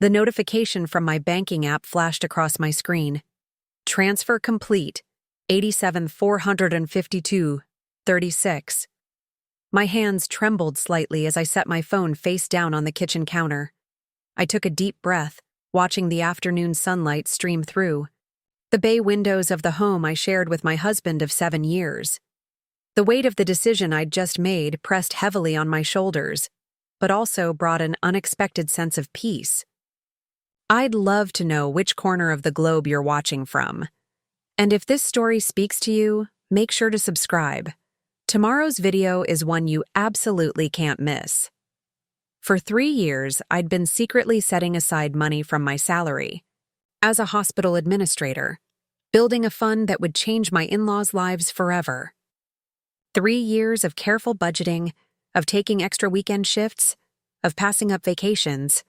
The notification from my banking app flashed across my screen. Transfer complete. 87,452.36. My hands trembled slightly as I set my phone face down on the kitchen counter. I took a deep breath, watching the afternoon sunlight stream through. The bay windows of the home I shared with my husband of 7 years. The weight of the decision I'd just made pressed heavily on my shoulders, but also brought an unexpected sense of peace. I'd love to know which corner of the globe you're watching from. And if this story speaks to you, make sure to subscribe. Tomorrow's video is one you absolutely can't miss. For 3 years, I'd been secretly setting aside money from my salary. As a hospital administrator, building a fund that would change my in-laws' lives forever. 3 years of careful budgeting, of taking extra weekend shifts, of passing up vacations,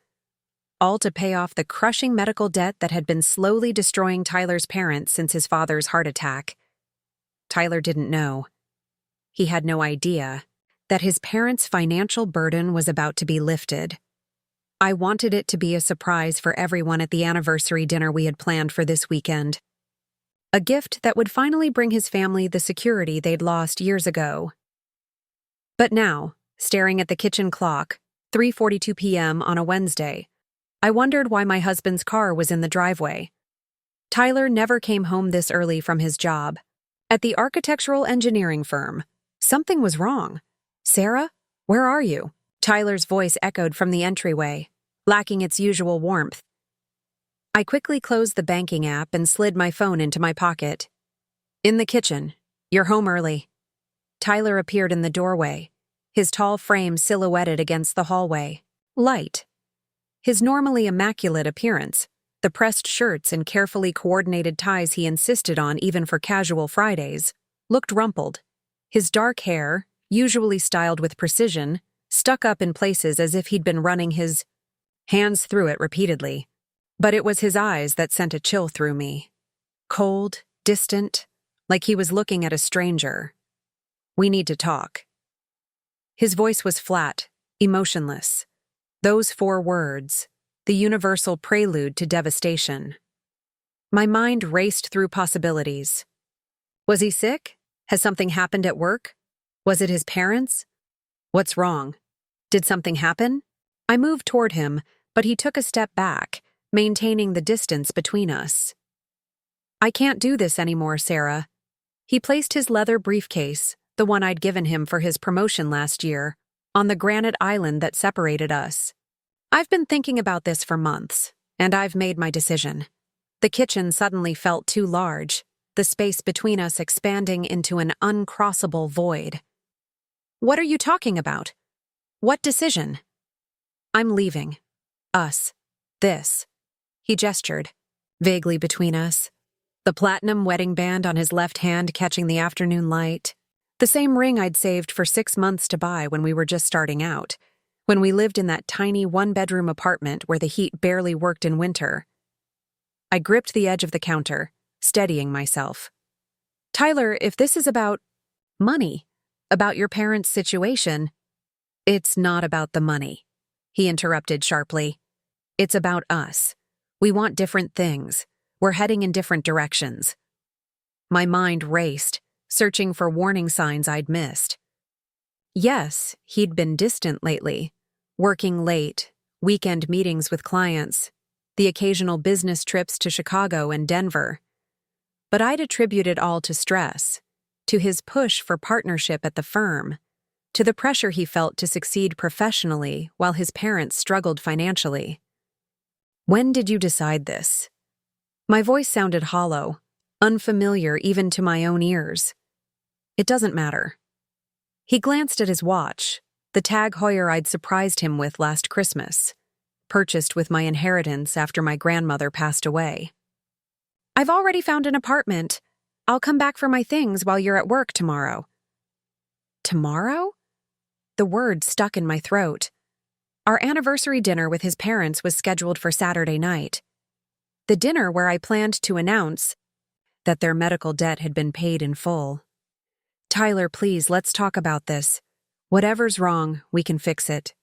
all to pay off the crushing medical debt that had been slowly destroying Tyler's parents since his father's heart attack. Tyler didn't know. He had no idea that his parents' financial burden was about to be lifted. I wanted it to be a surprise for everyone at the anniversary dinner we had planned for this weekend. A gift that would finally bring his family the security they'd lost years ago. But now, staring at the kitchen clock, 3:42 p.m. on a Wednesday, I wondered why my husband's car was in the driveway. Tyler never came home this early from his job. At the architectural engineering firm, something was wrong. "Sarah, where are you?" Tyler's voice echoed from the entryway, lacking its usual warmth. I quickly closed the banking app and slid my phone into my pocket. "In the kitchen. You're home early." Tyler appeared in the doorway, his tall frame silhouetted against the hallway. Light. His normally immaculate appearance, the pressed shirts and carefully coordinated ties he insisted on even for casual Fridays, looked rumpled. His dark hair, usually styled with precision, stuck up in places as if he'd been running his hands through it repeatedly. But it was his eyes that sent a chill through me. Cold, distant, like he was looking at a stranger. "We need to talk." His voice was flat, emotionless. Those 4 words, the universal prelude to devastation. My mind raced through possibilities. Was he sick? Has something happened at work? Was it his parents? What's wrong? Did something happen? I moved toward him, but he took a step back, maintaining the distance between us. "I can't do this anymore, Sarah." He placed his leather briefcase, the one I'd given him for his promotion last year, on the granite island that separated us. "I've been thinking about this for months, and I've made my decision." The kitchen suddenly felt too large, the space between us expanding into an uncrossable void. "What are you talking about? What decision?" "I'm leaving. Us. This." He gestured, vaguely between us. The platinum wedding band on his left hand catching the afternoon light. The same ring I'd saved for 6 months to buy when we were just starting out, when we lived in that tiny 1-bedroom apartment where the heat barely worked in winter. I gripped the edge of the counter, steadying myself. "Tyler, if this is about money, about your parents' situation—" "It's not about the money," he interrupted sharply. "It's about us. We want different things. We're heading in different directions." My mind raced, searching for warning signs I'd missed. Yes, he'd been distant lately, working late, weekend meetings with clients, the occasional business trips to Chicago and Denver. But I'd attribute it all to stress, to his push for partnership at the firm, to the pressure he felt to succeed professionally while his parents struggled financially. "When did you decide this?" My voice sounded hollow, unfamiliar even to my own ears. "It doesn't matter." He glanced at his watch, the Tag Heuer I'd surprised him with last Christmas, purchased with my inheritance after my grandmother passed away. "I've already found an apartment. I'll come back for my things while you're at work tomorrow." "Tomorrow?" The word stuck in my throat. Our anniversary dinner with his parents was scheduled for Saturday night. The dinner where I planned to announce that their medical debt had been paid in full. "Tyler, please, let's talk about this. Whatever's wrong, we can fix it."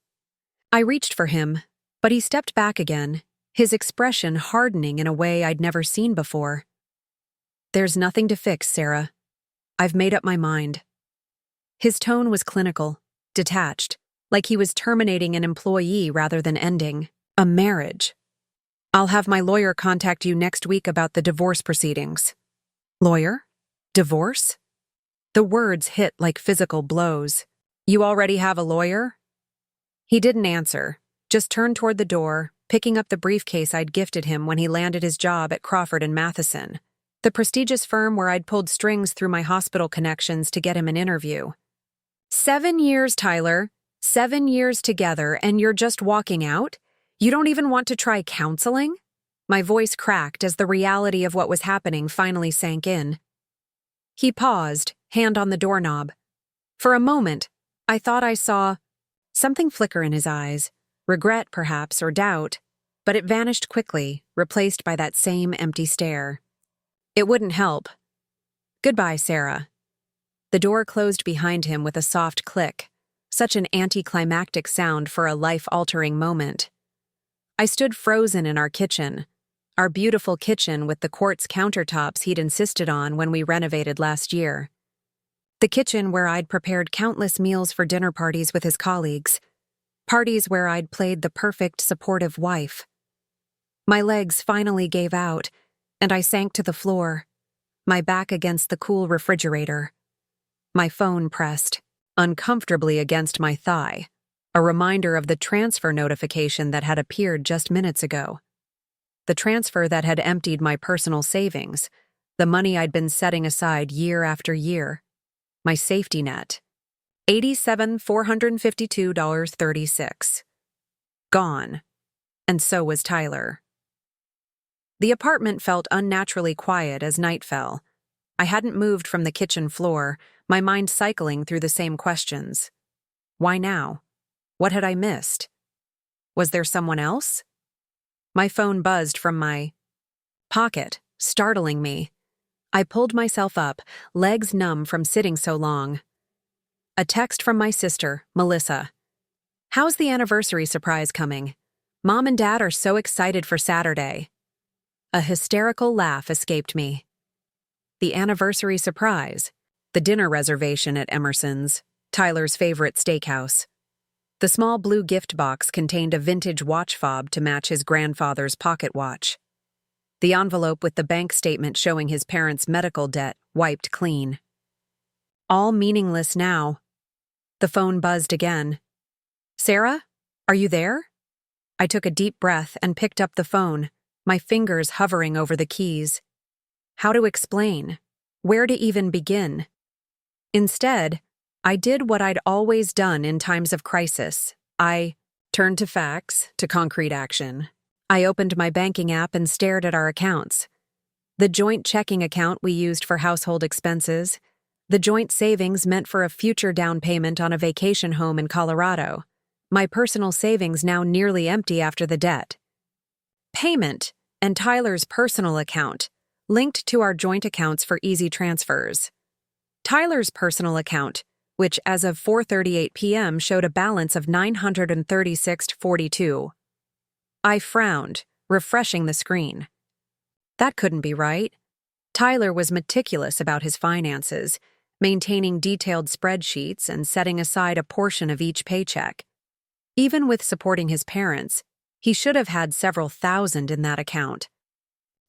I reached for him, but he stepped back again, his expression hardening in a way I'd never seen before. "There's nothing to fix, Sarah. I've made up my mind." His tone was clinical, detached, like he was terminating an employee rather than ending a marriage. "I'll have my lawyer contact you next week about the divorce proceedings." "Lawyer? Divorce?" The words hit like physical blows. "You already have a lawyer?" He didn't answer, just turned toward the door, picking up the briefcase I'd gifted him when he landed his job at Crawford and Matheson, the prestigious firm where I'd pulled strings through my hospital connections to get him an interview. 7 years, Tyler. 7 years together, and you're just walking out? You don't even want to try counseling? My voice cracked as the reality of what was happening finally sank in. He paused, hand on the doorknob. For a moment, I thought I saw something flicker in his eyes, regret perhaps or doubt, but it vanished quickly, replaced by that same empty stare. It wouldn't help. "Goodbye, Sarah." The door closed behind him with a soft click, such an anticlimactic sound for a life-altering moment. I stood frozen in our kitchen, our beautiful kitchen with the quartz countertops he'd insisted on when we renovated last year. The kitchen where I'd prepared countless meals for dinner parties with his colleagues, parties where I'd played the perfect supportive wife. My legs finally gave out, and I sank to the floor, my back against the cool refrigerator. My phone pressed, uncomfortably against my thigh, a reminder of the transfer notification that had appeared just minutes ago. The transfer that had emptied my personal savings, the money I'd been setting aside year after year. My safety net. $87,452.36. Gone. And so was Tyler. The apartment felt unnaturally quiet as night fell. I hadn't moved from the kitchen floor, my mind cycling through the same questions. Why now? What had I missed? Was there someone else? My phone buzzed from my pocket, startling me. I pulled myself up, legs numb from sitting so long. A text from my sister, Melissa. "How's the anniversary surprise coming? Mom and Dad are so excited for Saturday." A hysterical laugh escaped me. The anniversary surprise, the dinner reservation at Emerson's, Tyler's favorite steakhouse. The small blue gift box contained a vintage watch fob to match his grandfather's pocket watch. The envelope with the bank statement showing his parents' medical debt wiped clean. All meaningless now. The phone buzzed again. "Sarah, are you there?" I took a deep breath and picked up the phone, my fingers hovering over the keys. How to explain? Where to even begin? Instead, I did what I'd always done in times of crisis. I turned to facts, to concrete action. I opened my banking app and stared at our accounts. The joint checking account we used for household expenses, the joint savings meant for a future down payment on a vacation home in Colorado, my personal savings now nearly empty after the debt. Payment, and Tyler's personal account, linked to our joint accounts for easy transfers. Tyler's personal account, which as of 4:38 p.m. showed a balance of $936.42. I frowned, refreshing the screen. That couldn't be right. Tyler was meticulous about his finances, maintaining detailed spreadsheets and setting aside a portion of each paycheck. Even with supporting his parents, he should have had several thousand in that account.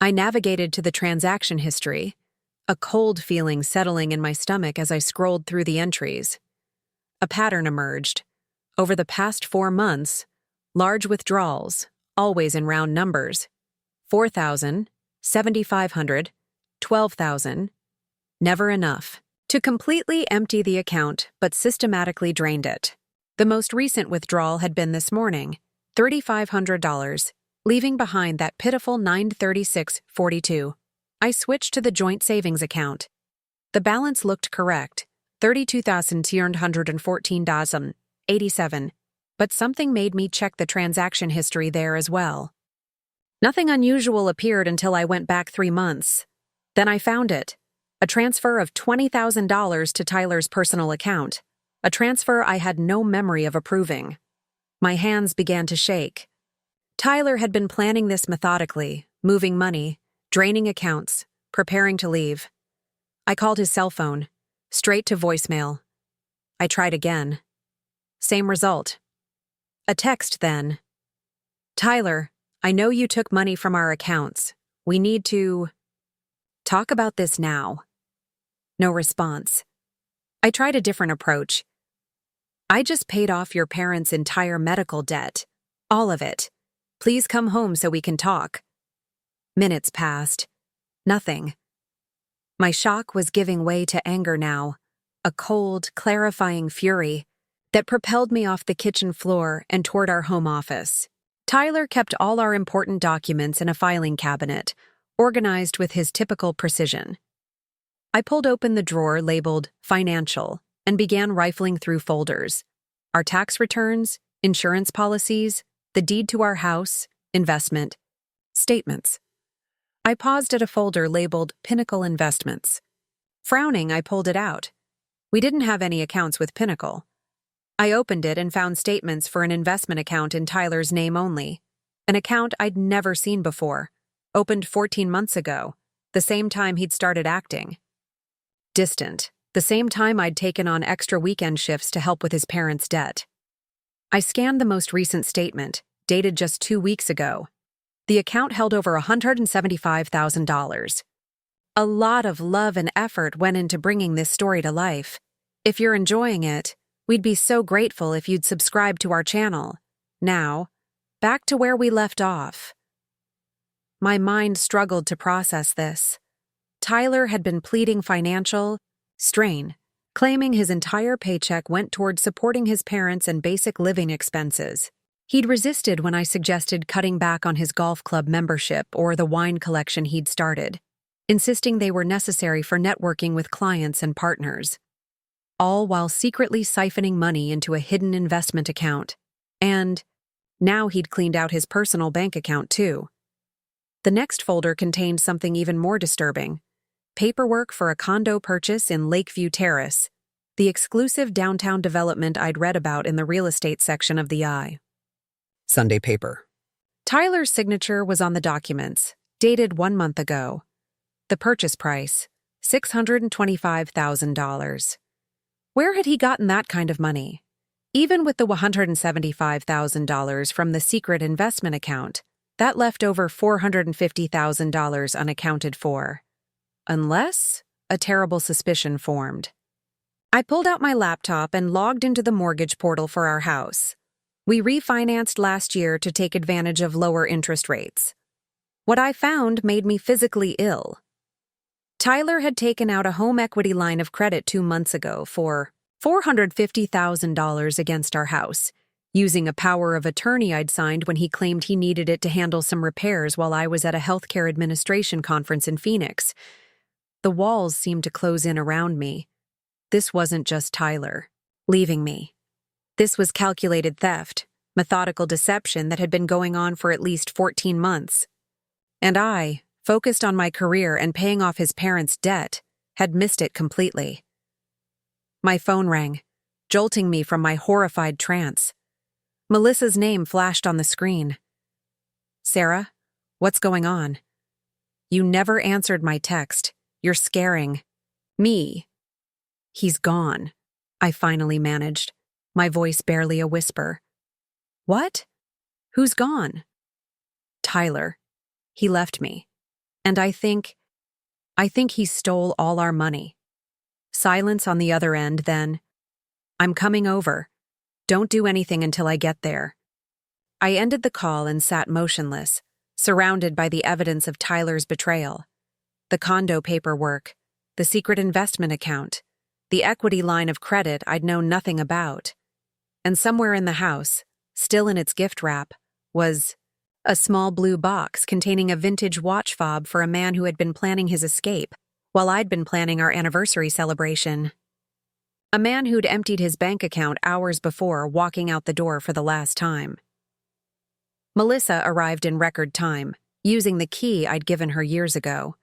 I navigated to the transaction history, a cold feeling settling in my stomach as I scrolled through the entries. A pattern emerged. Over the past 4 months, large withdrawals, always in round numbers. 4,000, 7,500, 12,000. Never enough to completely empty the account, but systematically drained it. The most recent withdrawal had been this morning, $3,500, leaving behind that pitiful $936.42. I switched to the joint savings account. The balance looked correct, $32,214.87, but something made me check the transaction history there as well. Nothing unusual appeared until I went back 3 months. Then I found it, a transfer of $20,000 to Tyler's personal account, a transfer I had no memory of approving. My hands began to shake. Tyler had been planning this methodically, moving money, draining accounts, preparing to leave. I called his cell phone, straight to voicemail. I tried again. Same result. A text then. Tyler, I know you took money from our accounts. We need to talk about this now. No response. I tried a different approach. I just paid off your parents' entire medical debt. All of it. Please come home so we can talk. Minutes passed. Nothing. My shock was giving way to anger now, a cold, clarifying fury that propelled me off the kitchen floor and toward our home office. Tyler kept all our important documents in a filing cabinet, organized with his typical precision. I pulled open the drawer labeled Financial and began rifling through folders. Our tax returns, insurance policies, the deed to our house, investment, statements. I paused at a folder labeled Pinnacle Investments. Frowning, I pulled it out. We didn't have any accounts with Pinnacle. I opened it and found statements for an investment account in Tyler's name only. An account I'd never seen before, opened 14 months ago, the same time he'd started acting. Distant, the same time I'd taken on extra weekend shifts to help with his parents' debt. I scanned the most recent statement, dated just 2 weeks ago. The account held over $175,000. A lot of love and effort went into bringing this story to life. If you're enjoying it, we'd be so grateful if you'd subscribe to our channel. Now, back to where we left off. My mind struggled to process this. Tyler had been pleading financial strain, claiming his entire paycheck went toward supporting his parents and basic living expenses. He'd resisted when I suggested cutting back on his golf club membership or the wine collection he'd started, insisting they were necessary for networking with clients and partners, all while secretly siphoning money into a hidden investment account. And now he'd cleaned out his personal bank account too. The next folder contained something even more disturbing: paperwork for a condo purchase in Lakeview Terrace, the exclusive downtown development I'd read about in the real estate section of the Eye. Sunday paper. Tyler's signature was on the documents, dated 1 month ago. The purchase price, $625,000. Where had he gotten that kind of money? Even with the $175,000 from the secret investment account, that left over $450,000 unaccounted for. Unless a terrible suspicion formed. I pulled out my laptop and logged into the mortgage portal for our house. We refinanced last year to take advantage of lower interest rates. What I found made me physically ill. Tyler had taken out a home equity line of credit 2 months ago for $450,000 against our house, using a power of attorney I'd signed when he claimed he needed it to handle some repairs while I was at a healthcare administration conference in Phoenix. The walls seemed to close in around me. This wasn't just Tyler leaving me. This was calculated theft, methodical deception that had been going on for at least 14 months. And I, focused on my career and paying off his parents' debt, had missed it completely. My phone rang, jolting me from my horrified trance. Melissa's name flashed on the screen. Sarah, what's going on? You never answered my text. You're scaring me. He's gone, I finally managed, my voice barely a whisper. What? Who's gone? Tyler. He left me. And I think he stole all our money. Silence on the other end, then. I'm coming over. Don't do anything until I get there. I ended the call and sat motionless, surrounded by the evidence of Tyler's betrayal. The condo paperwork, the secret investment account, the equity line of credit I'd known nothing about. And somewhere in the house, still in its gift wrap, was a small blue box containing a vintage watch fob for a man who had been planning his escape, while I'd been planning our anniversary celebration. A man who'd emptied his bank account hours before, walking out the door for the last time. Melissa arrived in record time, using the key I'd given her years ago.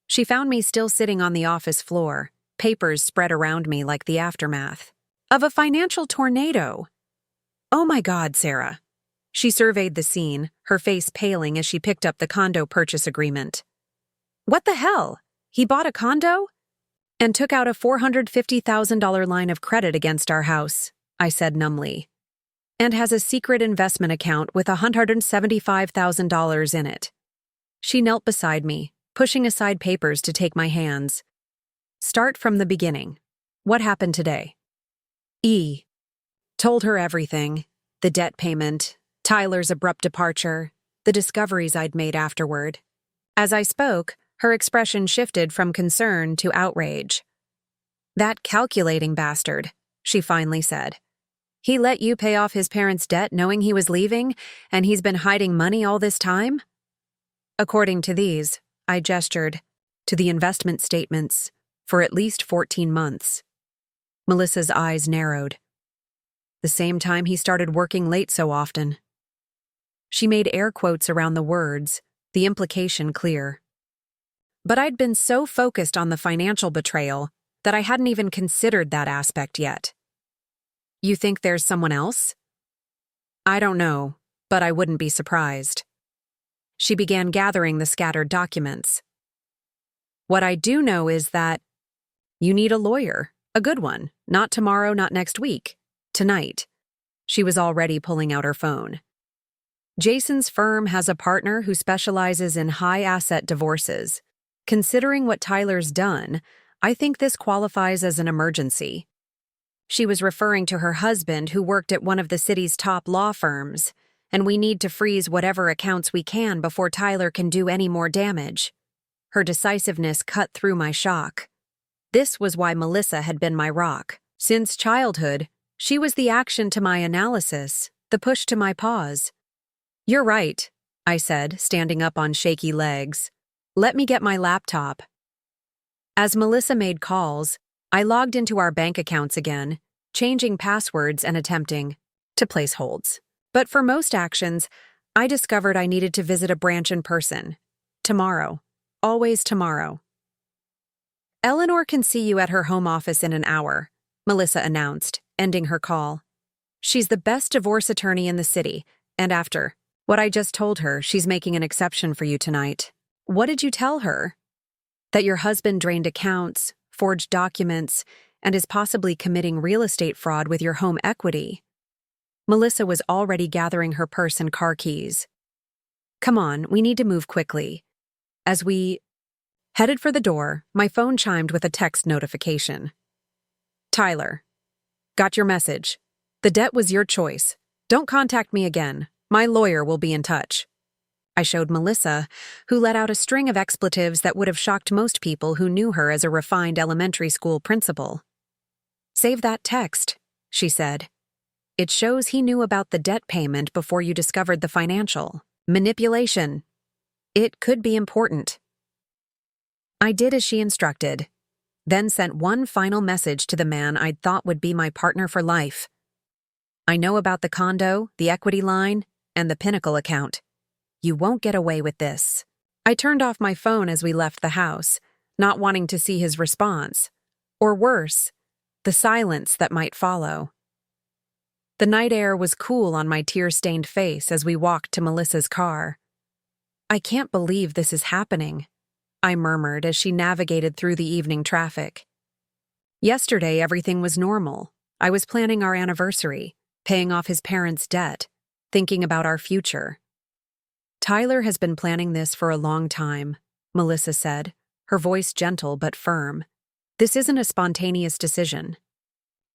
She found me still sitting on the office floor, papers spread around me like the aftermath of a financial tornado. Oh my God, Sarah. She surveyed the scene, her face paling as she picked up the condo purchase agreement. What the hell? He bought a condo? And took out a $450,000 line of credit against our house, I said numbly. And has a secret investment account with $175,000 in it. She knelt beside me, pushing aside papers to take my hands. Start from the beginning. What happened today? Told her everything. The debt payment, Tyler's abrupt departure, the discoveries I'd made afterward. As I spoke, her expression shifted from concern to outrage. That calculating bastard, she finally said. He let you pay off his parents' debt knowing he was leaving, and he's been hiding money all this time? According to these, I gestured, to the investment statements, for at least 14 months. Melissa's eyes narrowed. The same time he started working late so often. She made air quotes around the words, the implication clear. But I'd been so focused on the financial betrayal that I hadn't even considered that aspect yet. You think there's someone else? I don't know, but I wouldn't be surprised. She began gathering the scattered documents. What I do know is that you need a lawyer, a good one, not tomorrow, not next week, tonight. She was already pulling out her phone. Jason's firm has a partner who specializes in high-asset divorces. Considering what Tyler's done, I think this qualifies as an emergency. She was referring to her husband who worked at one of the city's top law firms, and we need to freeze whatever accounts we can before Tyler can do any more damage. Her decisiveness cut through my shock. This was why Melissa had been my rock. Since childhood, she was the action to my analysis, the push to my pause. You're right, I said, standing up on shaky legs. Let me get my laptop. As Melissa made calls, I logged into our bank accounts again, changing passwords and attempting to place holds. But for most actions, I discovered I needed to visit a branch in person. Tomorrow. Always tomorrow. Eleanor can see you at her home office in an hour, Melissa announced, ending her call. She's the best divorce attorney in the city, and after what I just told her, she's making an exception for you tonight. What did you tell her? That your husband drained accounts, forged documents, and is possibly committing real estate fraud with your home equity. Melissa was already gathering her purse and car keys. Come on, we need to move quickly. As we headed for the door, my phone chimed with a text notification. Tyler. Got your message. The debt was your choice. Don't contact me again. My lawyer will be in touch. I showed Melissa, who let out a string of expletives that would have shocked most people who knew her as a refined elementary school principal. Save that text, she said. It shows he knew about the debt payment before you discovered the financial manipulation. It could be important. I did as she instructed, then sent one final message to the man I'd thought would be my partner for life. I know about the condo, the equity line, and the Pinnacle account. You won't get away with this. I turned off my phone as we left the house, not wanting to see his response. Or worse, the silence that might follow. The night air was cool on my tear-stained face as we walked to Melissa's car. I can't believe this is happening, I murmured as she navigated through the evening traffic. Yesterday, everything was normal. I was planning our anniversary, paying off his parents' debt, thinking about our future. Tyler has been planning this for a long time, Melissa said, her voice gentle but firm. This isn't a spontaneous decision.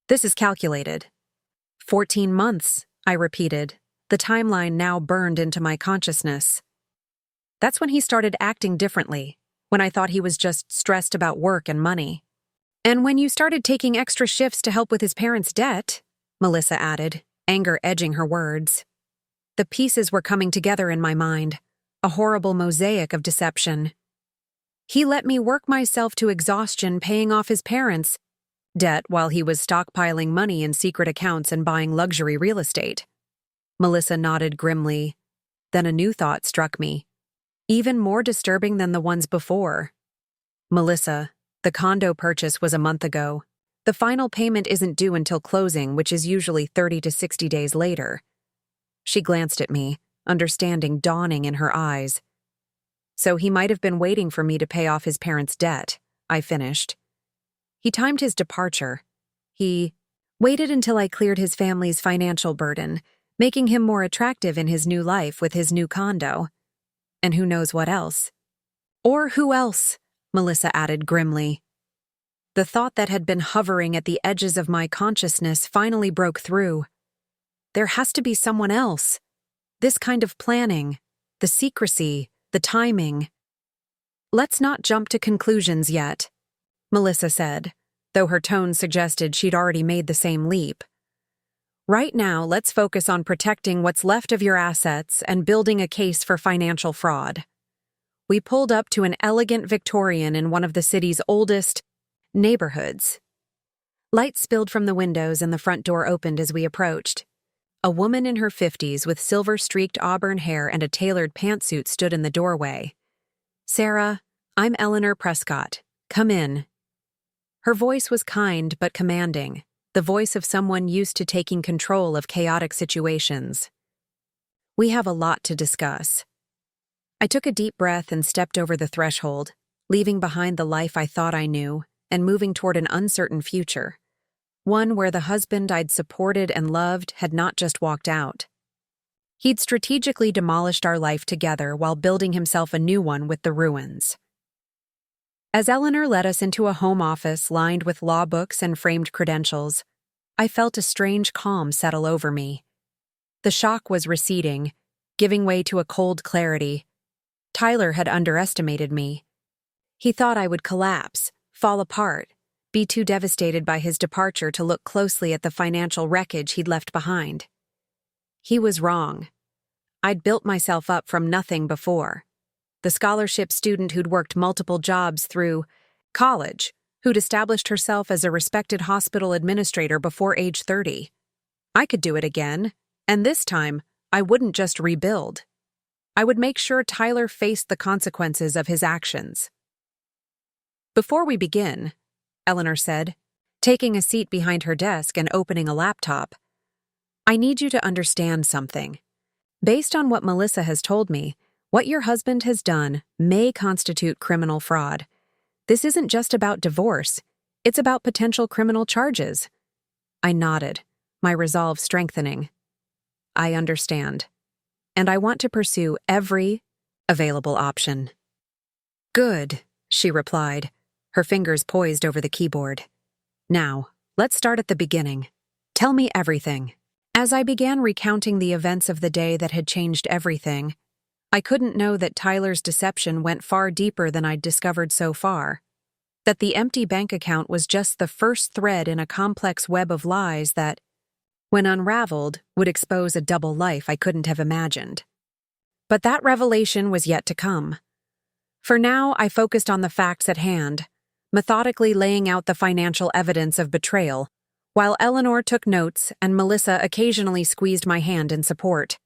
This is calculated. 14 months, I repeated, the timeline now burned into my consciousness. That's when he started acting differently, when I thought he was just stressed about work and money. And when you started taking extra shifts to help with his parents' debt, Melissa added, anger edging her words. The pieces were coming together in my mind, a horrible mosaic of deception. He let me work myself to exhaustion paying off his parents' debt while he was stockpiling money in secret accounts and buying luxury real estate. Melissa nodded grimly. Then a new thought struck me, even more disturbing than the ones before. Melissa, the condo purchase was a month ago. The final payment isn't due until closing, which is usually 30 to 60 days later. She glanced at me, understanding dawning in her eyes. So he might have been waiting for me to pay off his parents' debt, I finished. He timed his departure. He waited until I cleared his family's financial burden, making him more attractive in his new life with his new condo. And who knows what else? Or who else? Melissa added grimly. The thought that had been hovering at the edges of my consciousness finally broke through. There has to be someone else. This kind of planning, the secrecy, the timing. Let's not jump to conclusions yet, Melissa said, though her tone suggested she'd already made the same leap. Right now, let's focus on protecting what's left of your assets and building a case for financial fraud. We pulled up to an elegant Victorian in one of the city's oldest neighborhoods. Light spilled from the windows and the front door opened as we approached. A woman in her 50s with silver-streaked auburn hair and a tailored pantsuit stood in the doorway. "Sarah, I'm Eleanor Prescott. Come in." Her voice was kind but commanding, the voice of someone used to taking control of chaotic situations. "We have a lot to discuss." I took a deep breath and stepped over the threshold, leaving behind the life I thought I knew and moving toward an uncertain future. One where the husband I'd supported and loved had not just walked out. He'd strategically demolished our life together while building himself a new one with the ruins. As Eleanor led us into a home office lined with law books and framed credentials, I felt a strange calm settle over me. The shock was receding, giving way to a cold clarity. Tyler had underestimated me. He thought I would collapse, fall apart, be too devastated by his departure to look closely at the financial wreckage he'd left behind. He was wrong. I'd built myself up from nothing before. The scholarship student who'd worked multiple jobs through college, who'd established herself as a respected hospital administrator before age 30. I could do it again, and this time, I wouldn't just rebuild. I would make sure Tyler faced the consequences of his actions. "Before we begin," Eleanor said, taking a seat behind her desk and opening a laptop, "I need you to understand something. Based on what Melissa has told me, what your husband has done may constitute criminal fraud. This isn't just about divorce, it's about potential criminal charges." I nodded, my resolve strengthening. "I understand, and I want to pursue every available option." "Good," she replied, her fingers poised over the keyboard. "Now, let's start at the beginning. Tell me everything." As I began recounting the events of the day that had changed everything, I couldn't know that Tyler's deception went far deeper than I'd discovered so far. That the empty bank account was just the first thread in a complex web of lies that, when unraveled, would expose a double life I couldn't have imagined. But that revelation was yet to come. For now, I focused on the facts at hand, methodically laying out the financial evidence of betrayal, while Eleanor took notes and Melissa occasionally squeezed my hand in support.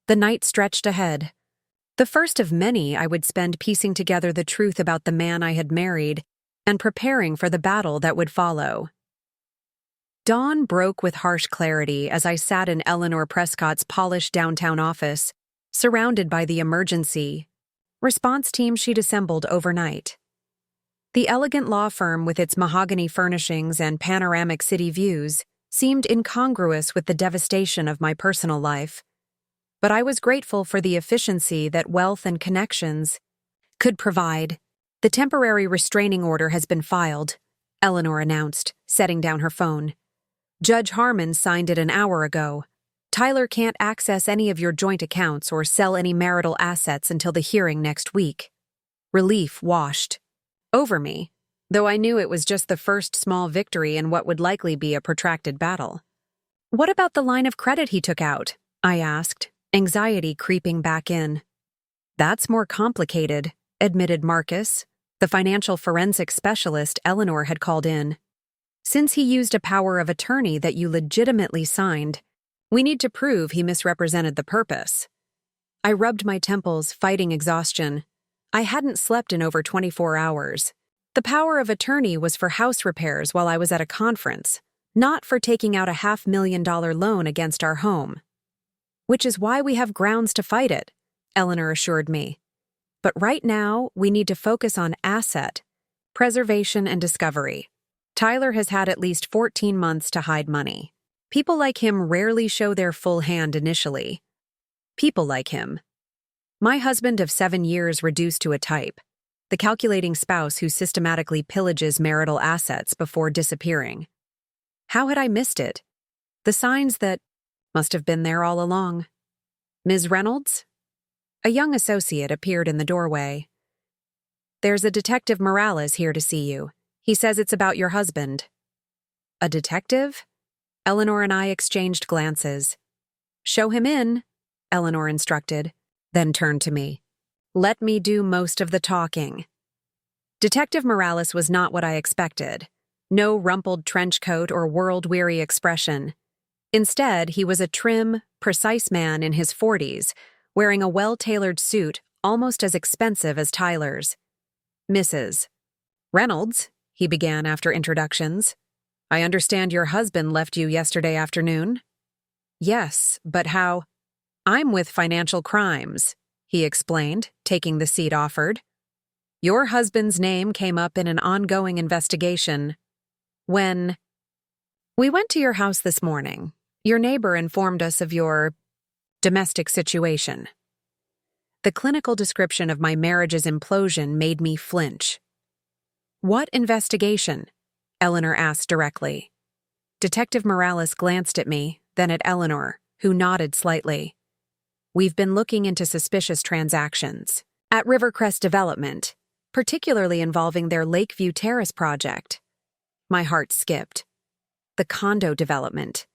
The night stretched ahead. The first of many I would spend piecing together the truth about the man I had married and preparing for the battle that would follow. Dawn broke with harsh clarity as I sat in Eleanor Prescott's polished downtown office, surrounded by the emergency response team she'd assembled overnight. The elegant law firm with its mahogany furnishings and panoramic city views seemed incongruous with the devastation of my personal life. But I was grateful for the efficiency that wealth and connections could provide. "The temporary restraining order has been filed," Eleanor announced, setting down her phone. "Judge Harmon signed it an hour ago. Tyler can't access any of your joint accounts or sell any marital assets until the hearing next week." Relief washed over me, though I knew it was just the first small victory in what would likely be a protracted battle. "What about the line of credit he took out?" I asked, anxiety creeping back in. "That's more complicated," admitted Marcus, the financial forensic specialist Eleanor had called in. "Since he used a power of attorney that you legitimately signed, we need to prove he misrepresented the purpose." I rubbed my temples, fighting exhaustion. I hadn't slept in over 24 hours. The power of attorney was for house repairs while I was at a conference, not for taking out a $500,000 loan against our home. which is why we have grounds to fight it, Eleanor assured me. But right now, we need to focus on asset, preservation, and discovery. Tyler has had at least 14 months to hide money. People like him rarely show their full hand initially. People like him. My husband of 7 years reduced to a type, the calculating spouse who systematically pillages marital assets before disappearing. How had I missed it? The signs that must have been there all along. Ms. Reynolds? A young associate appeared in the doorway. There's a Detective Morales here to see you. He says it's about your husband. A detective? Eleanor and I exchanged glances. Show him in, Eleanor instructed, then turned to me. Let me do most of the talking. Detective Morales was not what I expected. No rumpled trench coat or world-weary expression. Instead, he was a trim, precise man in his 40s, wearing a well-tailored suit almost as expensive as Tyler's. Mrs. Reynolds, he began after introductions. I understand your husband left you yesterday afternoon? Yes, but how? I'm with financial crimes, he explained, taking the seat offered. Your husband's name came up in an ongoing investigation. When we went to your house this morning, your neighbor informed us of your domestic situation. The clinical description of my marriage's implosion made me flinch. What investigation? Eleanor asked directly. Detective Morales glanced at me, then at Eleanor, who nodded slightly. We've been looking into suspicious transactions at Rivercrest Development, particularly involving their Lakeview Terrace project. My heart skipped. The condo development.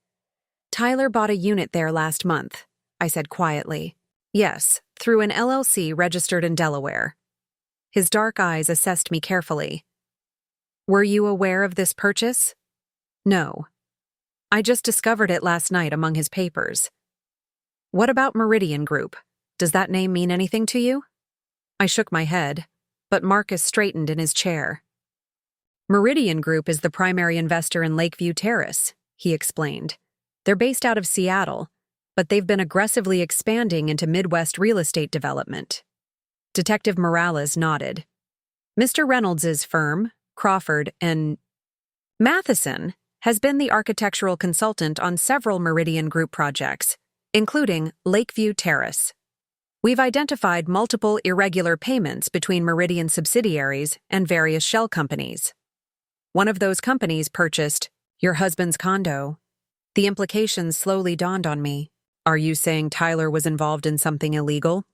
Tyler bought a unit there last month, I said quietly. Yes, through an LLC registered in Delaware. His dark eyes assessed me carefully. Were you aware of this purchase? No. I just discovered it last night among his papers. What about Meridian Group? Does that name mean anything to you? I shook my head, but Marcus straightened in his chair. Meridian Group is the primary investor in Lakeview Terrace, he explained. They're based out of Seattle, but they've been aggressively expanding into Midwest real estate development. Detective Morales nodded. Mr. Reynolds's firm, Crawford and Matheson, has been the architectural consultant on several Meridian Group projects, including Lakeview Terrace. We've identified multiple irregular payments between Meridian subsidiaries and various shell companies. One of those companies purchased your husband's condo. The implications slowly dawned on me. Are you saying Tyler was involved in something illegal?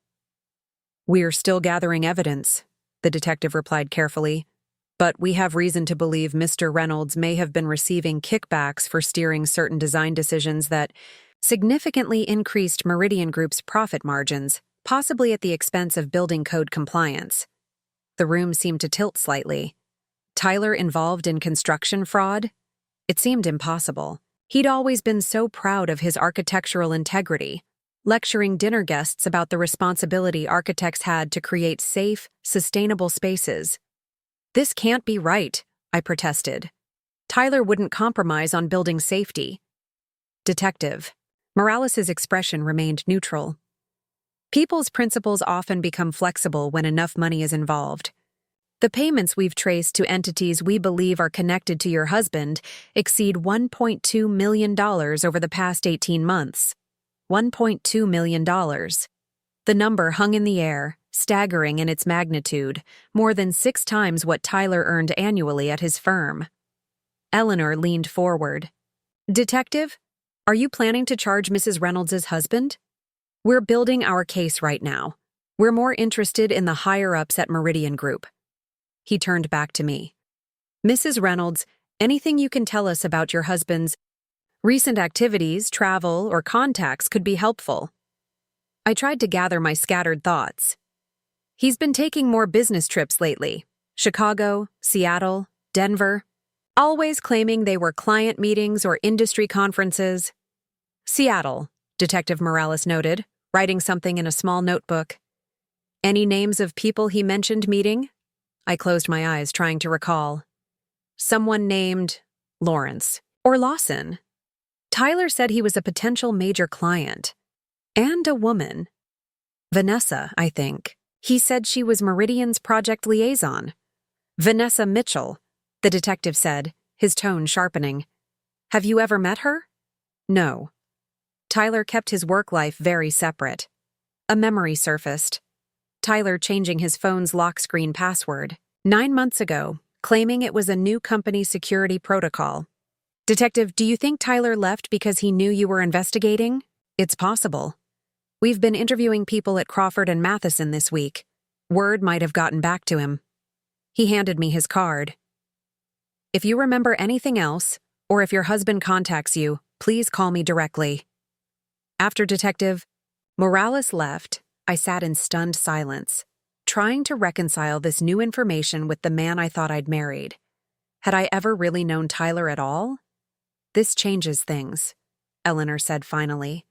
We're still gathering evidence, the detective replied carefully, but we have reason to believe Mr. Reynolds may have been receiving kickbacks for steering certain design decisions that significantly increased Meridian Group's profit margins, possibly at the expense of building code compliance. The room seemed to tilt slightly. Tyler involved in construction fraud? It seemed impossible. He'd always been so proud of his architectural integrity, lecturing dinner guests about the responsibility architects had to create safe, sustainable spaces. This can't be right, I protested. Tyler wouldn't compromise on building safety. Detective. Morales's expression remained neutral. People's principles often become flexible when enough money is involved. The payments we've traced to entities we believe are connected to your husband exceed $1.2 million over the past 18 months. $1.2 million. The number hung in the air, staggering in its magnitude, more than 6 times what Tyler earned annually at his firm. Eleanor leaned forward. Detective, are you planning to charge Mrs. Reynolds' husband? We're building our case right now. We're more interested in the higher-ups at Meridian Group. He turned back to me. Mrs. Reynolds, anything you can tell us about your husband's recent activities, travel, or contacts could be helpful. I tried to gather my scattered thoughts. He's been taking more business trips lately. Chicago, Seattle, Denver. Always claiming they were client meetings or industry conferences. Seattle, Detective Morales noted, writing something in a small notebook. Any names of people he mentioned meeting? I closed my eyes, trying to recall. Someone named Lawrence or Lawson. Tyler said he was a potential major client. And a woman. Vanessa, I think. He said she was Meridian's project liaison. Vanessa Mitchell, the detective said, his tone sharpening. Have you ever met her? No. Tyler kept his work life very separate. A memory surfaced. Tyler changing his phone's lock screen password 9 months ago, claiming it was a new company security protocol. Detective, do you think Tyler left because he knew you were investigating? It's possible. We've been interviewing people at Crawford and Matheson this week. Word might have gotten back to him. He handed me his card. If you remember anything else, or if your husband contacts you, please call me directly. After Detective Morales left, I sat in stunned silence, trying to reconcile this new information with the man I thought I'd married. Had I ever really known Tyler at all? This changes things, Eleanor said finally.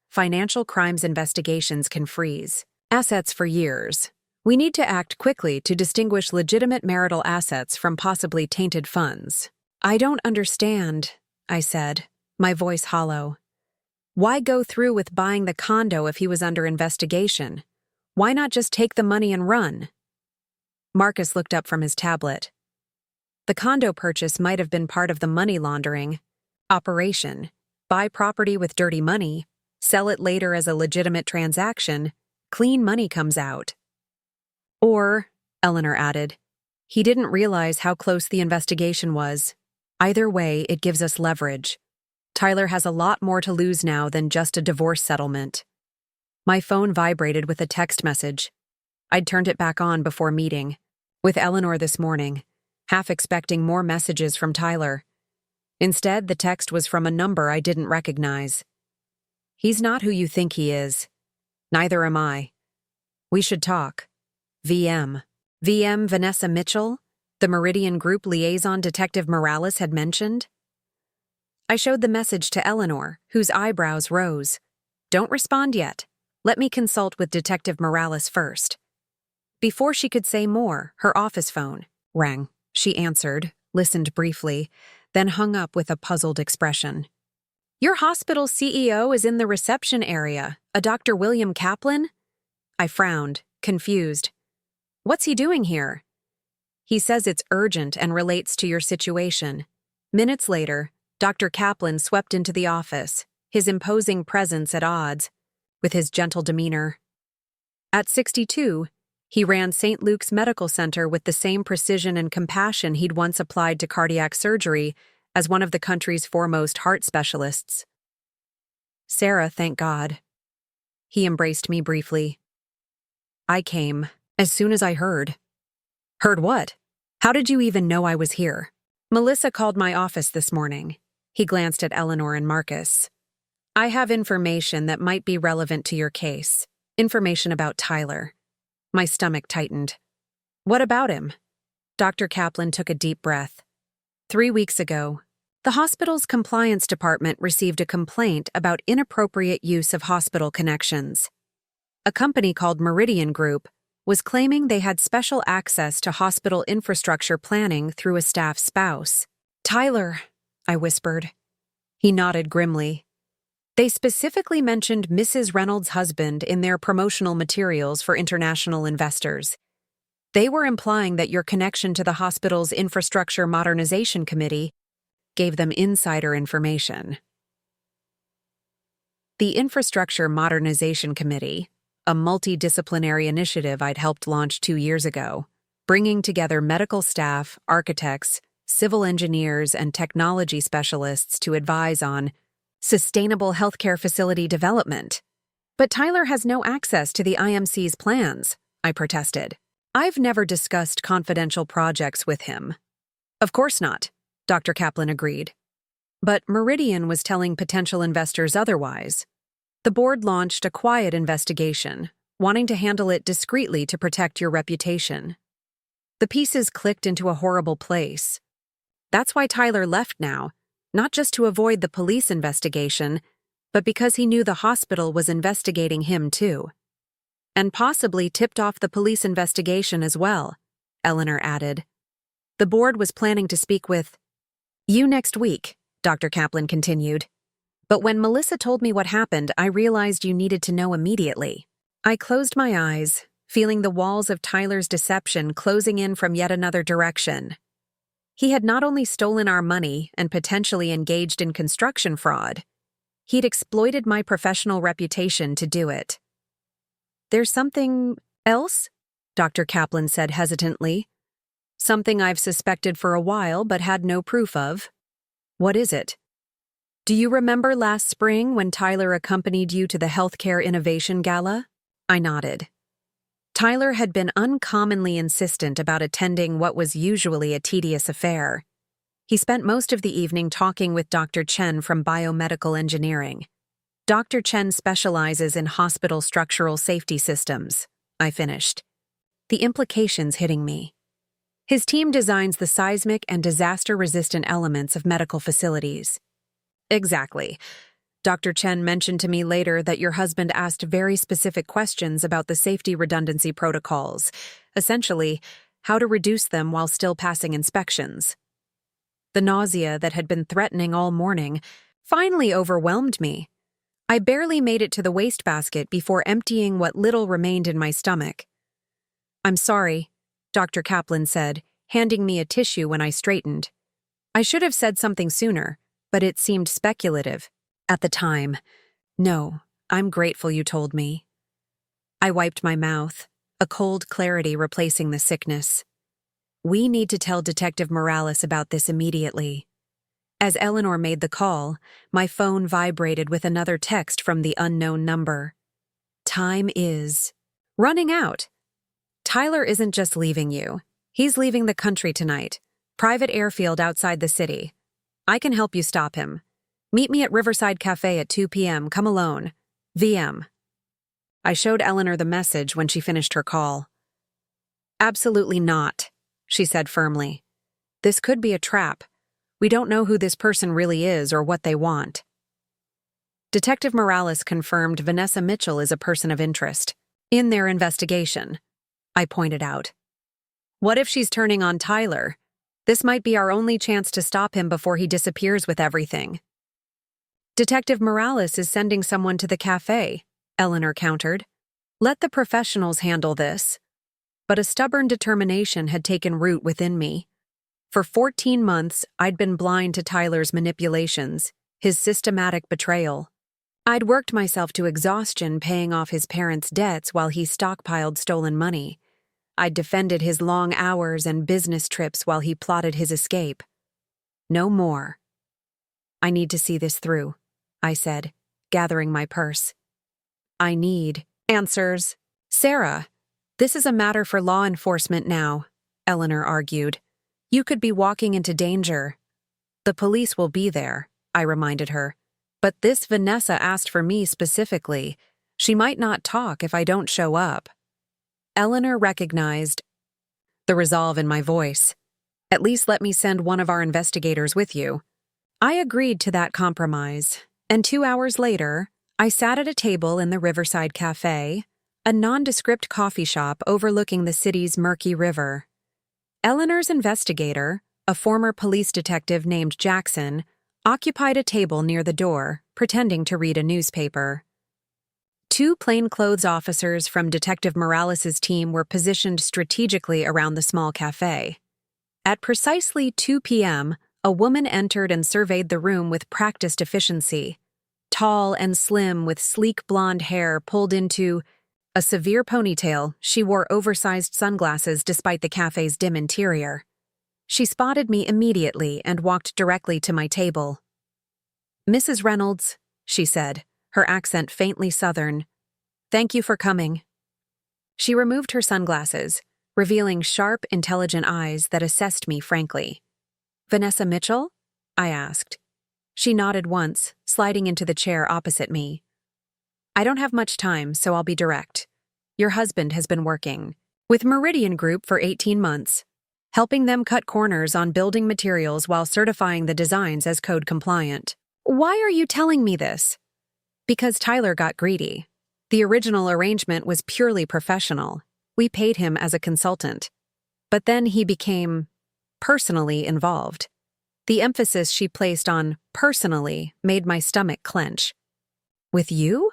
Financial crimes investigations can freeze assets for years. We need to act quickly to distinguish legitimate marital assets from possibly tainted funds. I don't understand, I said, my voice hollow. Why go through with buying the condo if he was under investigation? Why not just take the money and run? Marcus looked up from his tablet. The condo purchase might have been part of the money laundering operation. Buy property with dirty money, sell it later as a legitimate transaction, clean money comes out. Or, Eleanor added, he didn't realize how close the investigation was. Either way, it gives us leverage. Tyler has a lot more to lose now than just a divorce settlement. My phone vibrated with a text message. I'd turned it back on before meeting with Eleanor this morning, half expecting more messages from Tyler. Instead, the text was from a number I didn't recognize. He's not who you think he is. Neither am I. We should talk. VM. VM Vanessa Mitchell, the Meridian Group liaison Detective Morales had mentioned? I showed the message to Eleanor, whose eyebrows rose. Don't respond yet. Let me consult with Detective Morales first. Before she could say more, her office phone rang. She answered, listened briefly, then hung up with a puzzled expression. Your hospital CEO is in the reception area, a Dr. William Kaplan? I frowned, confused. What's he doing here? He says it's urgent and relates to your situation. Minutes later, Dr. Kaplan swept into the office, his imposing presence at odds with his gentle demeanor. At 62, he ran St. Luke's Medical Center with the same precision and compassion he'd once applied to cardiac surgery as one of the country's foremost heart specialists. Sarah, thank God. He embraced me briefly. I came as soon as I heard. Heard what? How did you even know I was here? Melissa called my office this morning. He glanced at Eleanor and Marcus. I have information that might be relevant to your case. Information about Tyler. My stomach tightened. What about him? Dr. Kaplan took a deep breath. 3 weeks ago, the hospital's compliance department received a complaint about inappropriate use of hospital connections. A company called Meridian Group was claiming they had special access to hospital infrastructure planning through a staff spouse. Tyler, I whispered. He nodded grimly. They specifically mentioned Mrs. Reynolds' husband in their promotional materials for international investors. They were implying that your connection to the hospital's Infrastructure Modernization Committee gave them insider information. The Infrastructure Modernization Committee, a multidisciplinary initiative I'd helped launch 2 years ago, bringing together medical staff, architects, civil engineers, and technology specialists to advise on sustainable healthcare facility development. But Tyler has no access to the IMC's plans, I protested. I've never discussed confidential projects with him. Of course not, Dr. Kaplan agreed. But Meridian was telling potential investors otherwise. The board launched a quiet investigation, wanting to handle it discreetly to protect your reputation. The pieces clicked into a horrible place. That's why Tyler left now, not just to avoid the police investigation, but because he knew the hospital was investigating him too. And possibly tipped off the police investigation as well, Eleanor added. The board was planning to speak with you next week, Dr. Kaplan continued. But when Melissa told me what happened, I realized you needed to know immediately. I closed my eyes, feeling the walls of Tyler's deception closing in from yet another direction. He had not only stolen our money and potentially engaged in construction fraud, he'd exploited my professional reputation to do it. "There's something else?" Dr. Kaplan said hesitantly. "Something I've suspected for a while but had no proof of." "What is it?" "Do you remember last spring when Tyler accompanied you to the Healthcare Innovation Gala?" I nodded. Tyler had been uncommonly insistent about attending what was usually a tedious affair. He spent most of the evening talking with Dr. Chen from Biomedical Engineering. Dr. Chen specializes in hospital structural safety systems, I finished. The implications hitting me. His team designs the seismic and disaster-resistant elements of medical facilities. Exactly. Dr. Chen mentioned to me later that your husband asked very specific questions about the safety redundancy protocols, essentially, how to reduce them while still passing inspections. The nausea that had been threatening all morning finally overwhelmed me. I barely made it to the wastebasket before emptying what little remained in my stomach. "I'm sorry," Dr. Kaplan said, handing me a tissue when I straightened. I should have said something sooner, but it seemed speculative. At the time. "No, I'm grateful you told me." I wiped my mouth, a cold clarity replacing the sickness. "We need to tell Detective Morales about this immediately." As Eleanor made the call, my phone vibrated with another text from the unknown number. "Time is running out. Tyler isn't just leaving you. He's leaving the country tonight. Private airfield outside the city. I can help you stop him. Meet me at Riverside Cafe at 2 p.m. Come alone. VM." I showed Eleanor the message when she finished her call. "Absolutely not," she said firmly. "This could be a trap. We don't know who this person really is or what they want." Detective Morales confirmed Vanessa Mitchell is a person of interest in their investigation, I pointed out. "What if she's turning on Tyler? This might be our only chance to stop him before he disappears with everything." "Detective Morales is sending someone to the cafe," Eleanor countered. "Let the professionals handle this." But a stubborn determination had taken root within me. For 14 months, I'd been blind to Tyler's manipulations, his systematic betrayal. I'd worked myself to exhaustion paying off his parents' debts while he stockpiled stolen money. I'd defended his long hours and business trips while he plotted his escape. No more. "I need to see this through," I said, gathering my purse. "I need answers." "Sarah, this is a matter for law enforcement now," Eleanor argued. "You could be walking into danger." "The police will be there," I reminded her. "But this Vanessa asked for me specifically. She might not talk if I don't show up." Eleanor recognized the resolve in my voice. "At least let me send one of our investigators with you." I agreed to that compromise, and 2 hours later, I sat at a table in the Riverside Cafe, a nondescript coffee shop overlooking the city's murky river. Eleanor's investigator, a former police detective named Jackson, occupied a table near the door, pretending to read a newspaper. 2 plainclothes officers from Detective Morales' team were positioned strategically around the small cafe. At precisely 2 p.m., a woman entered and surveyed the room with practiced efficiency. Tall and slim with sleek blonde hair pulled into a severe ponytail, she wore oversized sunglasses despite the cafe's dim interior. She spotted me immediately and walked directly to my table. "Mrs. Reynolds," she said, her accent faintly southern. "Thank you for coming." She removed her sunglasses, revealing sharp, intelligent eyes that assessed me frankly. "Vanessa Mitchell?" I asked. She nodded once, sliding into the chair opposite me. "I don't have much time, so I'll be direct. Your husband has been working with Meridian Group for 18 months, helping them cut corners on building materials while certifying the designs as code compliant." "Why are you telling me this?" "Because Tyler got greedy. The original arrangement was purely professional. We paid him as a consultant. But then he became personally involved. The emphasis she placed on personally made my stomach clench. With you?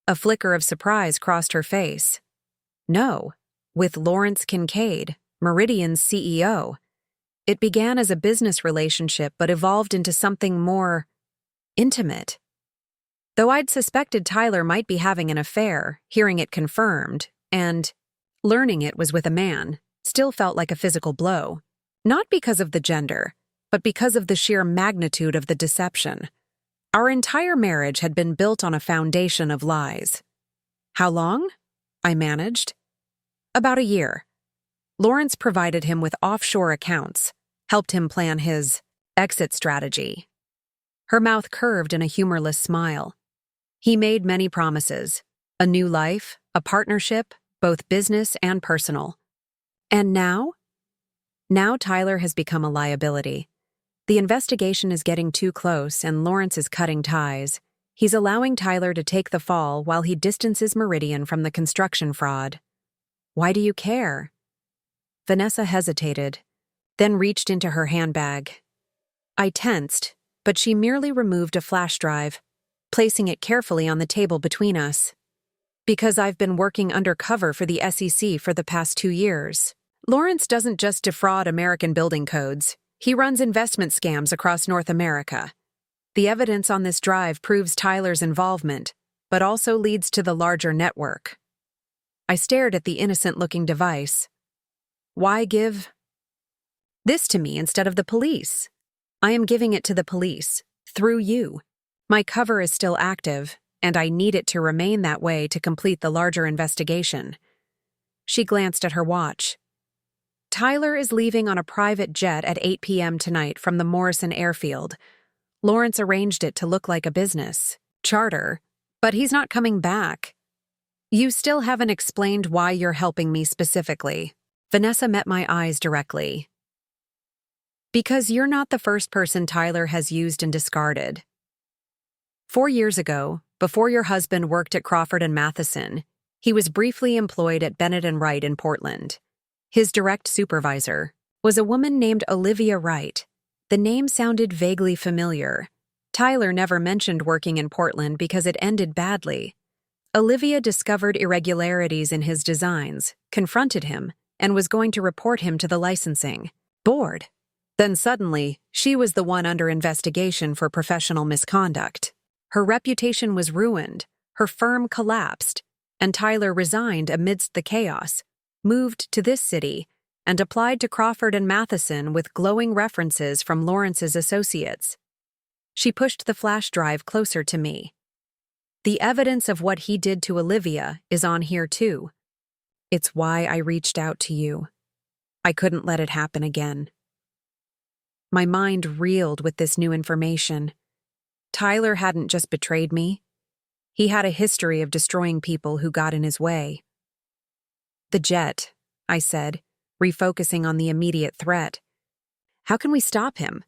A flicker of surprise crossed her face. No, with Lawrence Kincaid, Meridian's CEO. It began as a business relationship but evolved into something more intimate. Though I'd suspected Tyler might be having an affair, hearing it confirmed, and learning it was with a man, still felt like a physical blow. Not because of the gender, but because of the sheer magnitude of the deception. Our entire marriage had been built on a foundation of lies. How long? I managed. About a year. Lawrence provided him with offshore accounts, helped him plan his exit strategy. Her mouth curved in a humorless smile. He made many promises. A new life, a partnership, both business and personal. And now? Now Tyler has become a liability. The investigation is getting too close and Lawrence is cutting ties. He's allowing Tyler to take the fall while he distances Meridian from the construction fraud. Why do you care? Vanessa hesitated, then reached into her handbag. I tensed, but she merely removed a flash drive, placing it carefully on the table between us. Because I've been working undercover for the SEC for the past 2 years. Lawrence doesn't just defraud American building codes. He runs investment scams across North America. The evidence on this drive proves Tyler's involvement, but also leads to the larger network. I stared at the innocent-looking device. Why give this to me instead of the police? I am giving it to the police, through you. My cover is still active, and I need it to remain that way to complete the larger investigation. She glanced at her watch. Tyler is leaving on a private jet at 8 p.m. tonight from the Morrison airfield. Lawrence arranged it to look like a business charter, but he's not coming back. You still haven't explained why you're helping me specifically. Vanessa met my eyes directly. Because you're not the first person Tyler has used and discarded. 4 years ago, before your husband worked at Crawford and Matheson, he was briefly employed at Bennett and Wright in Portland. His direct supervisor was a woman named Olivia Wright. The name sounded vaguely familiar. Tyler never mentioned working in Portland because it ended badly. Olivia discovered irregularities in his designs, confronted him, and was going to report him to the licensing board. Then suddenly, she was the one under investigation for professional misconduct. Her reputation was ruined, her firm collapsed, and Tyler resigned amidst the chaos, moved to this city, and applied to Crawford and Matheson with glowing references from Lawrence's associates. She pushed the flash drive closer to me. The evidence of what he did to Olivia is on here too. It's why I reached out to you. I couldn't let it happen again. My mind reeled with this new information. Tyler hadn't just betrayed me. He had a history of destroying people who got in his way. The jet, I said, refocusing on the immediate threat. How can we stop him?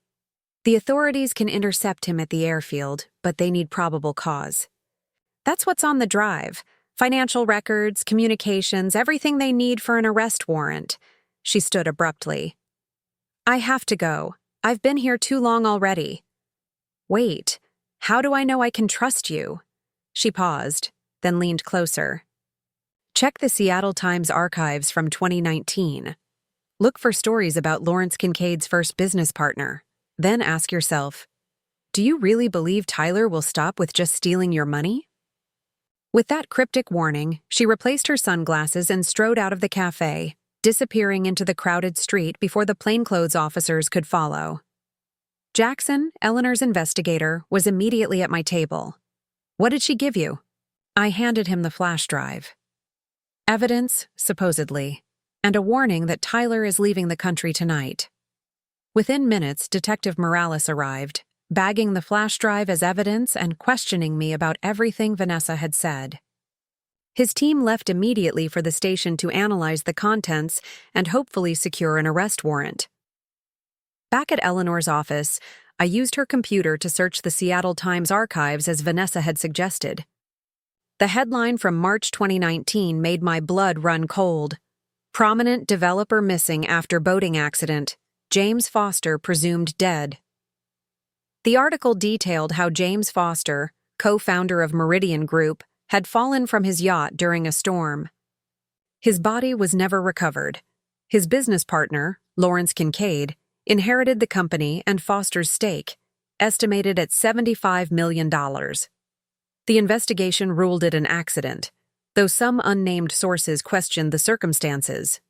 The authorities can intercept him at the airfield, but they need probable cause. That's what's on the drive. Financial records, communications, everything they need for an arrest warrant. She stood abruptly. I have to go. I've been here too long already. Wait, how do I know I can trust you? She paused, then leaned closer. Check the Seattle Times archives from 2019. Look for stories about Lawrence Kincaid's first business partner. Then ask yourself, do you really believe Tyler will stop with just stealing your money? With that cryptic warning, she replaced her sunglasses and strode out of the cafe, disappearing into the crowded street before the plainclothes officers could follow. Jackson, Eleanor's investigator, was immediately at my table. What did she give you? I handed him the flash drive. Evidence, supposedly, and a warning that Tyler is leaving the country tonight. Within minutes, Detective Morales arrived, bagging the flash drive as evidence and questioning me about everything Vanessa had said. His team left immediately for the station to analyze the contents and hopefully secure an arrest warrant. Back at Eleanor's office, I used her computer to search the Seattle Times archives as Vanessa had suggested. The headline from March 2019 made my blood run cold. Prominent developer missing after boating accident. James Foster presumed dead. The article detailed how James Foster, co-founder of Meridian Group, had fallen from his yacht during a storm. His body was never recovered. His business partner, Lawrence Kincaid, inherited the company and Foster's stake, estimated at $75 million. The investigation ruled it an accident, though some unnamed sources questioned the circumstances.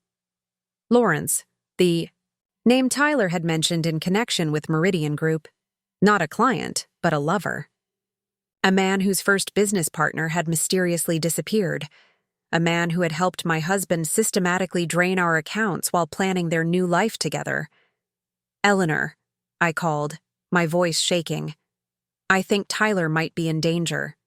Lawrence, the name Tyler had mentioned in connection with Meridian Group, not a client, but a lover. A man whose first business partner had mysteriously disappeared. A man who had helped my husband systematically drain our accounts while planning their new life together. "Eleanor," I called, my voice shaking. "I think Tyler might be in danger."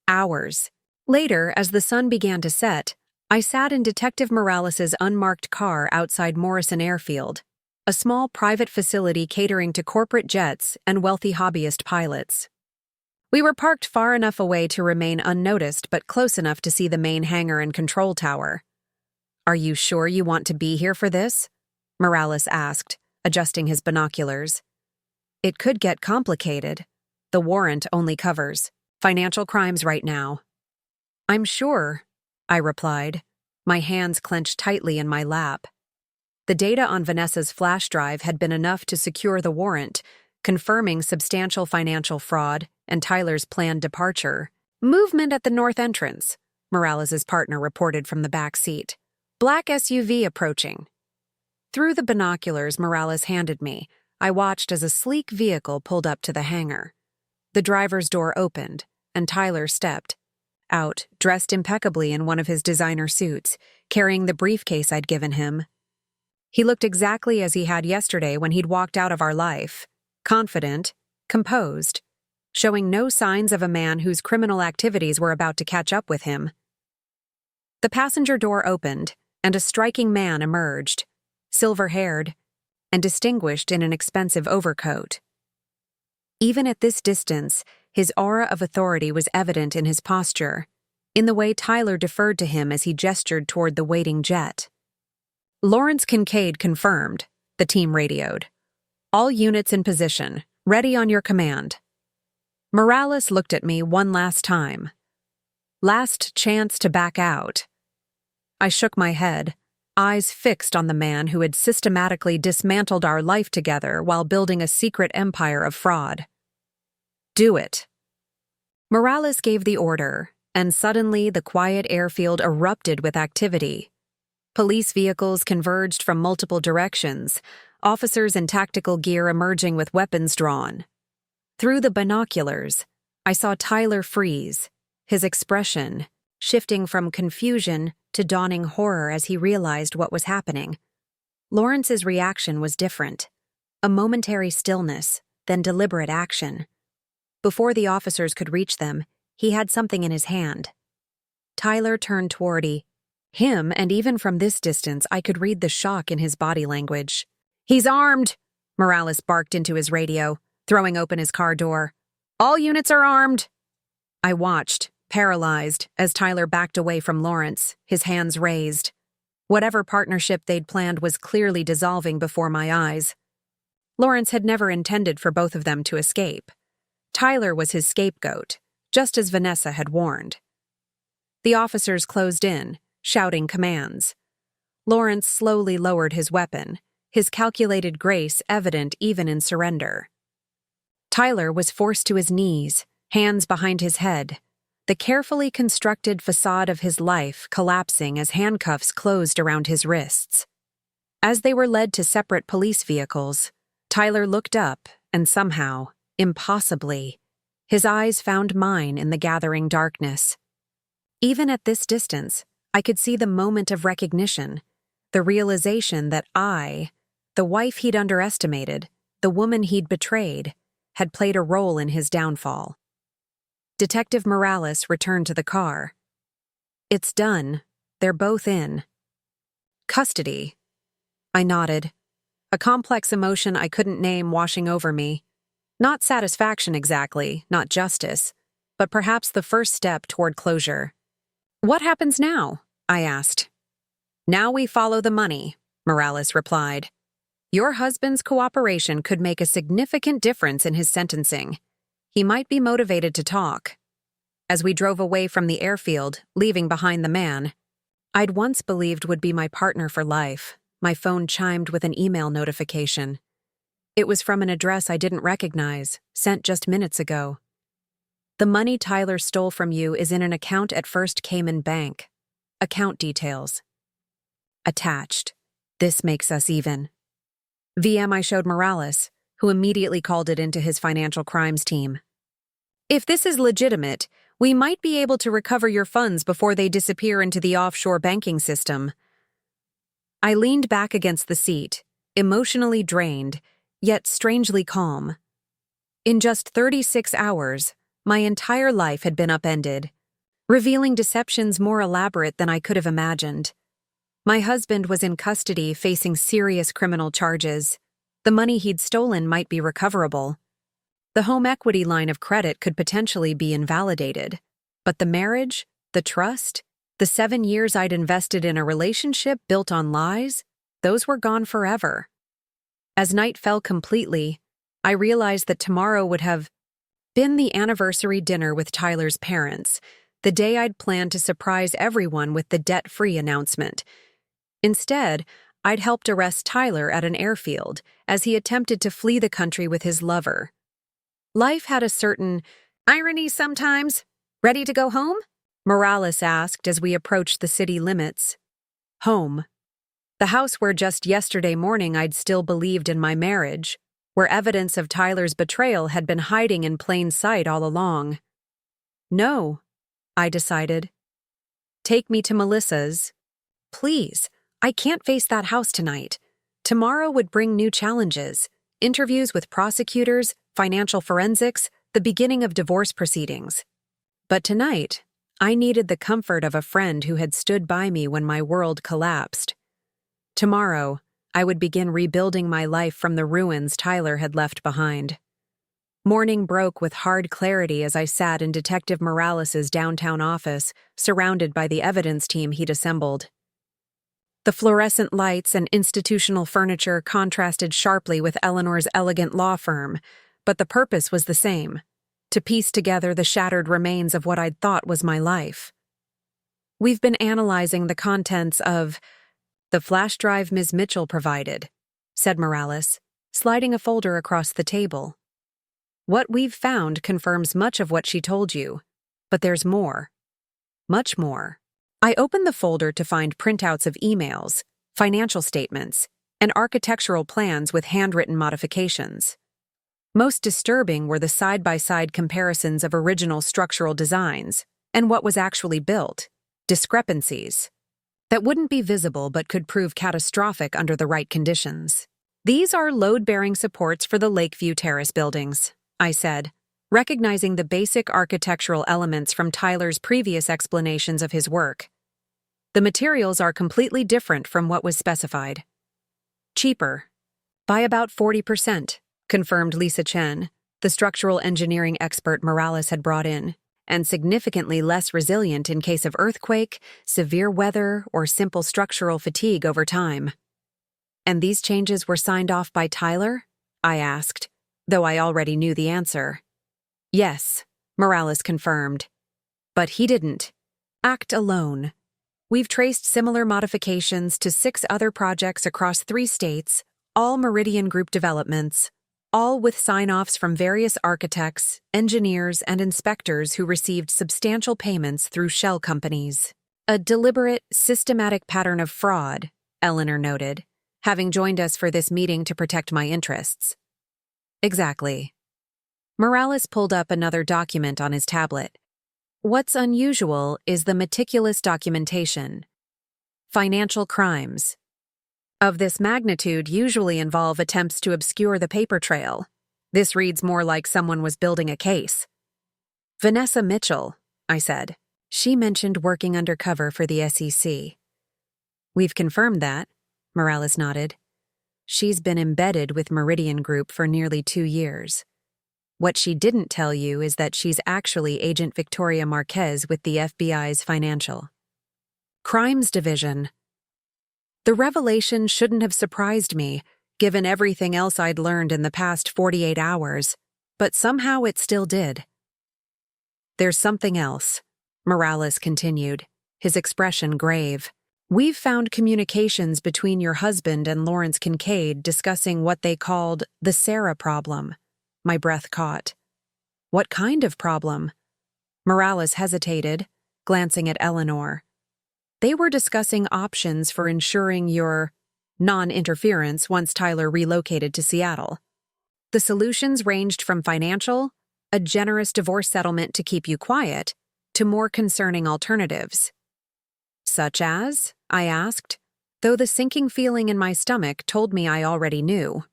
Hours later, as the sun began to set, I sat in Detective Morales' unmarked car outside Morrison Airfield, a small private facility catering to corporate jets and wealthy hobbyist pilots. We were parked far enough away to remain unnoticed but close enough to see the main hangar and control tower. "Are you sure you want to be here for this?" Morales asked, adjusting his binoculars. "It could get complicated. The warrant only covers financial crimes right now." "I'm sure," I replied, my hands clenched tightly in my lap. The data on Vanessa's flash drive had been enough to secure the warrant, confirming substantial financial fraud and Tyler's planned departure. "Movement at the north entrance," Morales' partner reported from the back seat. "Black SUV approaching." Through the binoculars Morales handed me, I watched as a sleek vehicle pulled up to the hangar. The driver's door opened, and Tyler stepped out, dressed impeccably in one of his designer suits, carrying the briefcase I'd given him. He looked exactly as he had yesterday when he'd walked out of our life, confident, composed, showing no signs of a man whose criminal activities were about to catch up with him. The passenger door opened, and a striking man emerged, silver-haired, and distinguished in an expensive overcoat. Even at this distance, his aura of authority was evident in his posture, in the way Tyler deferred to him as he gestured toward the waiting jet. "Lawrence Kincaid confirmed," the team radioed. "All units in position, ready on your command." Morales looked at me one last time. Last chance to back out. I shook my head, eyes fixed on the man who had systematically dismantled our life together while building a secret empire of fraud. "Do it." Morales gave the order, and suddenly the quiet airfield erupted with activity. Police vehicles converged from multiple directions, officers in tactical gear emerging with weapons drawn. Through the binoculars, I saw Tyler freeze, his expression shifting from confusion to dawning horror as he realized what was happening. Lawrence's reaction was different. A momentary stillness, then deliberate action. Before the officers could reach them, he had something in his hand. Tyler turned toward him, and even from this distance I could read the shock in his body language. "He's armed!" Morales barked into his radio, throwing open his car door. "All units are armed!" I watched, paralyzed, as Tyler backed away from Lawrence, his hands raised. Whatever partnership they'd planned was clearly dissolving before my eyes. Lawrence had never intended for both of them to escape. Tyler was his scapegoat, just as Vanessa had warned. The officers closed in, shouting commands. Lawrence slowly lowered his weapon, his calculated grace evident even in surrender. Tyler was forced to his knees, hands behind his head, the carefully constructed facade of his life collapsing as handcuffs closed around his wrists. As they were led to separate police vehicles, Tyler looked up and somehow, impossibly, his eyes found mine in the gathering darkness. Even at this distance, I could see the moment of recognition, the realization that I, the wife he'd underestimated, the woman he'd betrayed, had played a role in his downfall. Detective Morales returned to the car. "It's done. They're both in." "Custody." I nodded, a complex emotion I couldn't name washing over me. Not satisfaction exactly, not justice, but perhaps the first step toward closure. "What happens now?" I asked. "Now we follow the money," Morales replied. Your husband's cooperation could make a significant difference in his sentencing. He might be motivated to talk. As we drove away from the airfield, leaving behind the man I'd once believed would be my partner for life, my phone chimed with an email notification. It was from an address I didn't recognize, sent just minutes ago. The money Tyler stole from you is in an account at First Cayman Bank. Account details. Attached. This makes us even. VM I showed Morales, who immediately called it into his financial crimes team. If this is legitimate, we might be able to recover your funds before they disappear into the offshore banking system. I leaned back against the seat, emotionally drained, yet strangely calm. In just 36 hours, my entire life had been upended, revealing deceptions more elaborate than I could have imagined. My husband was in custody facing serious criminal charges. The money he'd stolen might be recoverable. The home equity line of credit could potentially be invalidated. But the marriage, the trust, the 7 years I'd invested in a relationship built on lies, those were gone forever. As night fell completely, I realized that tomorrow would have been the anniversary dinner with Tyler's parents, the day I'd planned to surprise everyone with the debt-free announcement. Instead, I'd helped arrest Tyler at an airfield as he attempted to flee the country with his lover. Life had a certain irony sometimes. Ready to go home? Morales asked as we approached the city limits. Home. The house where just yesterday morning I'd still believed in my marriage, where evidence of Tyler's betrayal had been hiding in plain sight all along. No, I decided. Take me to Melissa's. Please, I can't face that house tonight. Tomorrow would bring new challenges, interviews with prosecutors, financial forensics, the beginning of divorce proceedings. But tonight, I needed the comfort of a friend who had stood by me when my world collapsed. Tomorrow, I would begin rebuilding my life from the ruins Tyler had left behind. Morning broke with hard clarity as I sat in Detective Morales' downtown office, surrounded by the evidence team he'd assembled. The fluorescent lights and institutional furniture contrasted sharply with Eleanor's elegant law firm, but the purpose was the same: to piece together the shattered remains of what I'd thought was my life. We've been analyzing the contents of the flash drive Ms. Mitchell provided, said Morales, sliding a folder across the table. What we've found confirms much of what she told you, but there's more. Much more. I opened the folder to find printouts of emails, financial statements, and architectural plans with handwritten modifications. Most disturbing were the side-by-side comparisons of original structural designs and what was actually built, discrepancies that wouldn't be visible but could prove catastrophic under the right conditions. These are load-bearing supports for the Lakeview Terrace buildings, I said, recognizing the basic architectural elements from Tyler's previous explanations of his work. The materials are completely different from what was specified. Cheaper. By about 40%, confirmed Lisa Chen, the structural engineering expert Morales had brought in, and significantly less resilient in case of earthquake, severe weather, or simple structural fatigue over time. And these changes were signed off by Tyler? I asked, though I already knew the answer. Yes, Morales confirmed. But he didn't act alone. We've traced similar modifications to 6 other projects across 3 states, all Meridian Group developments, all with sign-offs from various architects, engineers, and inspectors who received substantial payments through shell companies. A deliberate, systematic pattern of fraud, Eleanor noted, having joined us for this meeting to protect my interests. Exactly. Morales pulled up another document on his tablet. What's unusual is the meticulous documentation. Financial crimes of this magnitude usually involve attempts to obscure the paper trail. This reads more like someone was building a case. Vanessa Mitchell, I said. She mentioned working undercover for the SEC. We've confirmed that, Morales nodded. She's been embedded with Meridian Group for nearly 2 years. What she didn't tell you is that she's actually Agent Victoria Marquez with the FBI's Financial Crimes Division. The revelation shouldn't have surprised me, given everything else I'd learned in the past 48 hours, but somehow it still did. "There's something else," Morales continued, his expression grave. "We've found communications between your husband and Lawrence Kincaid discussing what they called the Sarah problem." My breath caught. "What kind of problem?" Morales hesitated, glancing at Eleanor. "They were discussing options for ensuring your non-interference once Tyler relocated to Seattle. The solutions ranged from financial, a generous divorce settlement to keep you quiet, to more concerning alternatives." "Such as?" I asked, though the sinking feeling in my stomach told me I already knew.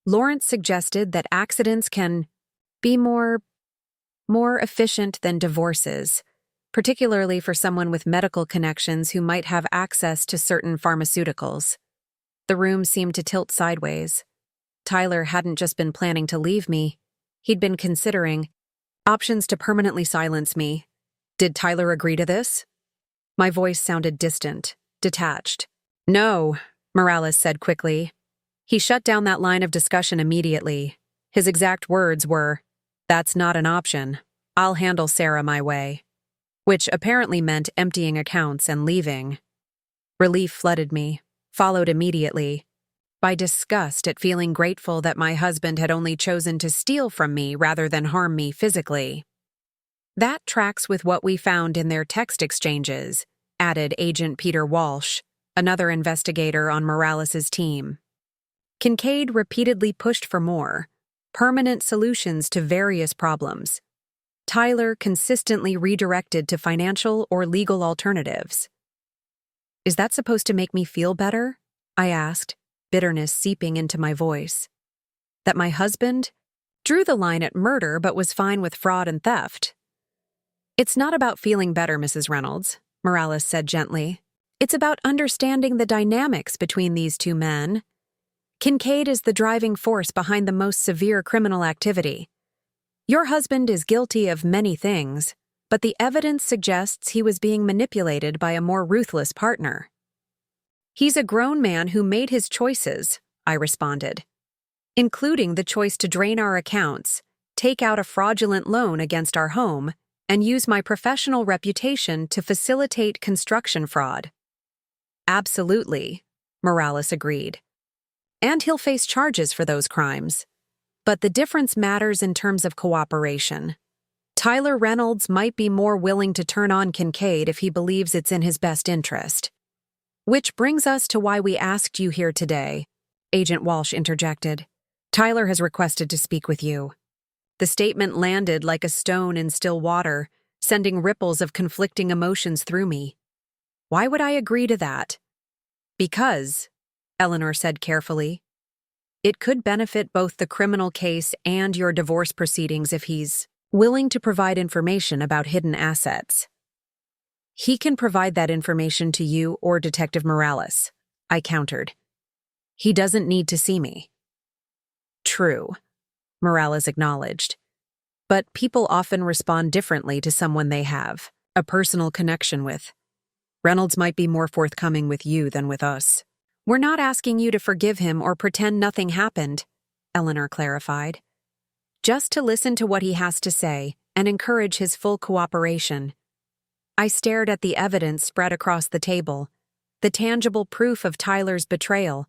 Lawrence suggested that accidents can be more efficient than divorces, particularly for someone with medical connections who might have access to certain pharmaceuticals. The room seemed to tilt sideways. Tyler hadn't just been planning to leave me. He'd been considering options to permanently silence me. Did Tyler agree to this? My voice sounded distant, detached. "No," Morales said quickly. He shut down that line of discussion immediately. His exact words were, "That's not an option. I'll handle Sarah my way." Which apparently meant emptying accounts and leaving. Relief flooded me, followed immediately by disgust at feeling grateful that my husband had only chosen to steal from me rather than harm me physically. "That tracks with what we found in their text exchanges," added Agent Peter Walsh, another investigator on Morales's team. Kincaid repeatedly pushed for more permanent solutions to various problems. Tyler consistently redirected to financial or legal alternatives. "Is that supposed to make me feel better?" I asked, bitterness seeping into my voice. "That my husband drew the line at murder but was fine with fraud and theft?" "It's not about feeling better, Mrs. Reynolds," Morales said gently. "It's about understanding the dynamics between these two men. Kincaid is the driving force behind the most severe criminal activity. Your husband is guilty of many things, but the evidence suggests he was being manipulated by a more ruthless partner." "He's a grown man who made his choices," I responded, "including the choice to drain our accounts, take out a fraudulent loan against our home, and use my professional reputation to facilitate construction fraud." "Absolutely," Morales agreed. "And he'll face charges for those crimes. But the difference matters in terms of cooperation. Tyler Reynolds might be more willing to turn on Kincaid if he believes it's in his best interest." "Which brings us to why we asked you here today," Agent Walsh interjected. "Tyler has requested to speak with you." The statement landed like a stone in still water, sending ripples of conflicting emotions through me. Why would I agree to that? "Because," Eleanor said carefully, "it could benefit both the criminal case and your divorce proceedings if he's willing to provide information about hidden assets." "He can provide that information to you or Detective Morales," I countered. "He doesn't need to see me." "True," Morales acknowledged. "But people often respond differently to someone they have a personal connection with. Reynolds might be more forthcoming with you than with us." "We're not asking you to forgive him or pretend nothing happened," Eleanor clarified. "Just to listen to what he has to say and encourage his full cooperation." I stared at the evidence spread across the table, the tangible proof of Tyler's betrayal,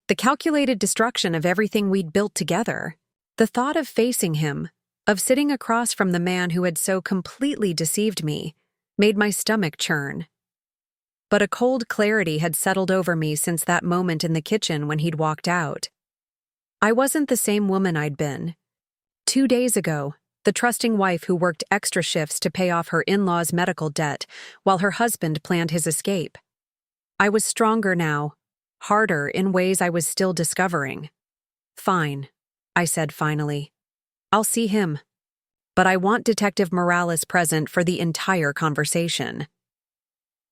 the calculated destruction of everything we'd built together. The thought of facing him, of sitting across from the man who had so completely deceived me, made my stomach churn. But a cold clarity had settled over me since that moment in the kitchen when he'd walked out. I wasn't the same woman I'd been. 2 days ago, the trusting wife who worked extra shifts to pay off her in-laws' medical debt while her husband planned his escape. I was stronger now, harder in ways I was still discovering. "Fine," I said finally. "I'll see him. But I want Detective Morales present for the entire conversation."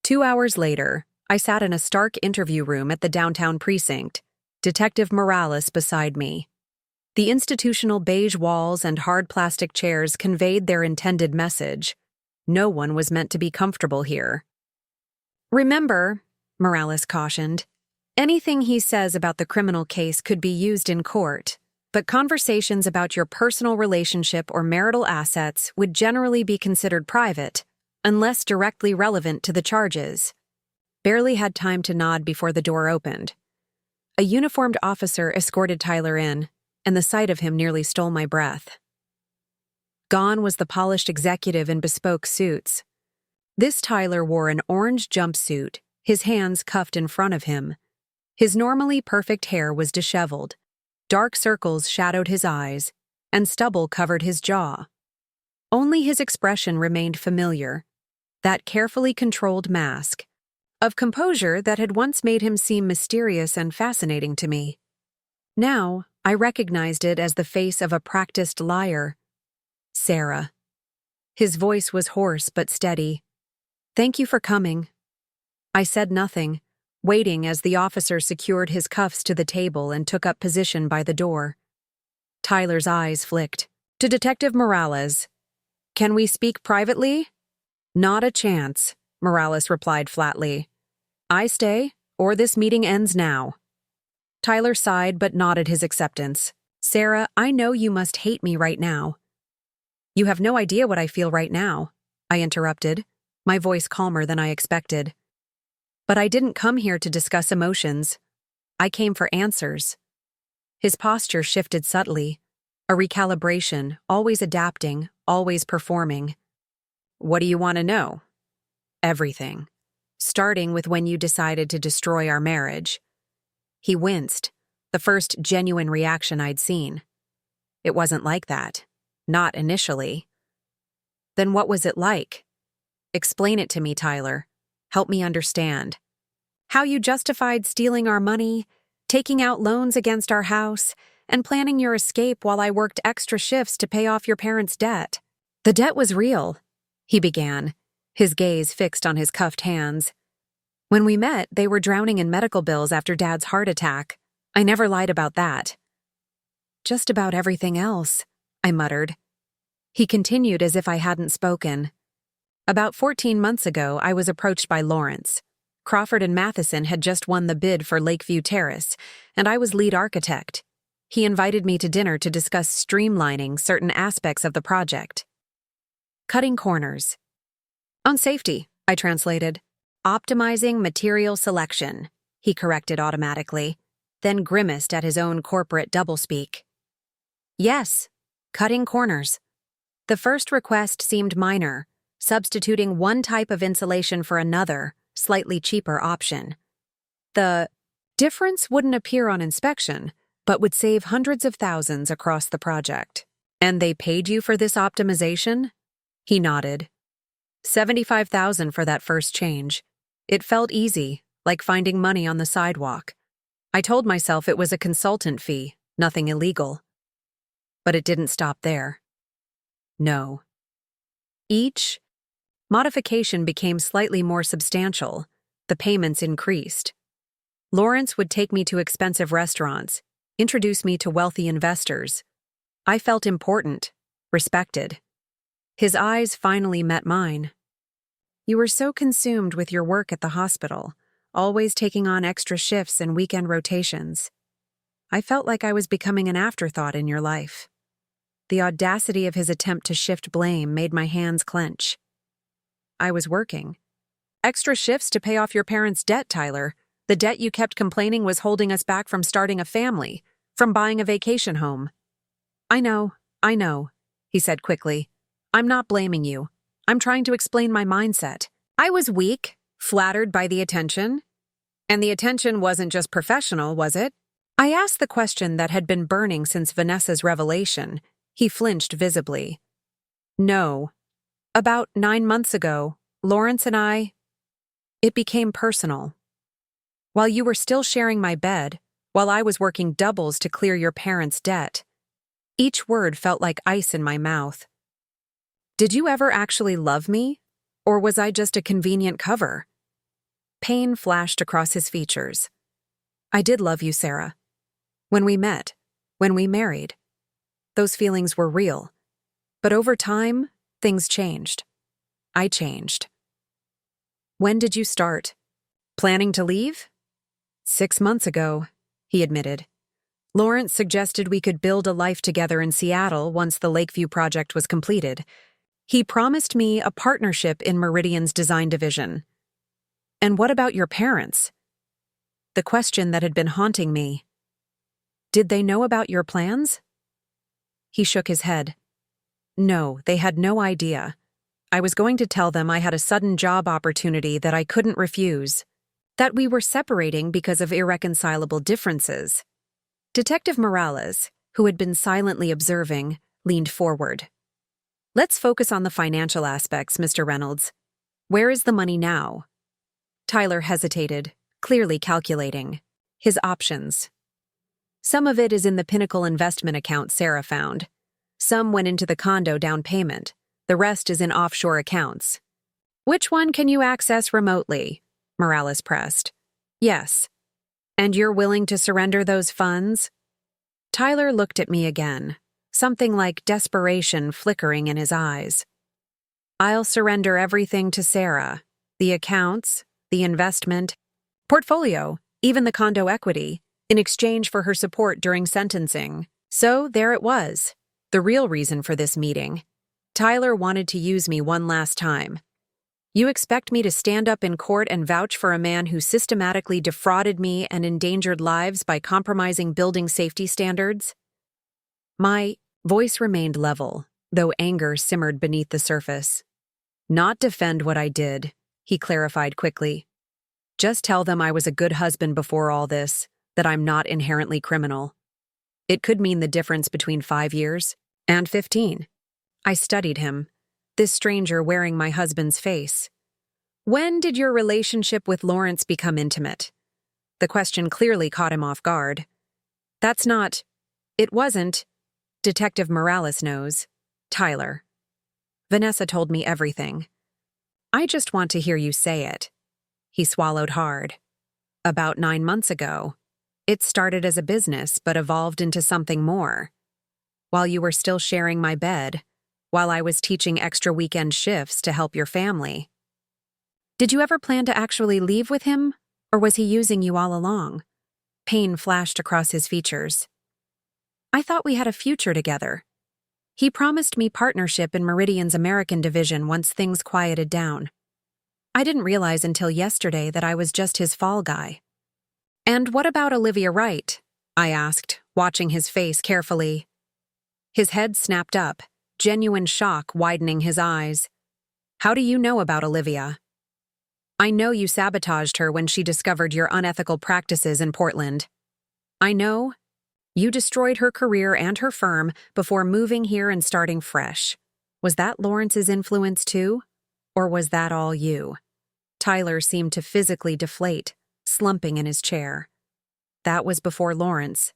2 hours later, I sat in a stark interview room at the downtown precinct, Detective Morales beside me. The institutional beige walls and hard plastic chairs conveyed their intended message. No one was meant to be comfortable here. "Remember," Morales cautioned, Anything he says about the criminal case could be used in court, but conversations about your personal relationship or marital assets would generally be considered private, unless directly relevant to the charges. Barely had time to nod before the door opened. A uniformed officer escorted Tyler in, and the sight of him nearly stole my breath. Gone was the polished executive in bespoke suits. This Tyler wore an orange jumpsuit, his hands cuffed in front of him. His normally perfect hair was disheveled. Dark circles shadowed his eyes, and stubble covered his jaw. Only his expression remained familiar, that carefully controlled mask of composure that had once made him seem mysterious and fascinating to me. Now, I recognized it as the face of a practiced liar. Sarah. His voice was hoarse but steady. "Thank you for coming." I said nothing, waiting as the officer secured his cuffs to the table and took up position by the door. Tyler's eyes flicked. "To Detective Morales. Can we speak privately?" "Not a chance," Morales replied flatly. "I stay, or this meeting ends now." Tyler sighed but nodded his acceptance. "Sarah, I know you must hate me right now." "You have no idea what I feel right now," I interrupted, my voice calmer than I expected. "But I didn't come here to discuss emotions. I came for answers." His posture shifted subtly, a recalibration, always adapting, always performing. "What do you want to know?" "Everything. Starting with when you decided to destroy our marriage." He winced, the first genuine reaction I'd seen. "It wasn't like that. Not initially." "Then what was it like? Explain it to me, Tyler. Help me understand. How you justified stealing our money, taking out loans against our house, and planning your escape while I worked extra shifts to pay off your parents' debt." "The debt was real," he began, his gaze fixed on his cuffed hands. "When we met, they were drowning in medical bills after Dad's heart attack. I never lied about that." "Just about everything else," I muttered. He continued as if I hadn't spoken. "About 14 months ago, I was approached by Lawrence. Crawford and Matheson had just won the bid for Lakeview Terrace, and I was lead architect. He invited me to dinner to discuss streamlining certain aspects of the project. Cutting corners. On safety, I translated. Optimizing material selection, he corrected automatically, then grimaced at his own corporate doublespeak. Yes, cutting corners. The first request seemed minor, substituting one type of insulation for another, slightly cheaper option. The difference wouldn't appear on inspection, but would save hundreds of thousands across the project. "And they paid you for this optimization?" He nodded. $75,000 for that first change. It felt easy, like finding money on the sidewalk. I told myself it was a consultant fee, nothing illegal. But it didn't stop there. No. Each modification became slightly more substantial. The payments increased. Lawrence would take me to expensive restaurants, introduce me to wealthy investors. I felt important, respected. His eyes finally met mine. "You were so consumed with your work at the hospital, always taking on extra shifts and weekend rotations. I felt like I was becoming an afterthought in your life." The audacity of his attempt to shift blame made my hands clench. "I was working. Extra shifts to pay off your parents' debt, Tyler. The debt you kept complaining was holding us back from starting a family, from buying a vacation home." I know, he said quickly. "I'm not blaming you. I'm trying to explain my mindset. I was weak, flattered by the attention. And the attention wasn't just professional, was it?" I asked the question that had been burning since Vanessa's revelation. He flinched visibly. "No. About 9 months ago, Lawrence and I, it became personal. While you were still sharing my bed, while I was working doubles to clear your parents' debt." Each word felt like ice in my mouth. "Did you ever actually love me? Or was I just a convenient cover?" Pain flashed across his features. "I did love you, Sarah. When we met, when we married. Those feelings were real. But over time, things changed. I changed." "When did you start? Planning to leave?" 6 months ago, he admitted. Lawrence suggested we could build a life together in Seattle once the Lakeview project was completed. He promised me a partnership in Meridian's design division. And what about your parents? The question that had been haunting me. Did they know about your plans? He shook his head. No, they had no idea. I was going to tell them I had a sudden job opportunity that I couldn't refuse, that we were separating because of irreconcilable differences. Detective Morales, who had been silently observing, leaned forward. Let's focus on the financial aspects, Mr. Reynolds. Where is the money now? Tyler hesitated, clearly calculating. His options. Some of it is in the Pinnacle investment account Sarah found. Some went into the condo down payment. The rest is in offshore accounts. Which one can you access remotely? Morales pressed. Yes. And you're willing to surrender those funds? Tyler looked at me again, something like desperation flickering in his eyes. I'll surrender everything to Sarah. The accounts, the investment, portfolio, even the condo equity, in exchange for her support during sentencing. So there it was. The real reason for this meeting. Tyler wanted to use me one last time. You expect me to stand up in court and vouch for a man who systematically defrauded me and endangered lives by compromising building safety standards? My voice remained level, though anger simmered beneath the surface. Not defend what I did, he clarified quickly. Just tell them I was a good husband before all this, that I'm not inherently criminal. It could mean the difference between 5 years and 15. I studied him, this stranger wearing my husband's face. When did your relationship with Lawrence become intimate? The question clearly caught him off guard. It wasn't. Detective Morales knows. Tyler. Vanessa told me everything. I just want to hear you say it. He swallowed hard. About 9 months ago. It started as a business but evolved into something more. While you were still sharing my bed, while I was teaching extra weekend shifts to help your family. Did you ever plan to actually leave with him, or was he using you all along? Pain flashed across his features. I thought we had a future together. He promised me partnership in Meridian's American division once things quieted down. I didn't realize until yesterday that I was just his fall guy. And what about Olivia Wright? I asked, watching his face carefully. His head snapped up, genuine shock widening his eyes. How do you know about Olivia? I know you sabotaged her when she discovered your unethical practices in Portland. I know you destroyed her career and her firm before moving here and starting fresh. Was that Lawrence's influence too? Or was that all you? Tyler seemed to physically deflate, slumping in his chair. That was before Lawrence.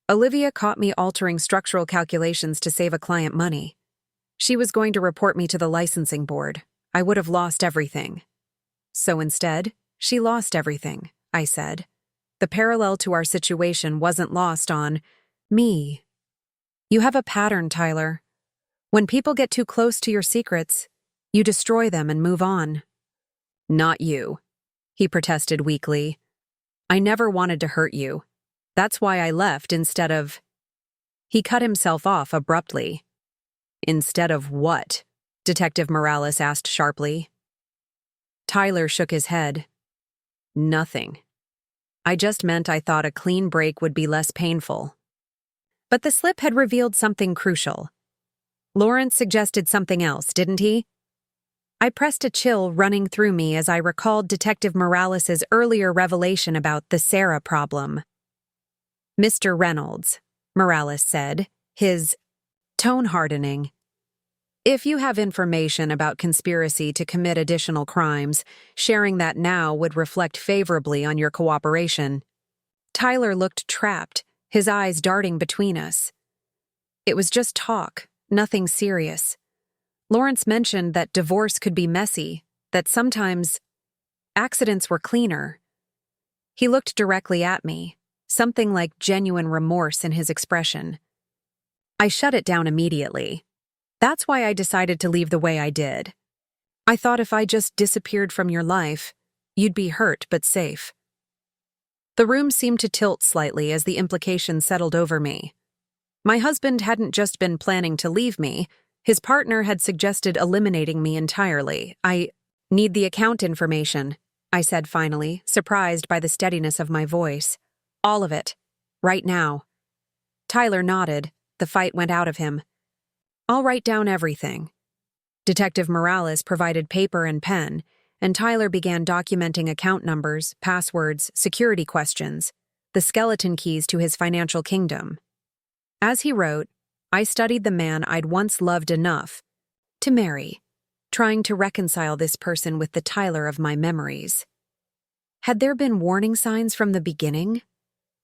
Olivia caught me altering structural calculations to save a client money. She was going to report me to the licensing board. I would have lost everything. So instead, she lost everything, I said. The parallel to our situation wasn't lost on me. You have a pattern, Tyler. When people get too close to your secrets, you destroy them and move on. Not you, he protested weakly. I never wanted to hurt you. That's why I left instead of... He cut himself off abruptly. Instead of what? Detective Morales asked sharply. Tyler shook his head. Nothing. I just meant I thought a clean break would be less painful. But the slip had revealed something crucial. Lawrence suggested something else, didn't he? I pressed a chill running through me as I recalled Detective Morales's earlier revelation about the Sarah problem. Mr. Reynolds, Morales said, his tone hardening. If you have information about conspiracy to commit additional crimes, sharing that now would reflect favorably on your cooperation. Tyler looked trapped, his eyes darting between us. It was just talk, nothing serious. Lawrence mentioned that divorce could be messy, that sometimes accidents were cleaner. He looked directly at me, something like genuine remorse in his expression. I shut it down immediately. That's why I decided to leave the way I did. I thought if I just disappeared from your life, you'd be hurt but safe. The room seemed to tilt slightly as the implication settled over me. My husband hadn't just been planning to leave me, his partner had suggested eliminating me entirely. I need the account information, I said finally, surprised by the steadiness of my voice. All of it. Right now. Tyler nodded. The fight went out of him. I'll write down everything. Detective Morales provided paper and pen, and Tyler began documenting account numbers, passwords, security questions, the skeleton keys to his financial kingdom. As he wrote, I studied the man I'd once loved enough to marry, trying to reconcile this person with the Tyler of my memories. Had there been warning signs from the beginning?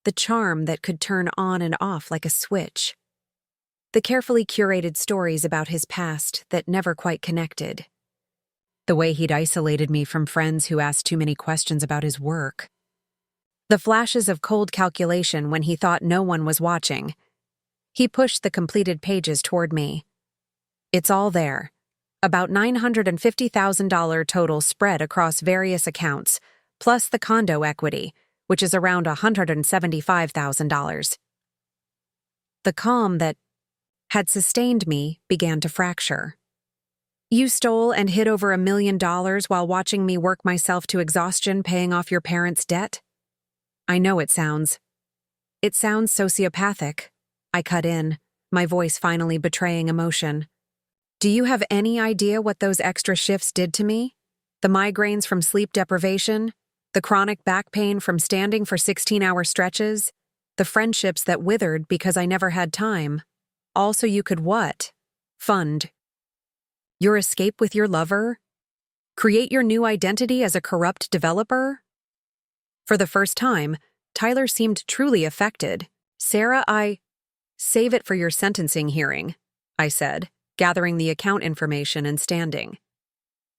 The charm that could turn on and off like a switch. The carefully curated stories about his past that never quite connected. The way he'd isolated me from friends who asked too many questions about his work. The flashes of cold calculation when he thought no one was watching. He pushed the completed pages toward me. It's all there. About $950,000 total spread across various accounts, plus the condo equity, which is around $175,000. The calm that had sustained me began to fracture. You stole and hid over $1 million while watching me work myself to exhaustion paying off your parents' debt? I know it sounds sociopathic. I cut in, my voice finally betraying emotion. Do you have any idea what those extra shifts did to me? The migraines from sleep deprivation? The chronic back pain from standing for 16-hour stretches? The friendships that withered because I never had time? All so you could what? Fund your escape with your lover? Create your new identity as a corrupt developer? For the first time, Tyler seemed truly affected. Sarah, save it for your sentencing hearing, I said, gathering the account information and standing.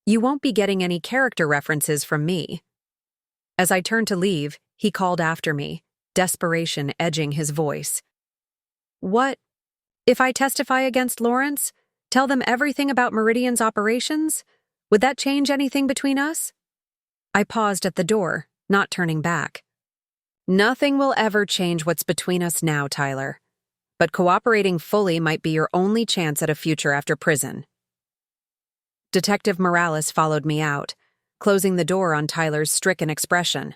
You won't be getting any character references from me. As I turned to leave, he called after me, desperation edging his voice. What? If I testify against Lawrence? Tell them everything about Meridian's operations? Would that change anything between us? I paused at the door, not turning back. Nothing will ever change what's between us now, Tyler. But cooperating fully might be your only chance at a future after prison. Detective Morales followed me out, closing the door on Tyler's stricken expression.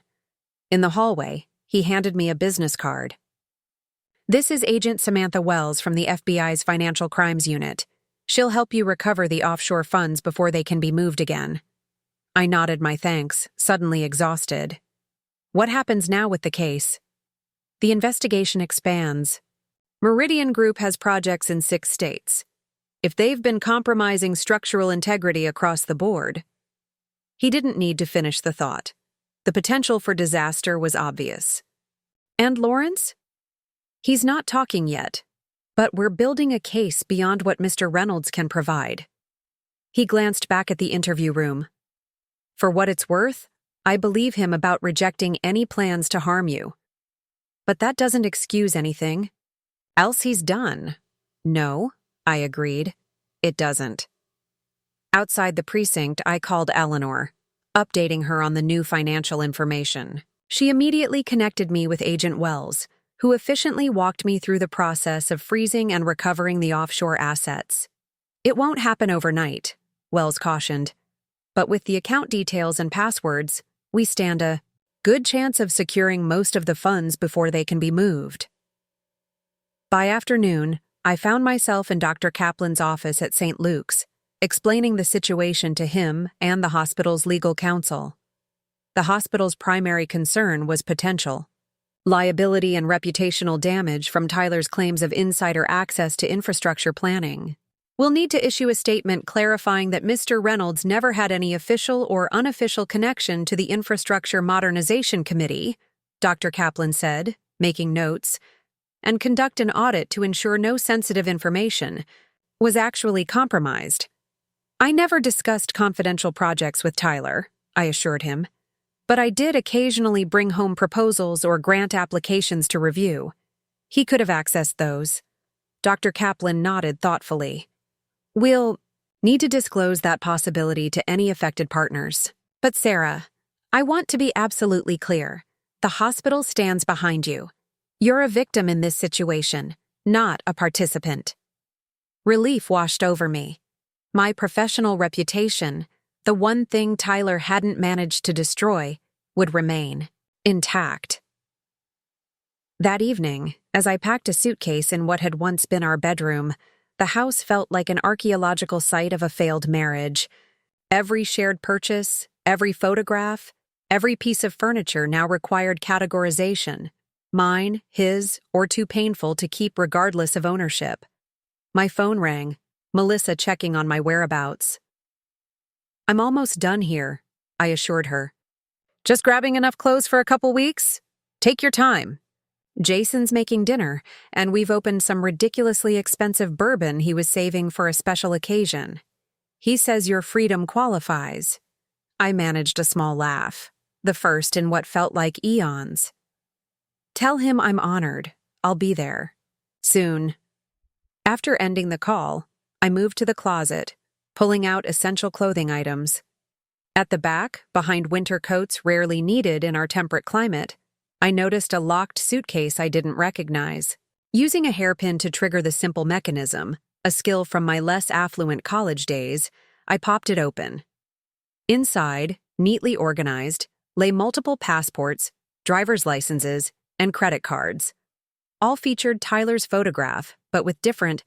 In the hallway, he handed me a business card. This is Agent Samantha Wells from the FBI's Financial Crimes Unit. She'll help you recover the offshore funds before they can be moved again. I nodded my thanks, suddenly exhausted. What happens now with the case? The investigation expands. Meridian Group has projects in 6 states. If they've been compromising structural integrity across the board. He didn't need to finish the thought. The potential for disaster was obvious. And Lawrence? He's not talking yet, but we're building a case beyond what Mr. Reynolds can provide. He glanced back at the interview room. For what it's worth, I believe him about rejecting any plans to harm you. But that doesn't excuse anything. Else he's done. No, I agreed. It doesn't. Outside the precinct, I called Eleanor, updating her on the new financial information. She immediately connected me with Agent Wells, who efficiently walked me through the process of freezing and recovering the offshore assets. It won't happen overnight, Wells cautioned. But with the account details and passwords, we stand a good chance of securing most of the funds before they can be moved. By afternoon, I found myself in Dr. Kaplan's office at St. Luke's, explaining the situation to him and the hospital's legal counsel. The hospital's primary concern was potential liability and reputational damage from Tyler's claims of insider access to infrastructure planning. We'll need to issue a statement clarifying that Mr. Reynolds never had any official or unofficial connection to the Infrastructure Modernization Committee, Dr. Kaplan said, making notes, and conduct an audit to ensure no sensitive information was actually compromised. I never discussed confidential projects with Tyler, I assured him, but I did occasionally bring home proposals or grant applications to review. He could have accessed those. Dr. Kaplan nodded thoughtfully. We'll need to disclose that possibility to any affected partners. But Sarah, I want to be absolutely clear. The hospital stands behind you. You're a victim in this situation, not a participant. Relief washed over me. My professional reputation, the one thing Tyler hadn't managed to destroy, would remain intact. That evening, as I packed a suitcase in what had once been our bedroom, the house felt like an archaeological site of a failed marriage. Every shared purchase, every photograph, every piece of furniture now required categorization. Mine, his, or too painful to keep regardless of ownership. My phone rang, Melissa checking on my whereabouts. "I'm almost done here," I assured her. "Just grabbing enough clothes for a couple weeks? Take your time. Jason's making dinner, and we've opened some ridiculously expensive bourbon he was saving for a special occasion. He says your freedom qualifies." I managed a small laugh, the first in what felt like eons. "Tell him I'm honored. I'll be there. Soon." After ending the call, I moved to the closet, pulling out essential clothing items. At the back, behind winter coats rarely needed in our temperate climate, I noticed a locked suitcase I didn't recognize. Using a hairpin to trigger the simple mechanism, a skill from my less affluent college days, I popped it open. Inside, neatly organized, lay multiple passports, driver's licenses, and credit cards. All featured Tyler's photograph, but with different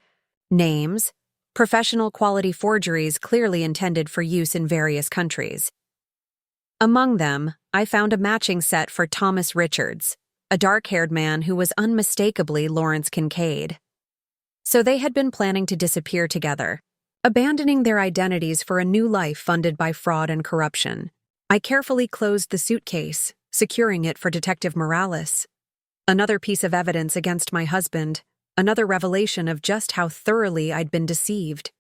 names, professional quality forgeries clearly intended for use in various countries. Among them, I found a matching set for Thomas Richards, a dark-haired man who was unmistakably Lawrence Kincaid. So they had been planning to disappear together, abandoning their identities for a new life funded by fraud and corruption. I carefully closed the suitcase, securing it for Detective Morales. Another piece of evidence against my husband, another revelation of just how thoroughly I'd been deceived.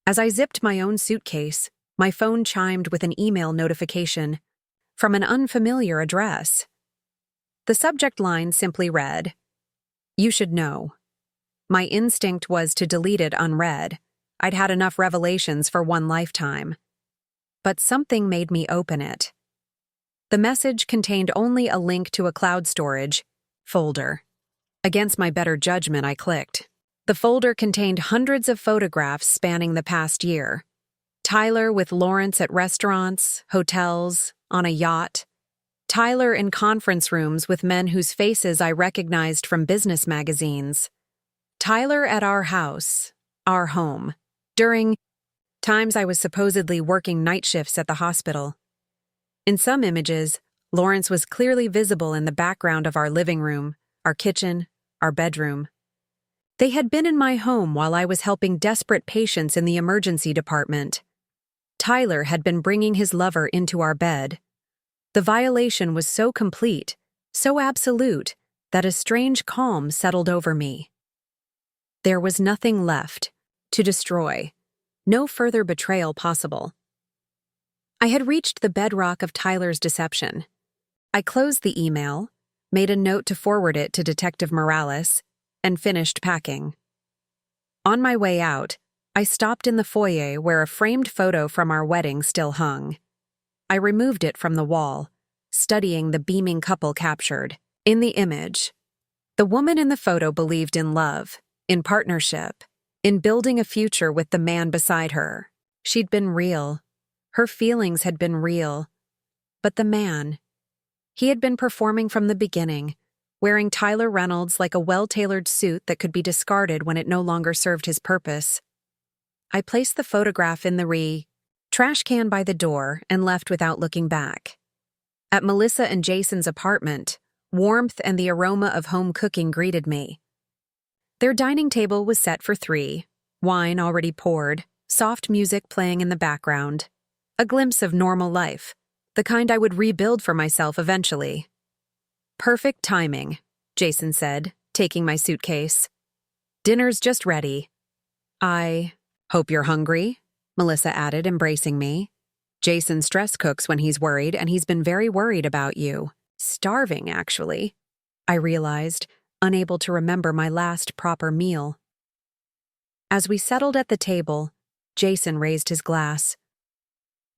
As I zipped my own suitcase, my phone chimed with an email notification from an unfamiliar address. The subject line simply read, "You should know." My instinct was to delete it unread. I'd had enough revelations for one lifetime. But something made me open it. The message contained only a link to a cloud storage folder. Against my better judgment, I clicked. The folder contained hundreds of photographs spanning the past year. Tyler with Lawrence at restaurants, hotels, on a yacht. Tyler in conference rooms with men whose faces I recognized from business magazines. Tyler at our house, our home, during times I was supposedly working night shifts at the hospital. In some images, Lawrence was clearly visible in the background of our living room, our kitchen, our bedroom. They had been in my home while I was helping desperate patients in the emergency department. Tyler had been bringing his lover into our bed. The violation was so complete, so absolute, that a strange calm settled over me. There was nothing left to destroy, no further betrayal possible. I had reached the bedrock of Tyler's deception. I closed the email, made a note to forward it to Detective Morales, and finished packing. On my way out, I stopped in the foyer where a framed photo from our wedding still hung. I removed it from the wall, studying the beaming couple captured. In the image, the woman in the photo believed in love, in partnership, in building a future with the man beside her. She'd been real. Her feelings had been real. But the man, he had been performing from the beginning, wearing Tyler Reynolds like a well-tailored suit that could be discarded when it no longer served his purpose. I placed the photograph in the trash can by the door and left without looking back. At Melissa and Jason's apartment, warmth and the aroma of home cooking greeted me. Their dining table was set for 3, wine already poured, soft music playing in the background. A glimpse of normal life, the kind I would rebuild for myself eventually. "Perfect timing," Jason said, taking my suitcase. "Dinner's just ready." "I hope you're hungry," Melissa added, embracing me. "Jason stress cooks when he's worried, and he's been very worried about you. Starving, actually," I realized, unable to remember my last proper meal. As we settled at the table, Jason raised his glass.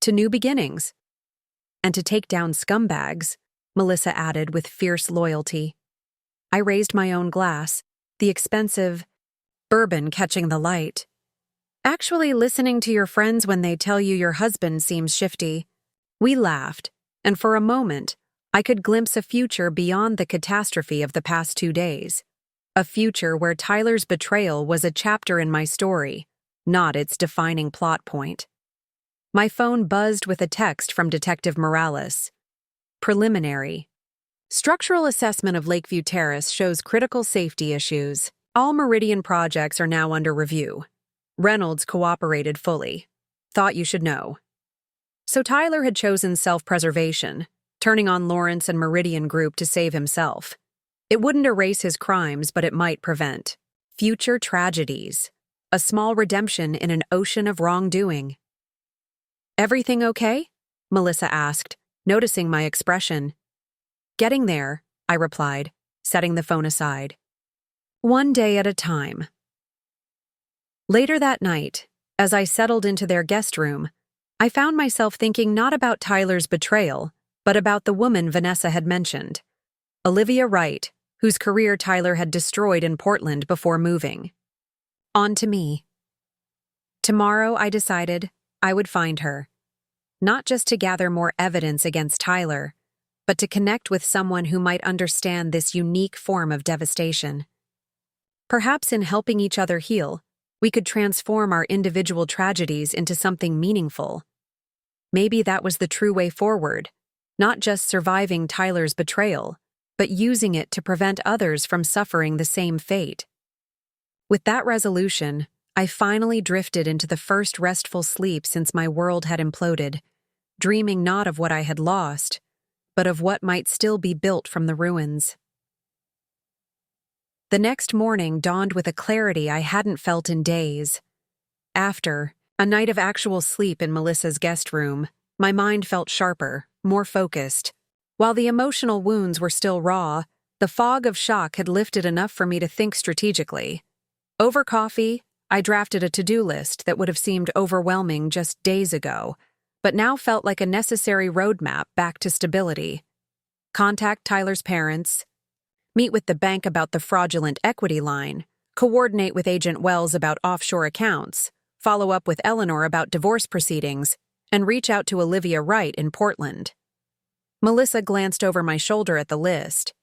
"To new beginnings." "And to take down scumbags," Melissa added with fierce loyalty. I raised my own glass, the expensive bourbon catching the light. Actually, listening to your friends when they tell you your husband seems shifty. We laughed, and for a moment, I could glimpse a future beyond the catastrophe of the past 2 days. A future where Tyler's betrayal was a chapter in my story, not its defining plot point. My phone buzzed with a text from Detective Morales. Preliminary. Structural assessment of Lakeview Terrace shows critical safety issues. All Meridian projects are now under review. Reynolds cooperated fully. Thought you should know. So Tyler had chosen self-preservation, turning on Lawrence and Meridian Group to save himself. It wouldn't erase his crimes, but it might prevent future tragedies. A small redemption in an ocean of wrongdoing. Everything okay? Melissa asked, noticing my expression. Getting there, I replied, setting the phone aside. One day at a time. Later that night, as I settled into their guest room, I found myself thinking not about Tyler's betrayal, but about the woman Vanessa had mentioned, Olivia Wright, whose career Tyler had destroyed in Portland before moving. On to me. Tomorrow, I decided, I would find her. Not just to gather more evidence against Tyler, but to connect with someone who might understand this unique form of devastation. Perhaps in helping each other heal, we could transform our individual tragedies into something meaningful. Maybe that was the true way forward, not just surviving Tyler's betrayal, but using it to prevent others from suffering the same fate. With that resolution, I finally drifted into the first restful sleep since my world had imploded, dreaming not of what I had lost, but of what might still be built from the ruins. The next morning dawned with a clarity I hadn't felt in days. After a night of actual sleep in Melissa's guest room, my mind felt sharper, more focused. While the emotional wounds were still raw, the fog of shock had lifted enough for me to think strategically. Over coffee, I drafted a to-do list that would have seemed overwhelming just days ago, but now felt like a necessary roadmap back to stability. Contact Tyler's parents, meet with the bank about the fraudulent equity line, coordinate with Agent Wells about offshore accounts, follow up with Eleanor about divorce proceedings, and reach out to Olivia Wright in Portland. Melissa glanced over my shoulder at the list.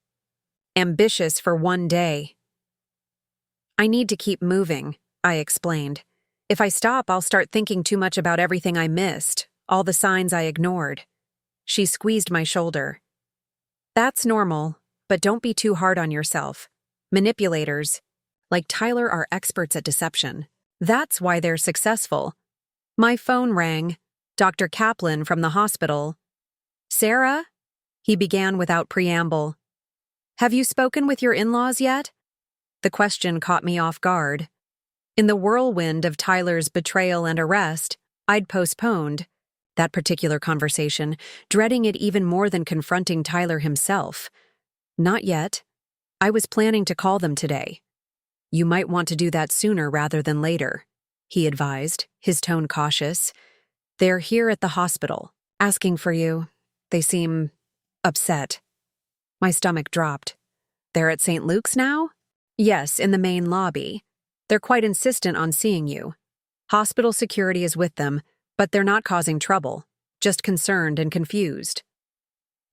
Ambitious for one day. I need to keep moving, I explained. If I stop, I'll start thinking too much about everything I missed, all the signs I ignored. She squeezed my shoulder. That's normal, but don't be too hard on yourself. Manipulators, like Tyler, are experts at deception. That's why they're successful. My phone rang. Dr. Kaplan from the hospital. Sarah? He began without preamble. Have you spoken with your in-laws yet? The question caught me off guard. In the whirlwind of Tyler's betrayal and arrest, I'd postponed that particular conversation, dreading it even more than confronting Tyler himself. Not yet. I was planning to call them today. You might want to do that sooner rather than later, he advised, his tone cautious. They're here at the hospital, asking for you. They seem upset. My stomach dropped. They're at St. Luke's now? Yes, in the main lobby. They're quite insistent on seeing you. Hospital security is with them, but they're not causing trouble, just concerned and confused.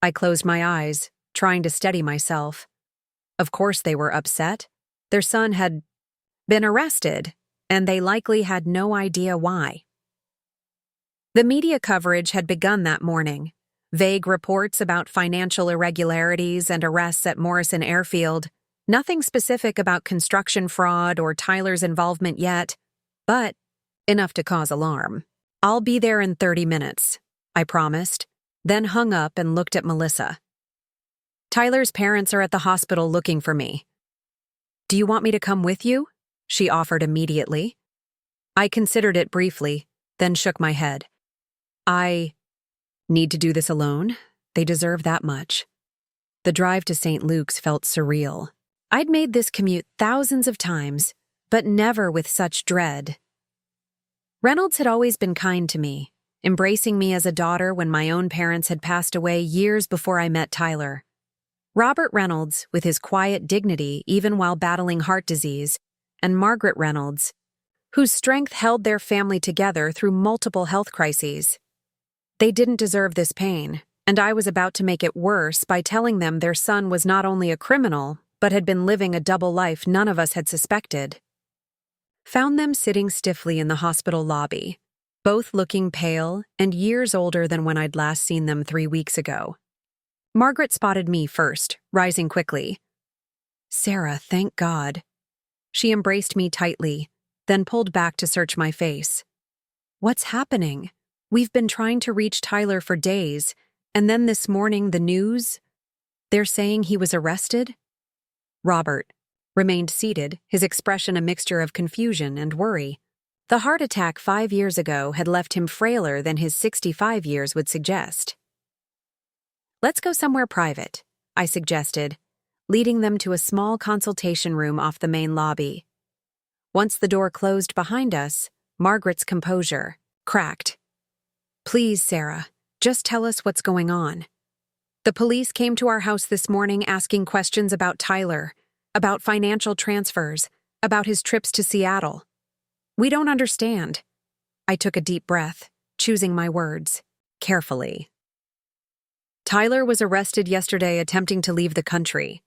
I closed my eyes, trying to steady myself. Of course they were upset. Their son had been arrested, and they likely had no idea why. The media coverage had begun that morning. Vague reports about financial irregularities and arrests at Morrison Airfield. Nothing specific about construction fraud or Tyler's involvement yet, but enough to cause alarm. I'll be there in 30 minutes, I promised, then hung up and looked at Melissa. Tyler's parents are at the hospital looking for me. Do you want me to come with you? She offered immediately. I considered it briefly, then shook my head. I need to do this alone. They deserve that much. The drive to St. Luke's felt surreal. I'd made this commute thousands of times, but never with such dread. Reynolds had always been kind to me, embracing me as a daughter when my own parents had passed away years before I met Tyler. Robert Reynolds, with his quiet dignity even while battling heart disease, and Margaret Reynolds, whose strength held their family together through multiple health crises. They didn't deserve this pain, and I was about to make it worse by telling them their son was not only a criminal, but had been living a double life none of us had suspected. Found them sitting stiffly in the hospital lobby, both looking pale and years older than when I'd last seen them 3 weeks ago. Margaret spotted me first, rising quickly. "Sarah, thank God." She embraced me tightly, then pulled back to search my face. "What's happening? We've been trying to reach Tyler for days, and then this morning the news? They're saying he was arrested?" Robert remained seated, his expression a mixture of confusion and worry. The heart attack 5 years ago had left him frailer than his 65 years would suggest. "Let's go somewhere private," I suggested, leading them to a small consultation room off the main lobby. Once the door closed behind us, Margaret's composure cracked. "Please, Sarah, just tell us what's going on. The police came to our house this morning asking questions about Tyler, about financial transfers, about his trips to Seattle. We don't understand." I took a deep breath, choosing my words carefully. "Tyler was arrested yesterday attempting to leave the country.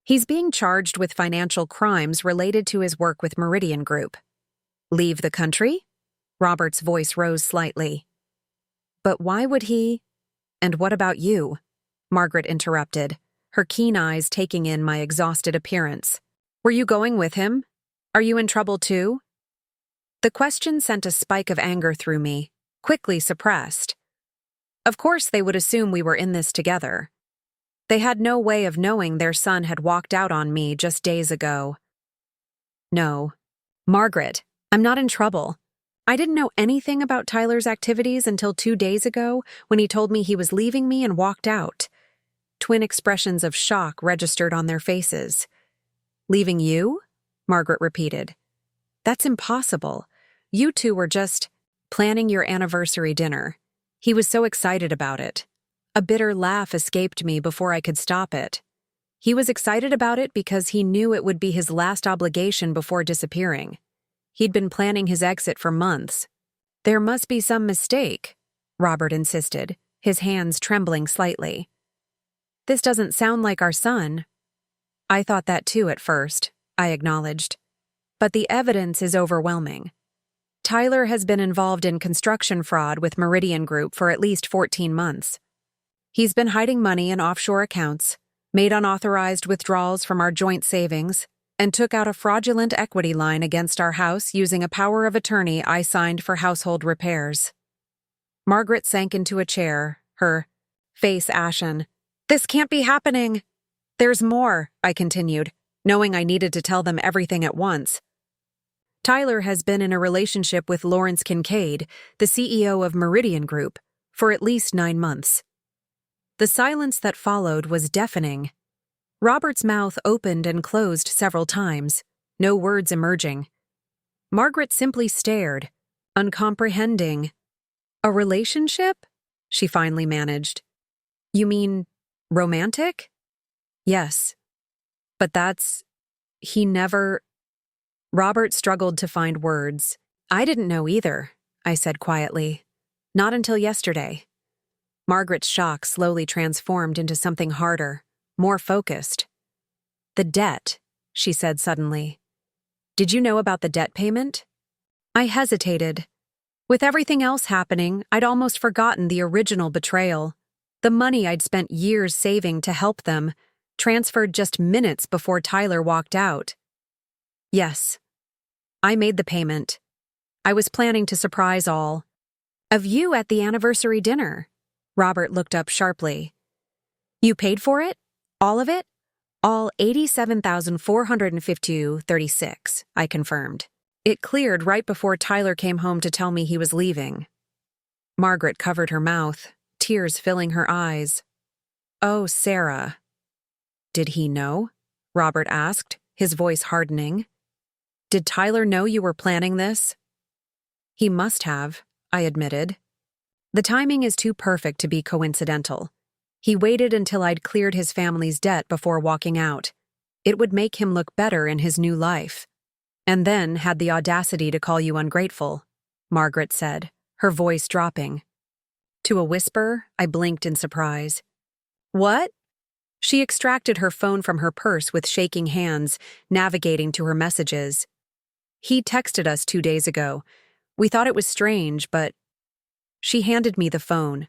He's being charged with financial crimes related to his work with Meridian Group." "Leave the country?" Robert's voice rose slightly. "But why would he—" "And what about you?" Margaret interrupted, her keen eyes taking in my exhausted appearance. "Were you going with him? Are you in trouble too?" The question sent a spike of anger through me, quickly suppressed. Of course they would assume we were in this together. They had no way of knowing their son had walked out on me just days ago. "No. Margaret, I'm not in trouble. I didn't know anything about Tyler's activities until 2 days ago when he told me he was leaving me and walked out." Twin expressions of shock registered on their faces. "Leaving you?" Margaret repeated. "That's impossible. You two were just planning your anniversary dinner. He was so excited about it." A bitter laugh escaped me before I could stop it. He was excited about it because he knew it would be his last obligation before disappearing. He'd been planning his exit for months. "There must be some mistake," Robert insisted, his hands trembling slightly. "This doesn't sound like our son." "I thought that too at first," I acknowledged. "But the evidence is overwhelming. Tyler has been involved in construction fraud with Meridian Group for at least 14 months. He's been hiding money in offshore accounts, made unauthorized withdrawals from our joint savings, and took out a fraudulent equity line against our house using a power of attorney I signed for household repairs." Margaret sank into a chair, her face ashen. "This can't be happening." "There's more," I continued, knowing I needed to tell them everything at once. "Tyler has been in a relationship with Lawrence Kincaid, the CEO of Meridian Group, for at least 9 months. The silence that followed was deafening. Robert's mouth opened and closed several times, no words emerging. Margaret simply stared, uncomprehending. "A relationship?" she finally managed. "You mean romantic?" "Yes. But he never—" Robert struggled to find words. "I didn't know either," I said quietly. "Not until yesterday." Margaret's shock slowly transformed into something harder, more focused. "The debt," she said suddenly. "Did you know about the debt payment?" I hesitated. With everything else happening, I'd almost forgotten the original betrayal. The money I'd spent years saving to help them, transferred just minutes before Tyler walked out. "Yes. I made the payment. I was planning to surprise all of you at the anniversary dinner." Robert looked up sharply. "You paid for it? All of it?" "All $87,452.36, I confirmed. "It cleared right before Tyler came home to tell me he was leaving." Margaret covered her mouth, tears filling her eyes. "Oh, Sarah." "Did he know?" Robert asked, his voice hardening. "Did Tyler know you were planning this?" "He must have," I admitted. The timing is too perfect to be coincidental. He waited until I'd cleared his family's debt before walking out. It would make him look better in his new life. And then had the audacity to call you ungrateful, Margaret said, her voice dropping. To a whisper, I blinked in surprise. What? She extracted her phone from her purse with shaking hands, navigating to her messages. He texted us 2 days ago. We thought it was strange, but... She handed me the phone.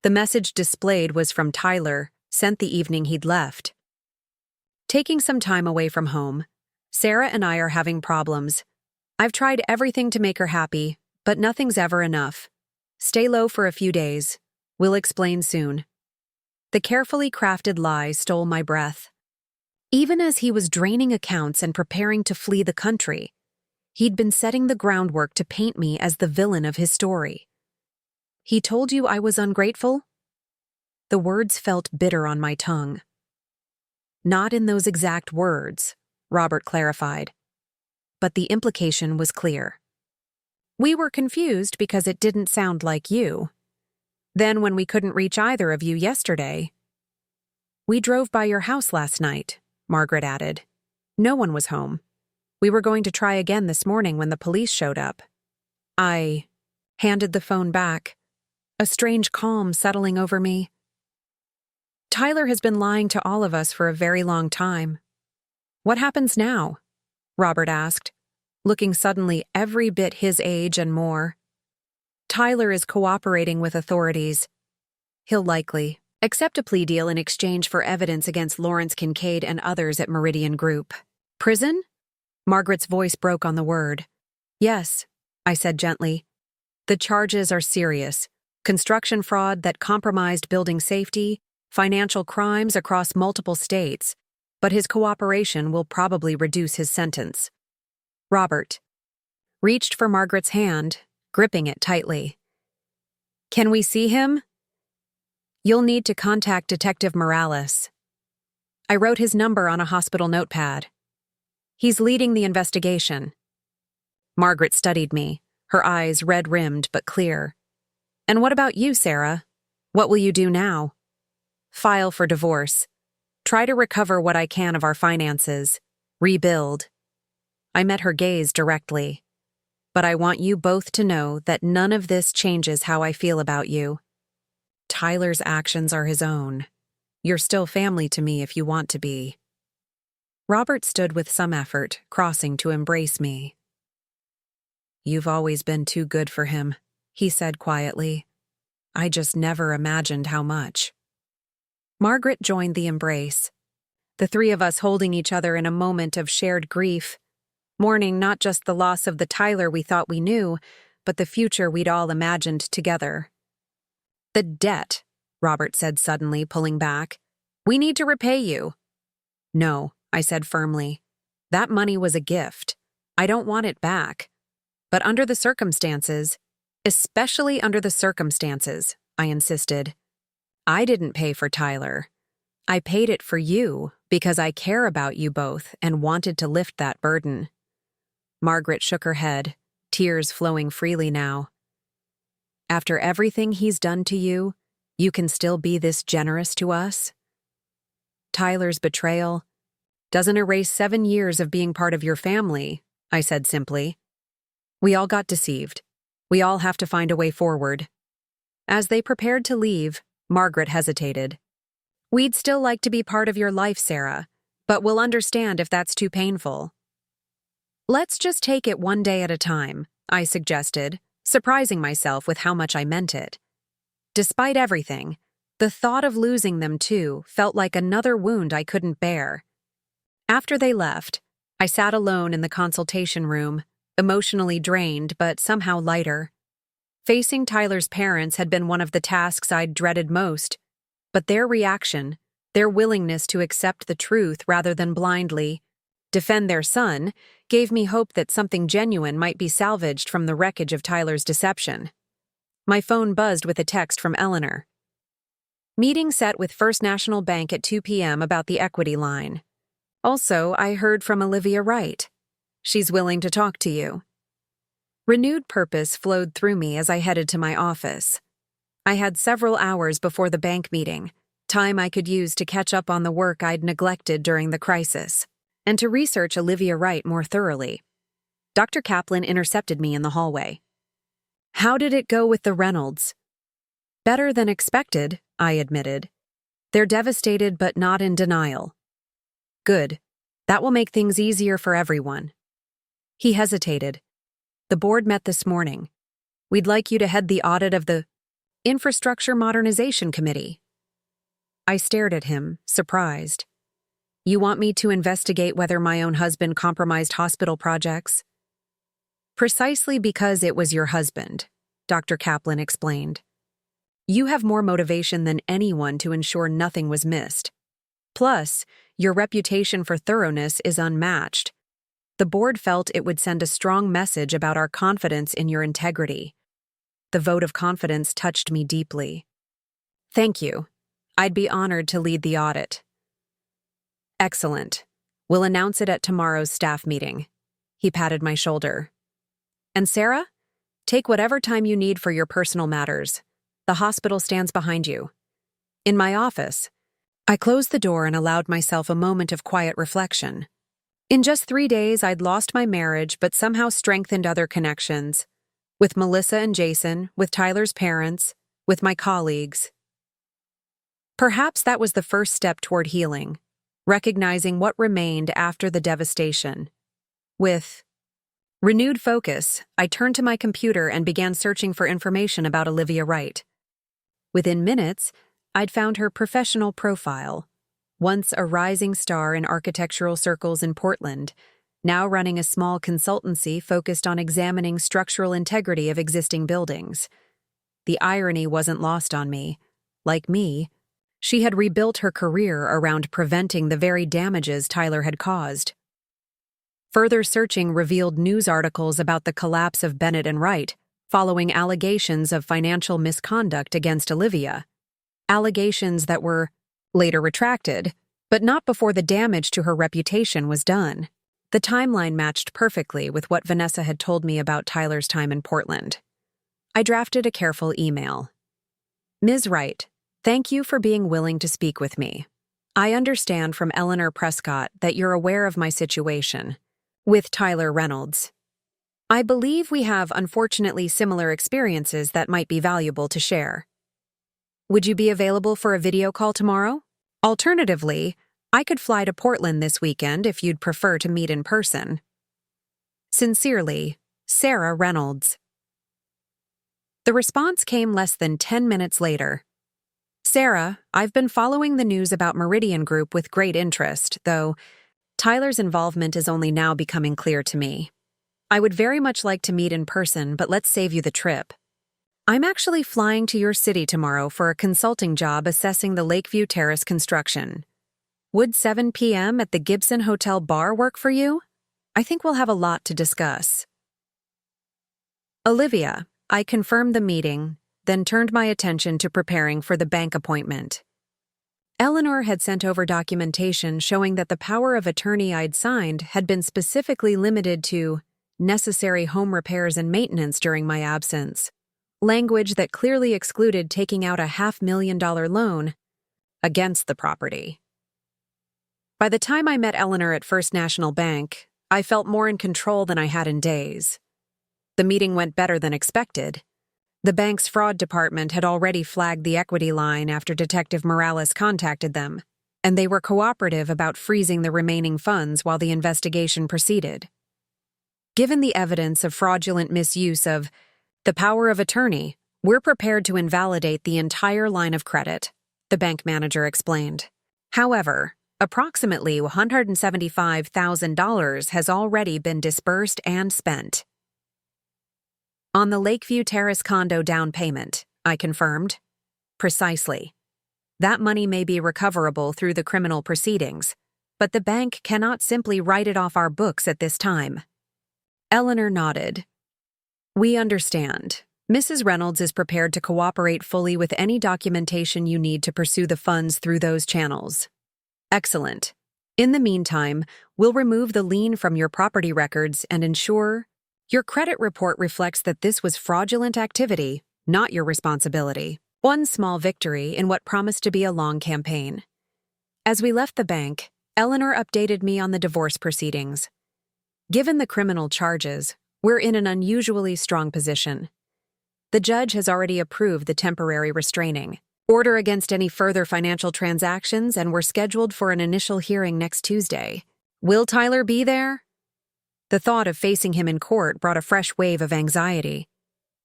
The message displayed was from Tyler, sent the evening he'd left. Taking some time away from home, Sarah and I are having problems. I've tried everything to make her happy, but nothing's ever enough. Stay low for a few days. We'll explain soon. The carefully crafted lie stole my breath. Even as he was draining accounts and preparing to flee the country, he'd been setting the groundwork to paint me as the villain of his story. He told you I was ungrateful? The words felt bitter on my tongue. Not in those exact words, Robert clarified. But the implication was clear. We were confused because it didn't sound like you. Then when we couldn't reach either of you yesterday... We drove by your house last night, Margaret added. No one was home. We were going to try again this morning when the police showed up. I handed the phone back, a strange calm settling over me. Tyler has been lying to all of us for a very long time. What happens now? Robert asked, looking suddenly every bit his age and more. Tyler is cooperating with authorities. He'll likely accept a plea deal in exchange for evidence against Lawrence Kincaid and others at Meridian Group. Prison? Margaret's voice broke on the word. Yes, I said gently. The charges are serious. Construction fraud that compromised building safety, financial crimes across multiple states, but his cooperation will probably reduce his sentence. Robert reached for Margaret's hand, gripping it tightly. Can we see him? You'll need to contact Detective Morales. I wrote his number on a hospital notepad. He's leading the investigation. Margaret studied me, her eyes red-rimmed but clear. And what about you, Sarah? What will you do now? File for divorce. Try to recover what I can of our finances. Rebuild. I met her gaze directly. But I want you both to know that none of this changes how I feel about you. Tyler's actions are his own. You're still family to me if you want to be. Robert stood with some effort, crossing to embrace me. You've always been too good for him, he said quietly. I just never imagined how much. Margaret joined the embrace, the three of us holding each other in a moment of shared grief, mourning not just the loss of the Tyler we thought we knew, but the future we'd all imagined together. The debt, Robert said suddenly, pulling back. We need to repay you. No, I said firmly. That money was a gift. I don't want it back. But under the circumstances, especially under the circumstances, I insisted. I didn't pay for Tyler. I paid it for you because I care about you both and wanted to lift that burden. Margaret shook her head, tears flowing freely now. After everything he's done to you, you can still be this generous to us? Tyler's betrayal doesn't erase 7 years of being part of your family, I said simply. We all got deceived. We all have to find a way forward. As they prepared to leave, Margaret hesitated. We'd still like to be part of your life, Sarah, but we'll understand if that's too painful. Let's just take it one day at a time, I suggested, surprising myself with how much I meant it. Despite everything, the thought of losing them too felt like another wound I couldn't bear. After they left, I sat alone in the consultation room, emotionally drained but somehow lighter. Facing Tyler's parents had been one of the tasks I'd dreaded most, but their reaction, their willingness to accept the truth rather than blindly defend their son, gave me hope that something genuine might be salvaged from the wreckage of Tyler's deception. My phone buzzed with a text from Eleanor. Meeting set with First National Bank at 2 p.m. about the equity line. Also, I heard from Olivia Wright. She's willing to talk to you. Renewed purpose flowed through me as I headed to my office. I had several hours before the bank meeting, time I could use to catch up on the work I'd neglected during the crisis, and to research Olivia Wright more thoroughly. Dr. Kaplan intercepted me in the hallway. "How did it go with the Reynolds?" "Better than expected," I admitted. "They're devastated but not in denial." "Good. That will make things easier for everyone." He hesitated. "The board met this morning. We'd like you to head the audit of the Infrastructure Modernization Committee." I stared at him, surprised. "You want me to investigate whether my own husband compromised hospital projects?" "Precisely because it was your husband," Dr. Kaplan explained. "You have more motivation than anyone to ensure nothing was missed. Plus, your reputation for thoroughness is unmatched. The board felt it would send a strong message about our confidence in your integrity." The vote of confidence touched me deeply. "Thank you. I'd be honored to lead the audit." "Excellent. We'll announce it at tomorrow's staff meeting." He patted my shoulder. "And Sarah, take whatever time you need for your personal matters. The hospital stands behind you." In my office, I closed the door and allowed myself a moment of quiet reflection. In just 3 days, I'd lost my marriage but somehow strengthened other connections. With Melissa and Jason, with Tyler's parents, with my colleagues. Perhaps that was the first step toward healing, recognizing what remained after the devastation. With renewed focus, I turned to my computer and began searching for information about Olivia Wright. Within minutes, I'd found her professional profile. Once a rising star in architectural circles in Portland, now running a small consultancy focused on examining structural integrity of existing buildings. The irony wasn't lost on me. Like me, she had rebuilt her career around preventing the very damages Tyler had caused. Further searching revealed news articles about the collapse of Bennett and Wright, following allegations of financial misconduct against Olivia. Allegations that were later retracted, but not before the damage to her reputation was done. The timeline matched perfectly with what Vanessa had told me about Tyler's time in Portland. I drafted a careful email. "Ms. Wright, thank you for being willing to speak with me. I understand from Eleanor Prescott that you're aware of my situation with Tyler Reynolds. I believe we have unfortunately similar experiences that might be valuable to share. Would you be available for a video call tomorrow? Alternatively, I could fly to Portland this weekend if you'd prefer to meet in person. Sincerely, Sarah Reynolds." The response came less than 10 minutes later. "Sarah, I've been following the news about Meridian Group with great interest, though Tyler's involvement is only now becoming clear to me. I would very much like to meet in person, but let's save you the trip. I'm actually flying to your city tomorrow for a consulting job assessing the Lakeview Terrace construction. Would 7 p.m. at the Gibson Hotel bar work for you? I think we'll have a lot to discuss." "Olivia," I confirmed the meeting, then turned my attention to preparing for the bank appointment. Eleanor had sent over documentation showing that the power of attorney I'd signed had been specifically limited to necessary home repairs and maintenance during my absence, language that clearly excluded taking out a $500,000 loan against the property. By the time I met Eleanor at First National Bank, I felt more in control than I had in days. The meeting went better than expected. The bank's fraud department had already flagged the equity line after Detective Morales contacted them, and they were cooperative about freezing the remaining funds while the investigation proceeded. Given the evidence of fraudulent misuse of the power of attorney, we're prepared to invalidate the entire line of credit, the bank manager explained. However, approximately $175,000 has already been disbursed and spent. On the Lakeview Terrace condo down payment, I confirmed. Precisely. That money may be recoverable through the criminal proceedings, but the bank cannot simply write it off our books at this time. Eleanor nodded. We understand. Mrs. Reynolds is prepared to cooperate fully with any documentation you need to pursue the funds through those channels. Excellent. In the meantime, we'll remove the lien from your property records and ensure your credit report reflects that this was fraudulent activity, not your responsibility. One small victory in what promised to be a long campaign. As we left the bank, Eleanor updated me on the divorce proceedings. Given the criminal charges, we're in an unusually strong position. The judge has already approved the temporary restraining order against any further financial transactions, and we're scheduled for an initial hearing next Tuesday. Will Tyler be there? The thought of facing him in court brought a fresh wave of anxiety.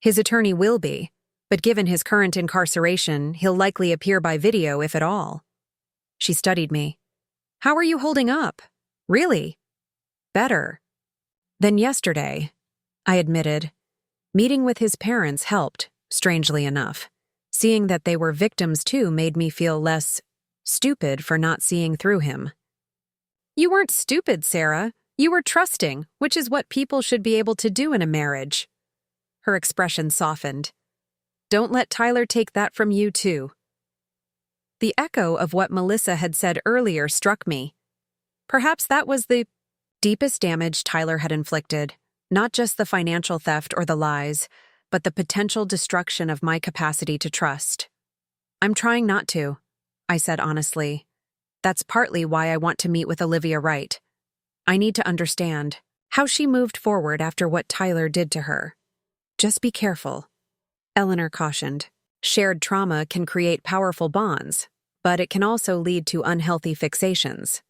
His attorney will be, but given his current incarceration, he'll likely appear by video if at all. She studied me. How are you holding up? Really? Better than yesterday, I admitted. Meeting with his parents helped, strangely enough. Seeing that they were victims too made me feel less stupid for not seeing through him. You weren't stupid, Sarah. You were trusting, which is what people should be able to do in a marriage. Her expression softened. Don't let Tyler take that from you too. The echo of what Melissa had said earlier struck me. Perhaps that was the deepest damage Tyler had inflicted, not just the financial theft or the lies, but the potential destruction of my capacity to trust. I'm trying not to, I said honestly. That's partly why I want to meet with Olivia Wright. I need to understand how she moved forward after what Tyler did to her. Just be careful, Eleanor cautioned. Shared trauma can create powerful bonds, but it can also lead to unhealthy fixations.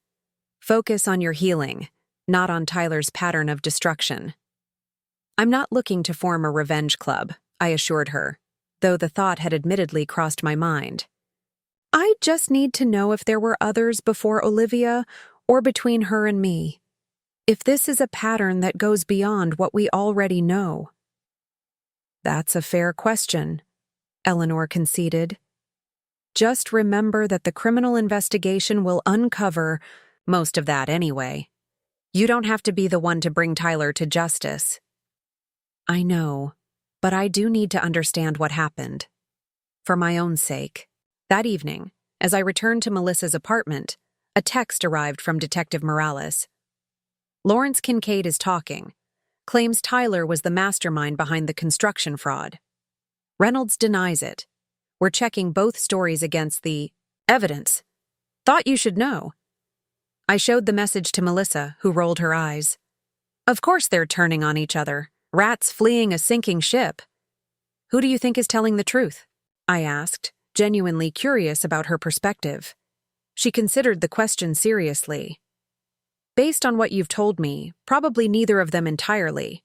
Focus on your healing, not on Tyler's pattern of destruction. I'm not looking to form a revenge club, I assured her, though the thought had admittedly crossed my mind. I just need to know if there were others before Olivia or between her and me. If this is a pattern that goes beyond what we already know. That's a fair question, Eleanor conceded. Just remember that the criminal investigation will uncover most of that anyway. You don't have to be the one to bring Tyler to justice. I know, but I do need to understand what happened. For my own sake. That evening, as I returned to Melissa's apartment, a text arrived from Detective Morales. Lawrence Kincaid is talking. Claims Tyler was the mastermind behind the construction fraud. Reynolds denies it. We're checking both stories against the evidence. Thought you should know. I showed the message to Melissa, who rolled her eyes. Of course they're turning on each other. Rats fleeing a sinking ship. Who do you think is telling the truth? I asked, genuinely curious about her perspective. She considered the question seriously. Based on what you've told me, probably neither of them entirely.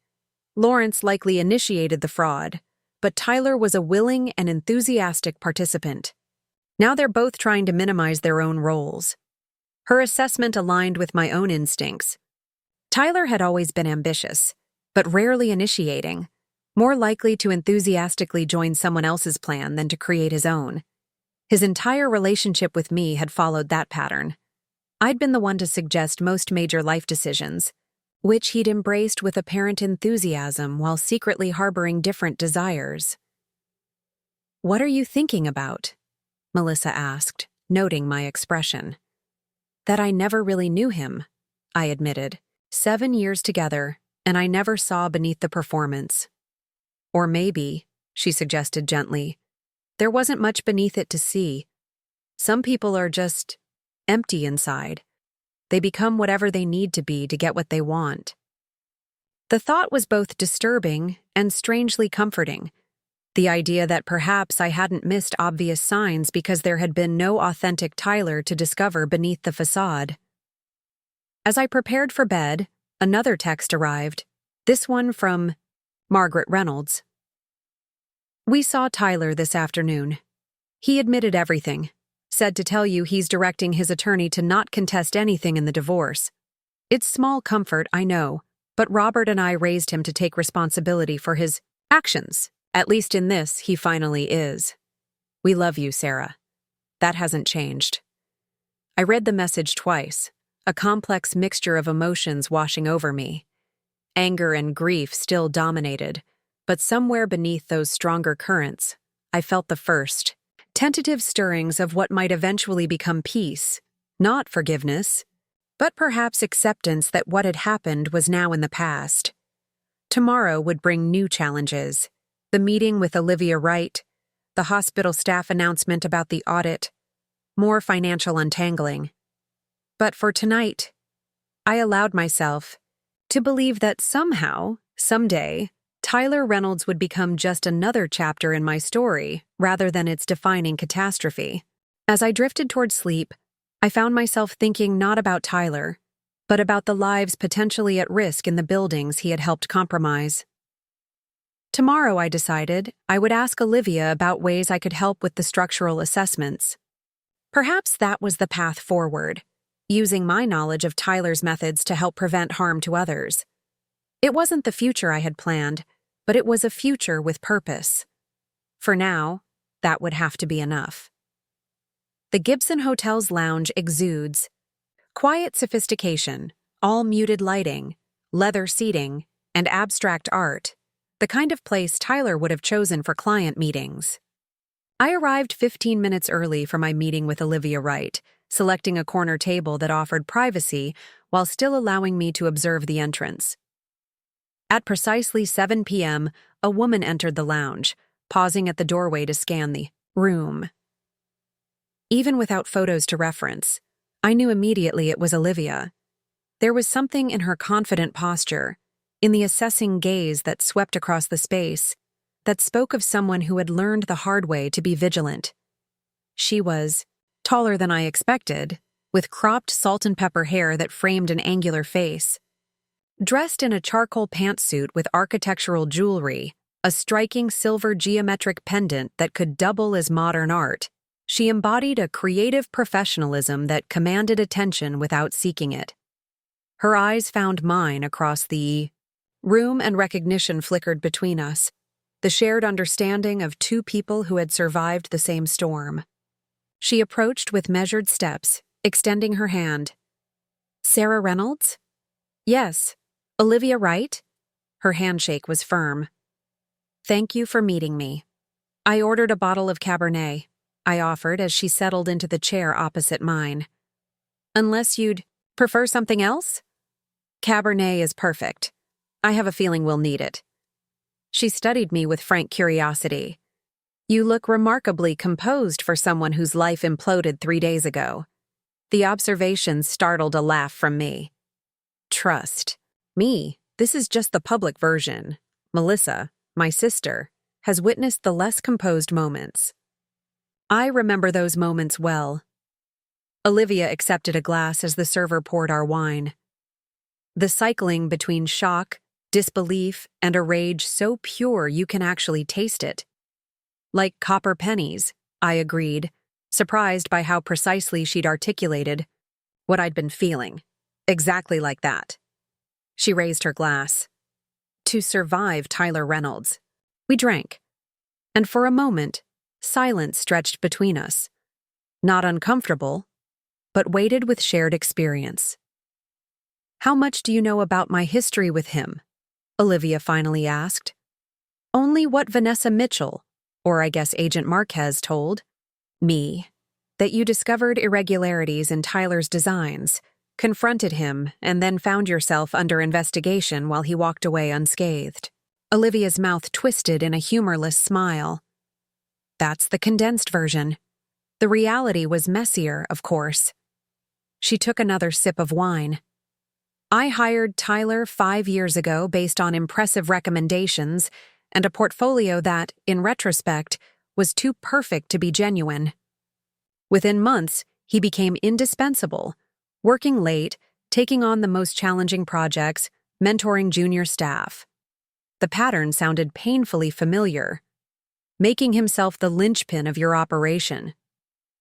Lawrence likely initiated the fraud, but Tyler was a willing and enthusiastic participant. Now they're both trying to minimize their own roles. Her assessment aligned with my own instincts. Tyler had always been ambitious, but rarely initiating, more likely to enthusiastically join someone else's plan than to create his own. His entire relationship with me had followed that pattern. I'd been the one to suggest most major life decisions, which he'd embraced with apparent enthusiasm while secretly harboring different desires. What are you thinking about? Melissa asked, noting my expression. That I never really knew him, I admitted. 7 years together, and I never saw beneath the performance. Or maybe, she suggested gently, there wasn't much beneath it to see. Some people are just empty inside. They become whatever they need to be to get what they want. The thought was both disturbing and strangely comforting. The idea that perhaps I hadn't missed obvious signs because there had been no authentic Tyler to discover beneath the facade. As I prepared for bed, another text arrived, this one from Margaret Reynolds. We saw Tyler this afternoon. He admitted everything, said to tell you he's directing his attorney to not contest anything in the divorce. It's small comfort, I know, but Robert and I raised him to take responsibility for his actions. At least in this, he finally is. We love you, Sarah. That hasn't changed. I read the message twice, a complex mixture of emotions washing over me. Anger and grief still dominated, but somewhere beneath those stronger currents, I felt the first, tentative stirrings of what might eventually become peace, not forgiveness, but perhaps acceptance that what had happened was now in the past. Tomorrow would bring new challenges, the meeting with Olivia Wright, the hospital staff announcement about the audit, more financial untangling. But for tonight, I allowed myself to believe that somehow, someday, Tyler Reynolds would become just another chapter in my story rather than its defining catastrophe. As I drifted toward sleep, I found myself thinking not about Tyler, but about the lives potentially at risk in the buildings he had helped compromise. Tomorrow, I decided, I would ask Olivia about ways I could help with the structural assessments. Perhaps that was the path forward, using my knowledge of Tyler's methods to help prevent harm to others. It wasn't the future I had planned, but it was a future with purpose. For now, that would have to be enough. The Gibson Hotel's lounge exudes quiet sophistication, all muted lighting, leather seating, and abstract art, the kind of place Tyler would have chosen for client meetings. I arrived 15 minutes early for my meeting with Olivia Wright, selecting a corner table that offered privacy while still allowing me to observe the entrance. At precisely 7 p.m., a woman entered the lounge, pausing at the doorway to scan the room. Even without photos to reference, I knew immediately it was Olivia. There was something in her confident posture, in the assessing gaze that swept across the space, that spoke of someone who had learned the hard way to be vigilant. She was taller than I expected, with cropped salt and pepper hair that framed an angular face. Dressed in a charcoal pantsuit with architectural jewelry, a striking silver geometric pendant that could double as modern art, she embodied a creative professionalism that commanded attention without seeking it. Her eyes found mine across the room, and recognition flickered between us, the shared understanding of two people who had survived the same storm. She approached with measured steps, extending her hand. "Sarah Reynolds?" "Yes." "Olivia Wright?" Her handshake was firm. "Thank you for meeting me." "I ordered a bottle of Cabernet," I offered as she settled into the chair opposite mine. "Unless you'd prefer something else?" "Cabernet is perfect. I have a feeling we'll need it." She studied me with frank curiosity. "You look remarkably composed for someone whose life imploded 3 days ago." The observation startled a laugh from me. "Trust me, this is just the public version. Melissa, my sister, has witnessed the less composed moments." I remember those moments well. Olivia accepted a glass as the server poured our wine. The cycling between shock, disbelief, and a rage so pure you can actually taste it. "Like copper pennies," I agreed, surprised by how precisely she'd articulated what I'd been feeling. "Exactly like that." She raised her glass. "To survive Tyler Reynolds." We drank, and for a moment, silence stretched between us. Not uncomfortable, but weighted with shared experience. "How much do you know about my history with him?" Olivia finally asked. "Only what Vanessa Mitchell, or I guess Agent Marquez, told me. That you discovered irregularities in Tyler's designs, confronted him, and then found yourself under investigation while he walked away unscathed." Olivia's mouth twisted in a humorless smile. "That's the condensed version. The reality was messier, of course." She took another sip of wine. "I hired Tyler 5 years ago based on impressive recommendations and a portfolio that, in retrospect, was too perfect to be genuine. Within months, he became indispensable, working late, taking on the most challenging projects, mentoring junior staff. The pattern sounded painfully familiar. Making himself the linchpin of your operation.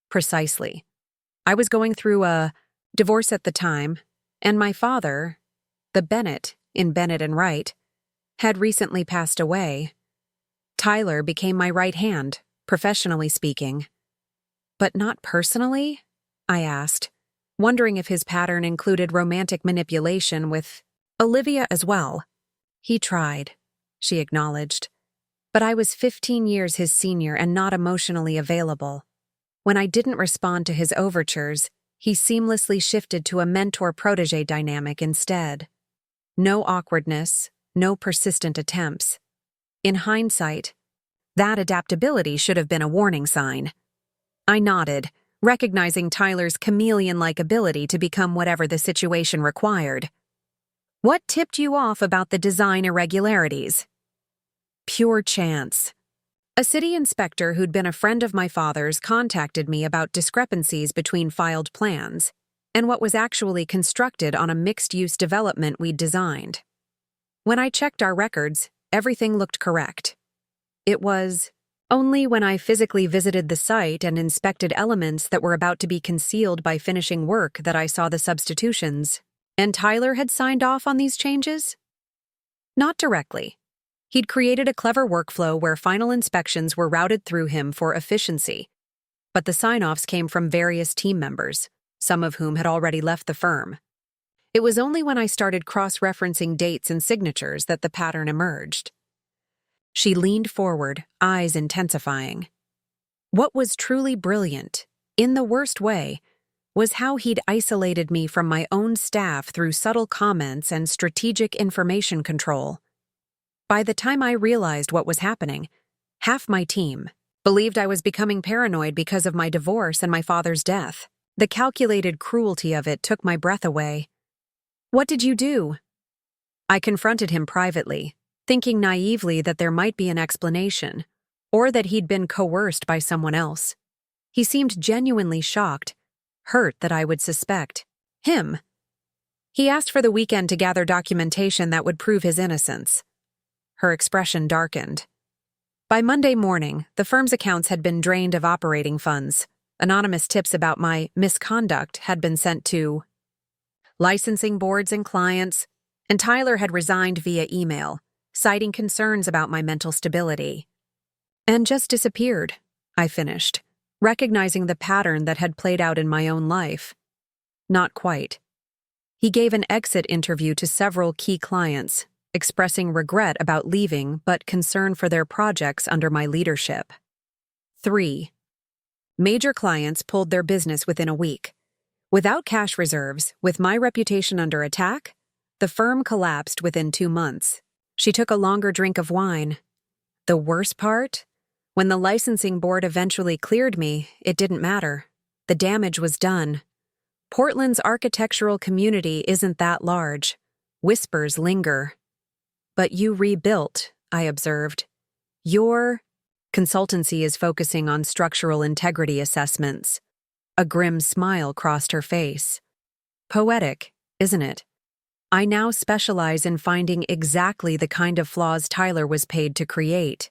Precisely. I was going through a divorce at the time, and my father, the Bennett in Bennett and Wright, had recently passed away. Tyler became my right hand, professionally speaking. "But not personally?" I asked, wondering if his pattern included romantic manipulation with Olivia as well. "He tried," she acknowledged. "But I was 15 years his senior and not emotionally available. When I didn't respond to his overtures, he seamlessly shifted to a mentor-protege dynamic instead. No awkwardness, no persistent attempts. In hindsight, That adaptability should have been a warning sign. I nodded, recognizing Tyler's chameleon-like ability to become whatever the situation required. What tipped you off about the design irregularities? Pure chance. A city inspector who'd been a friend of my father's contacted me about discrepancies between filed plans and what was actually constructed on a mixed-use development we'd designed. When I checked our records, everything looked correct. It was only when I physically visited the site and inspected elements that were about to be concealed by finishing work that I saw the substitutions. And Tyler had signed off on these changes? Not directly. He'd created a clever workflow where final inspections were routed through him for efficiency, but the sign-offs came from various team members, some of whom had already left the firm. It was only when I started cross-referencing dates and signatures that the pattern emerged. She leaned forward, eyes intensifying. What was truly brilliant, in the worst way, was how he'd isolated me from my own staff through subtle comments and strategic information control. By the time I realized what was happening, half my team believed I was becoming paranoid because of my divorce and my father's death. The calculated cruelty of it took my breath away. What did you do? I confronted him privately, thinking naively that there might be an explanation, or that he'd been coerced by someone else. He seemed genuinely shocked, hurt that I would suspect him. He asked for the weekend to gather documentation that would prove his innocence. Her expression darkened. By Monday morning, the firm's accounts had been drained of operating funds. Anonymous tips about my misconduct had been sent to licensing boards and clients, and Tyler had resigned via email, citing concerns about my mental stability. And just disappeared, I finished, recognizing the pattern that had played out in my own life. Not quite. He gave an exit interview to several key clients, expressing regret about leaving but concern for their projects under my leadership. 3. Major clients pulled their business within a week. Without cash reserves, with my reputation under attack, the firm collapsed within 2 months. She took a longer drink of wine. The worst part? When the licensing board eventually cleared me, it didn't matter. The damage was done. Portland's architectural community isn't that large. Whispers linger. But you rebuilt, I observed. Your consultancy is focusing on structural integrity assessments. A grim smile crossed her face. Poetic, isn't it? I now specialize in finding exactly the kind of flaws Tyler was paid to create.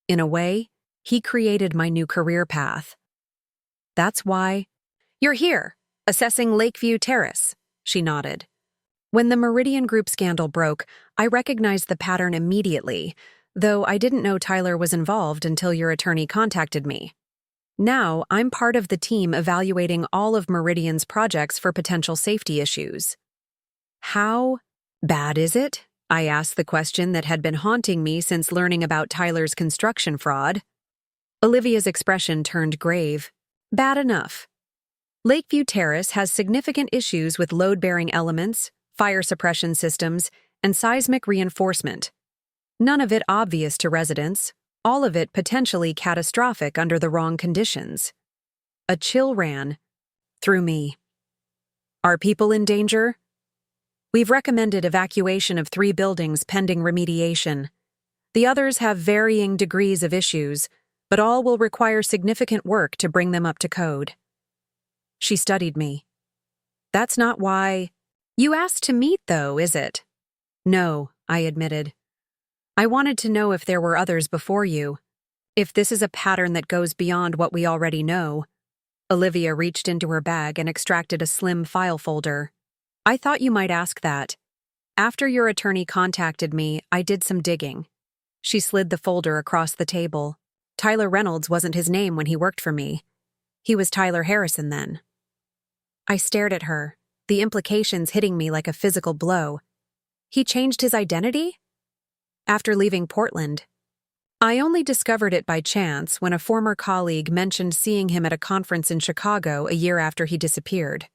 In a way, he created my new career path. That's why you're here, assessing Lakeview Terrace, she nodded. When the Meridian Group scandal broke, I recognized the pattern immediately, though I didn't know Tyler was involved until your attorney contacted me. Now, I'm part of the team evaluating all of Meridian's projects for potential safety issues. How bad is it? I asked the question that had been haunting me since learning about Tyler's construction fraud. Olivia's expression turned grave. Bad enough. Lakeview Terrace has significant issues with load-bearing elements, fire suppression systems, and seismic reinforcement. None of it obvious to residents, all of it potentially catastrophic under the wrong conditions. A chill ran through me. Are people in danger? We've recommended evacuation of 3 buildings pending remediation. The others have varying degrees of issues, but all will require significant work to bring them up to code. She studied me. That's not why. You asked to meet, though, is it? No, I admitted. I wanted to know if there were others before you. If this is a pattern that goes beyond what we already know. Olivia reached into her bag and extracted a slim file folder. I thought you might ask that. After your attorney contacted me, I did some digging. She slid the folder across the table. Tyler Reynolds wasn't his name when he worked for me. He was Tyler Harrison then. I stared at her, the implications hitting me like a physical blow. He changed his identity? After leaving Portland. I only discovered it by chance when a former colleague mentioned seeing him at a conference in Chicago a year after he disappeared.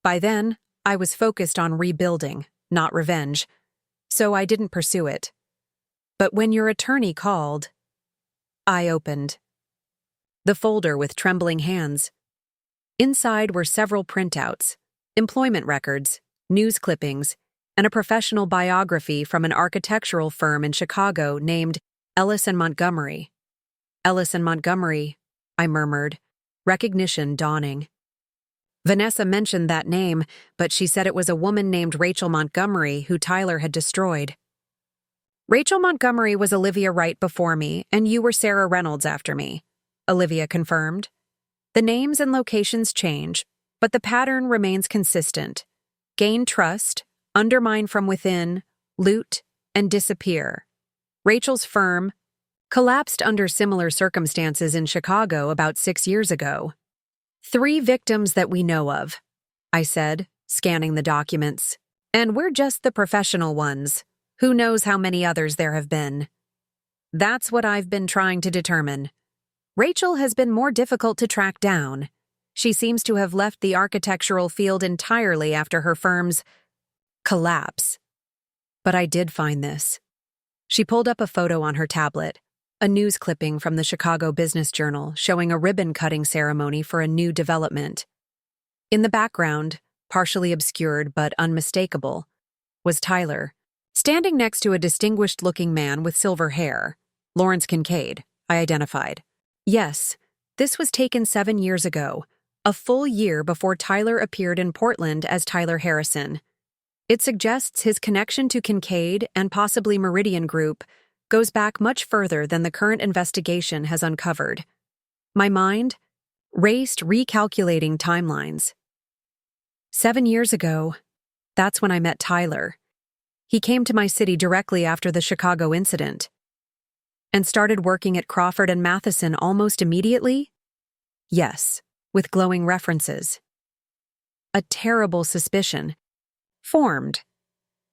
By then, I was focused on rebuilding, not revenge, so I didn't pursue it. But when your attorney called, eye opened. The folder with trembling hands. Inside were several printouts, employment records, news clippings, and a professional biography from an architectural firm in Chicago named Ellis and Montgomery. Ellis and Montgomery, I murmured, recognition dawning. Vanessa mentioned that name, but she said it was a woman named Rachel Montgomery who Tyler had destroyed. Rachel Montgomery was Olivia Wright before me, and you were Sarah Reynolds after me, Olivia confirmed. The names and locations change, but the pattern remains consistent. Gain trust, undermine from within, loot, and disappear. Rachel's firm collapsed under similar circumstances in Chicago about 6 years ago. 3 victims that we know of, I said, scanning the documents. And we're just the professional ones. Who knows how many others there have been? That's what I've been trying to determine. Rachel has been more difficult to track down. She seems to have left the architectural field entirely after her firm's collapse. But I did find this. She pulled up a photo on her tablet, a news clipping from the Chicago Business Journal showing a ribbon-cutting ceremony for a new development. In the background, partially obscured but unmistakable, was Tyler, standing next to a distinguished-looking man with silver hair. Lawrence Kincaid, I identified. Yes, this was taken 7 years ago, a full year before Tyler appeared in Portland as Tyler Harrison. It suggests his connection to Kincaid and possibly Meridian Group goes back much further than the current investigation has uncovered. My mind raced recalculating timelines. 7 years ago, that's when I met Tyler. He came to my city directly after the Chicago incident and started working at Crawford and Matheson almost immediately? Yes, with glowing references. A terrible suspicion formed,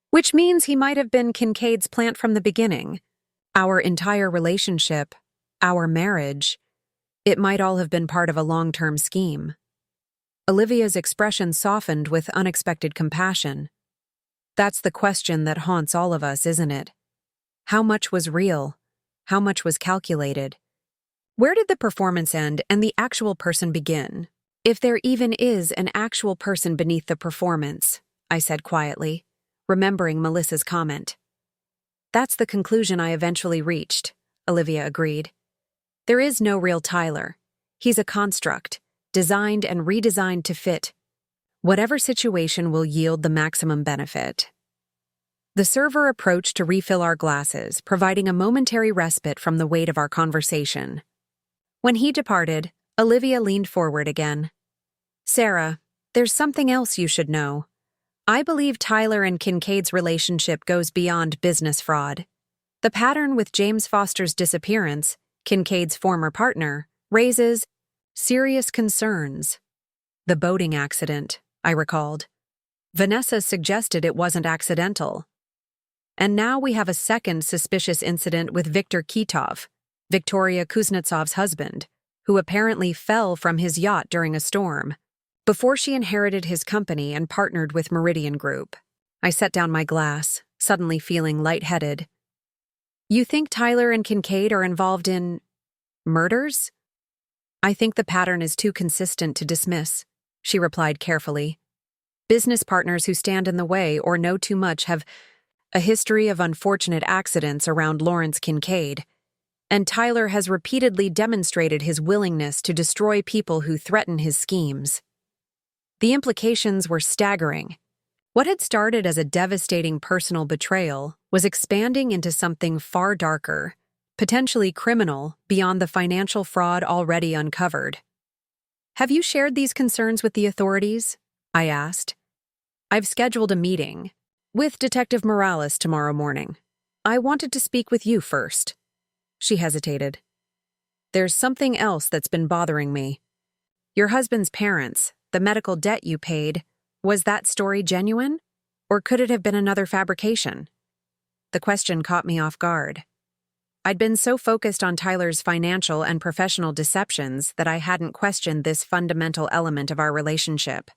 which means he might have been Kincaid's plant from the beginning. Our entire relationship, our marriage, it might all have been part of a long-term scheme. Olivia's expression softened with unexpected compassion. That's the question that haunts all of us, isn't it? How much was real? How much was calculated? Where did the performance end and the actual person begin? If there even is an actual person beneath the performance, I said quietly, remembering Melissa's comment. That's the conclusion I eventually reached, Olivia agreed. There is no real Tyler. He's a construct, designed and redesigned to fit whatever situation will yield the maximum benefit. The server approached to refill our glasses, providing a momentary respite from the weight of our conversation. When he departed, Olivia leaned forward again. Sarah, there's something else you should know. I believe Tyler and Kincaid's relationship goes beyond business fraud. The pattern with James Foster's disappearance, Kincaid's former partner, raises serious concerns. The boating accident, I recalled. Vanessa suggested it wasn't accidental. And now we have a second suspicious incident with Viktor Kitov, Victoria Kuznetsov's husband, who apparently fell from his yacht during a storm, before she inherited his company and partnered with Meridian Group. I set down my glass, suddenly feeling lightheaded. You think Tyler and Kincaid are involved in murders? I think the pattern is too consistent to dismiss, she replied carefully. Business partners who stand in the way or know too much have a history of unfortunate accidents around Lawrence Kincaid, and Tyler has repeatedly demonstrated his willingness to destroy people who threaten his schemes. The implications were staggering. What had started as a devastating personal betrayal was expanding into something far darker, potentially criminal beyond the financial fraud already uncovered. Have you shared these concerns with the authorities? I asked. I've scheduled a meeting with Detective Morales tomorrow morning. I wanted to speak with you first. She hesitated. There's something else that's been bothering me. Your husband's parents, the medical debt you paid, was that story genuine? Or could it have been another fabrication? The question caught me off guard. I'd been so focused on Tyler's financial and professional deceptions that I hadn't questioned this fundamental element of our relationship.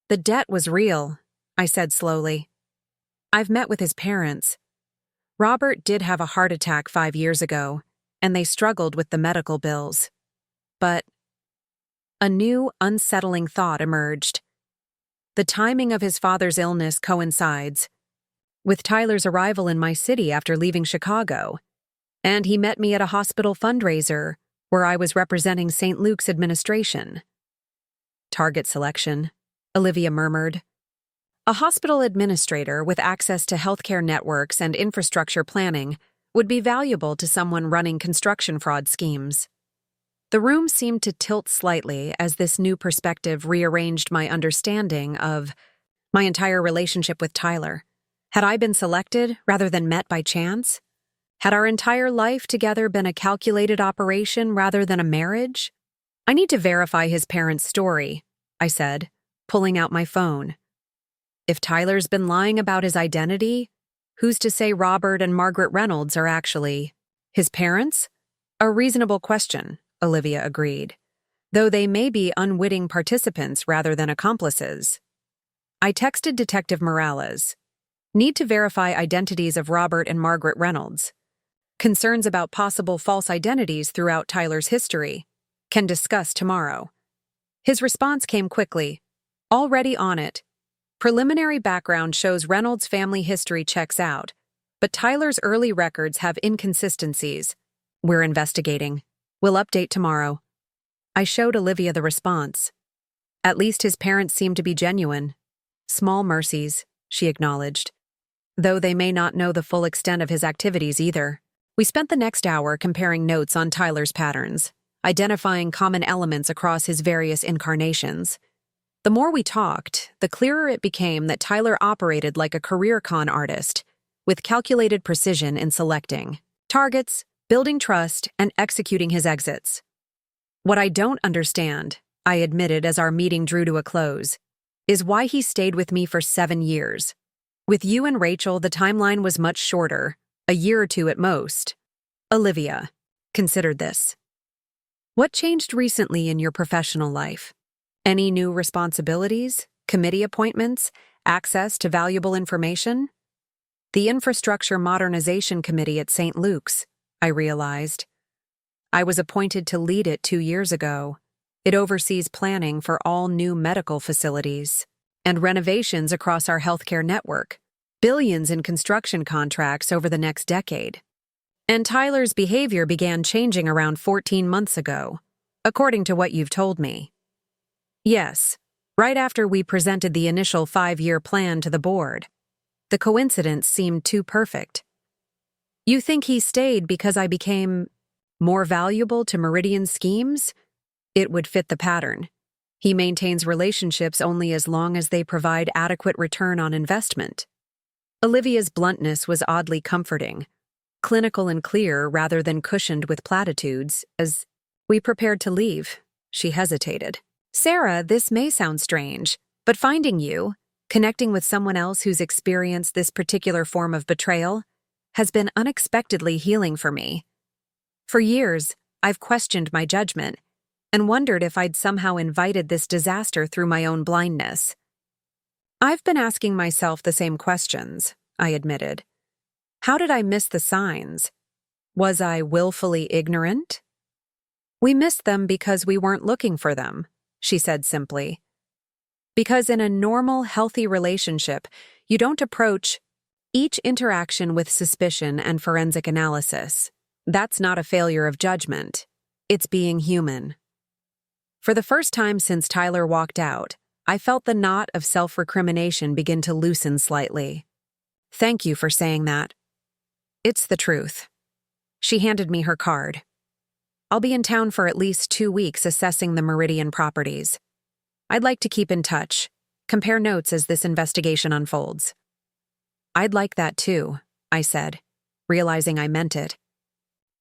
The debt was real, I said slowly. I've met with his parents. Robert did have a heart attack 5 years ago, and they struggled with the medical bills. But a new, unsettling thought emerged. The timing of his father's illness coincides with Tyler's arrival in my city after leaving Chicago, and he met me at a hospital fundraiser where I was representing St. Luke's administration. Target selection, Olivia murmured. A hospital administrator with access to healthcare networks and infrastructure planning would be valuable to someone running construction fraud schemes. The room seemed to tilt slightly as this new perspective rearranged my understanding of my entire relationship with Tyler. Had I been selected rather than met by chance? Had our entire life together been a calculated operation rather than a marriage? I need to verify his parents' story, I said, pulling out my phone. If Tyler's been lying about his identity, who's to say Robert and Margaret Reynolds are actually his parents? A reasonable question, Olivia agreed, though they may be unwitting participants rather than accomplices. I texted Detective Morales. Need to verify identities of Robert and Margaret Reynolds. Concerns about possible false identities throughout Tyler's history. Can discuss tomorrow. His response came quickly. Already on it. Preliminary background shows Reynolds' family history checks out, but Tyler's early records have inconsistencies. We're investigating. We'll update tomorrow. I showed Olivia the response. At least his parents seem to be genuine. Small mercies, she acknowledged. Though they may not know the full extent of his activities either. We spent the next hour comparing notes on Tyler's patterns, identifying common elements across his various incarnations. The more we talked, the clearer it became that Tyler operated like a career con artist, with calculated precision in selecting targets, building trust, and executing his exits. What I don't understand, I admitted as our meeting drew to a close, is why he stayed with me for 7 years. With you and Rachel, the timeline was much shorter, a year or two at most. Olivia, considered this. What changed recently in your professional life? Any new responsibilities, committee appointments, access to valuable information? The Infrastructure Modernization Committee at St. Luke's, I realized. I was appointed to lead it 2 years ago. It oversees planning for all new medical facilities and renovations across our healthcare network, billions in construction contracts over the next decade. And Tyler's behavior began changing around 14 months ago, according to what you've told me. Yes, right after we presented the initial 5-year plan to the board. The coincidence seemed too perfect. You think he stayed because I became more valuable to Meridian's schemes? It would fit the pattern. He maintains relationships only as long as they provide adequate return on investment. Olivia's bluntness was oddly comforting, clinical and clear rather than cushioned with platitudes. As we prepared to leave, she hesitated. Sarah, this may sound strange, but finding you, connecting with someone else who's experienced this particular form of betrayal, has been unexpectedly healing for me. For years, I've questioned my judgment and wondered if I'd somehow invited this disaster through my own blindness. I've been asking myself the same questions, I admitted. How did I miss the signs? Was I willfully ignorant? We missed them because we weren't looking for them, she said simply. Because in a normal, healthy relationship, you don't approach each interaction with suspicion and forensic analysis. That's not a failure of judgment. It's being human. For the first time since Tyler walked out, I felt the knot of self-recrimination begin to loosen slightly. Thank you for saying that. It's the truth. She handed me her card. I'll be in town for at least 2 weeks assessing the Meridian properties. I'd like to keep in touch, compare notes as this investigation unfolds. I'd like that too, I said, realizing I meant it.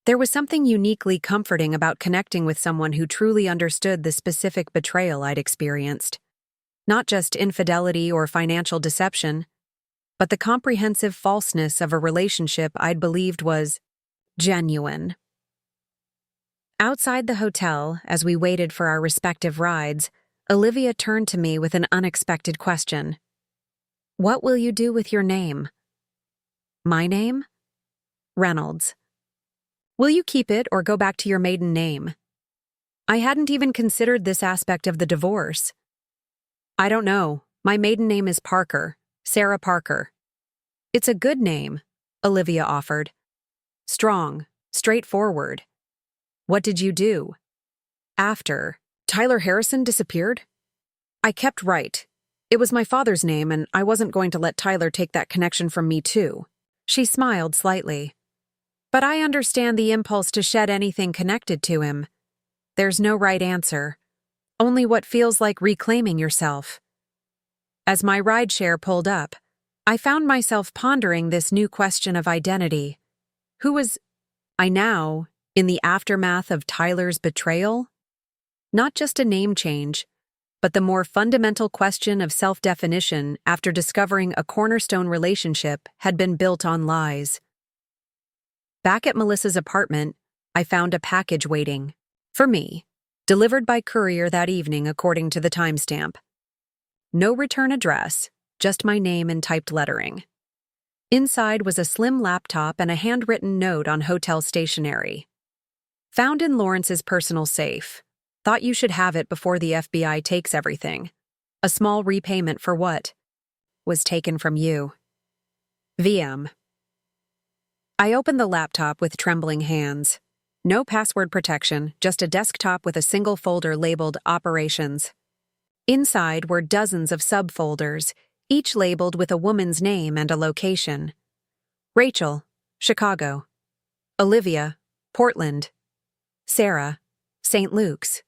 There was something uniquely comforting about connecting with someone who truly understood the specific betrayal I'd experienced. Not just infidelity or financial deception, but the comprehensive falseness of a relationship I'd believed was genuine. Outside the hotel, as we waited for our respective rides, Olivia turned to me with an unexpected question. What will you do with your name? My name? Reynolds. Will you keep it or go back to your maiden name? I hadn't even considered this aspect of the divorce. I don't know. My maiden name is Parker, Sarah Parker. It's a good name, Olivia offered. Strong, straightforward. What did you do? After Tyler Harrison disappeared? I kept right. It was my father's name, and I wasn't going to let Tyler take that connection from me, too. She smiled slightly. But I understand the impulse to shed anything connected to him. There's no right answer. Only what feels like reclaiming yourself. As my rideshare pulled up, I found myself pondering this new question of identity. Who was I now, in the aftermath of Tyler's betrayal? Not just a name change, but the more fundamental question of self-definition after discovering a cornerstone relationship had been built on lies. Back at Melissa's apartment, I found a package waiting. For me, delivered by courier that evening according to the timestamp. No return address, just my name and typed lettering. Inside was a slim laptop and a handwritten note on hotel stationery. Found in Lawrence's personal safe. Thought you should have it before the FBI takes everything. A small repayment for what was taken from you. VM. I opened the laptop with trembling hands. No password protection, just a desktop with a single folder labeled Operations. Inside were dozens of subfolders, each labeled with a woman's name and a location. Rachel, Chicago. Olivia, Portland. Sarah, St. Luke's.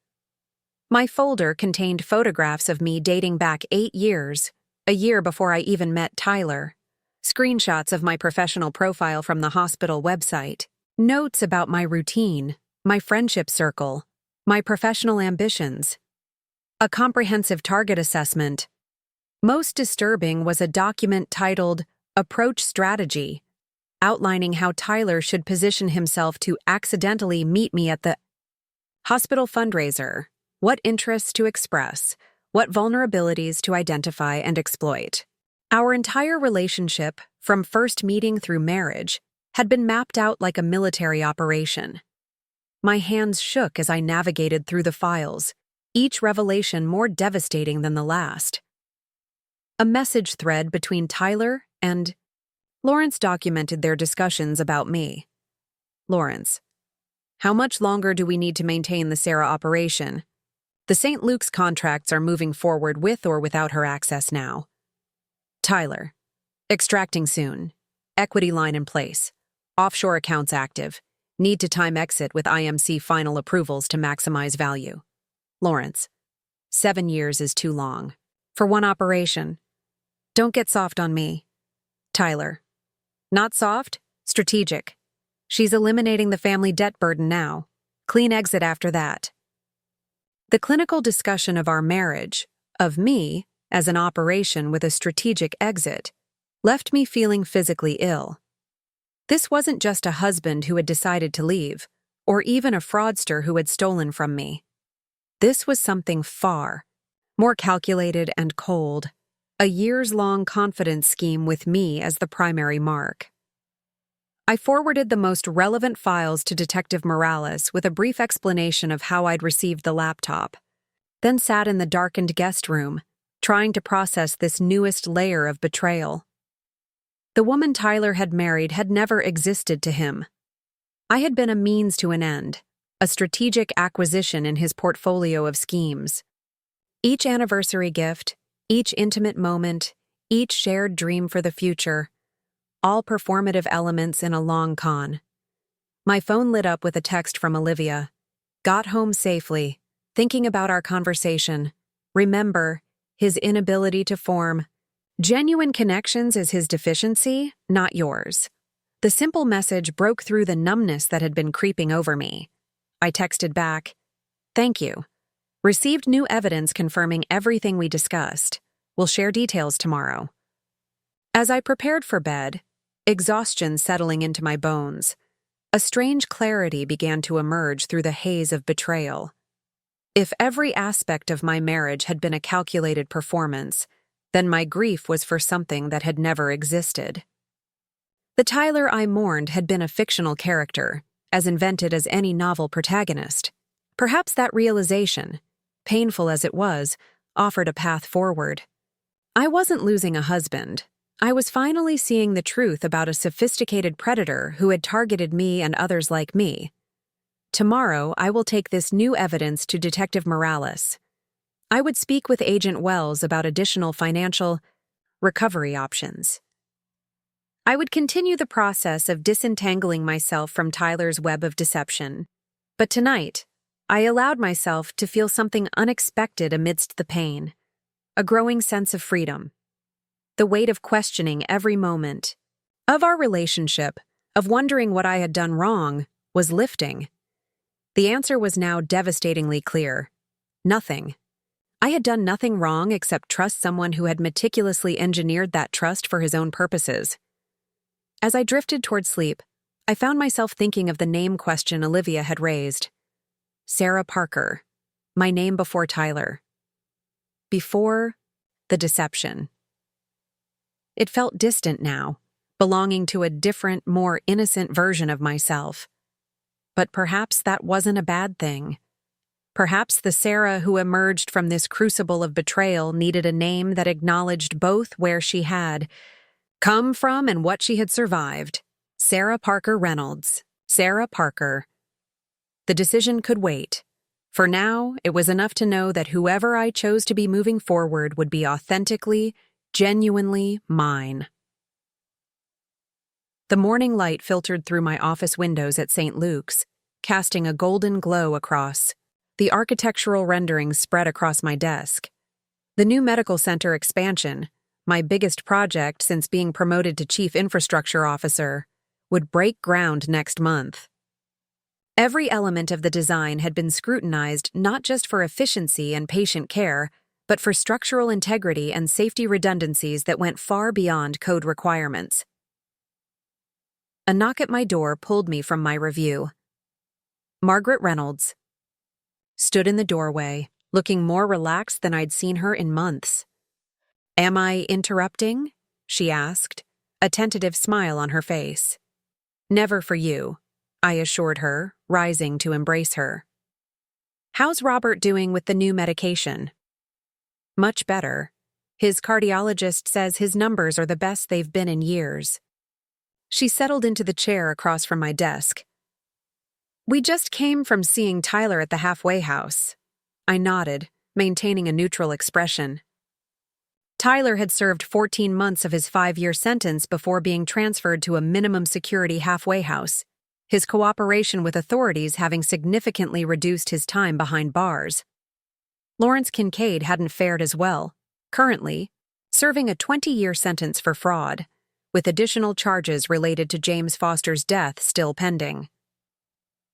My folder contained photographs of me dating back 8 years, a year before I even met Tyler. Screenshots of my professional profile from the hospital website. Notes about my routine, my friendship circle, my professional ambitions. A comprehensive target assessment. Most disturbing was a document titled Approach Strategy, outlining how Tyler should position himself to accidentally meet me at the hospital fundraiser, what interests to express, what vulnerabilities to identify and exploit. Our entire relationship, from first meeting through marriage, had been mapped out like a military operation. My hands shook as I navigated through the files, each revelation more devastating than the last. A message thread between Tyler and Lawrence documented their discussions about me. Lawrence: how much longer do we need to maintain the Sarah operation? The St. Luke's contracts are moving forward with or without her access now. Tyler: extracting soon. Equity line in place. Offshore accounts active. Need to time exit with IMC final approvals to maximize value. Lawrence: 7 years is too long. For one operation. Don't get soft on me. Tyler: not soft, strategic. She's eliminating the family debt burden now. Clean exit after that. The clinical discussion of our marriage, of me as an operation with a strategic exit, left me feeling physically ill. This wasn't just a husband who had decided to leave, or even a fraudster who had stolen from me. This was something far more calculated and cold, a years-long confidence scheme with me as the primary mark. I forwarded the most relevant files to Detective Morales with a brief explanation of how I'd received the laptop, then sat in the darkened guest room, trying to process this newest layer of betrayal. The woman Tyler had married had never existed to him. I had been a means to an end, a strategic acquisition in his portfolio of schemes. Each anniversary gift, each intimate moment, each shared dream for the future, all performative elements in a long con. My phone lit up with a text from Olivia. Got home safely, thinking about our conversation. Remember, his inability to form genuine connections is his deficiency, not yours. The simple message broke through the numbness that had been creeping over me. I texted back, "Thank you. Received new evidence confirming everything we discussed. We'll share details tomorrow." As I prepared for bed, exhaustion settling into my bones, a strange clarity began to emerge through the haze of betrayal. If every aspect of my marriage had been a calculated performance, then my grief was for something that had never existed. The Tyler I mourned had been a fictional character, as invented as any novel protagonist. Perhaps that realization, painful as it was, offered a path forward. I wasn't losing a husband. I was finally seeing the truth about a sophisticated predator who had targeted me and others like me. Tomorrow, I will take this new evidence to Detective Morales. I would speak with Agent Wells about additional financial recovery options. I would continue the process of disentangling myself from Tyler's web of deception. But tonight, I allowed myself to feel something unexpected amidst the pain, a growing sense of freedom. The weight of questioning every moment of our relationship, of wondering what I had done wrong, was lifting. The answer was now devastatingly clear. Nothing. I had done nothing wrong except trust someone who had meticulously engineered that trust for his own purposes. As I drifted toward sleep, I found myself thinking of the name question Olivia had raised. Sarah Parker. My name before Tyler. Before the deception. It felt distant now, belonging to a different, more innocent version of myself. But perhaps that wasn't a bad thing. Perhaps the Sarah who emerged from this crucible of betrayal needed a name that acknowledged both where she had come from and what she had survived. Sarah Parker Reynolds. Sarah Parker. The decision could wait. For now, it was enough to know that whoever I chose to be moving forward would be authentically, genuinely mine. The morning light filtered through my office windows at St. Luke's, casting a golden glow across. The architectural renderings spread across my desk. The new medical center expansion, my biggest project since being promoted to Chief Infrastructure Officer, would break ground next month. Every element of the design had been scrutinized not just for efficiency and patient care, but for structural integrity and safety redundancies that went far beyond code requirements. A knock at my door pulled me from my review. Margaret Reynolds stood in the doorway, looking more relaxed than I'd seen her in months. "Am I interrupting?" she asked, a tentative smile on her face. "Never for you," I assured her, rising to embrace her. "How's Robert doing with the new medication?" "Much better. His cardiologist says his numbers are the best they've been in years." She settled into the chair across from my desk. "We just came from seeing Tyler at the halfway house." I nodded, maintaining a neutral expression. Tyler had served 14 months of his 5-year sentence before being transferred to a minimum security halfway house, his cooperation with authorities having significantly reduced his time behind bars. Lawrence Kincaid hadn't fared as well, currently serving a 20-year sentence for fraud, with additional charges related to James Foster's death still pending.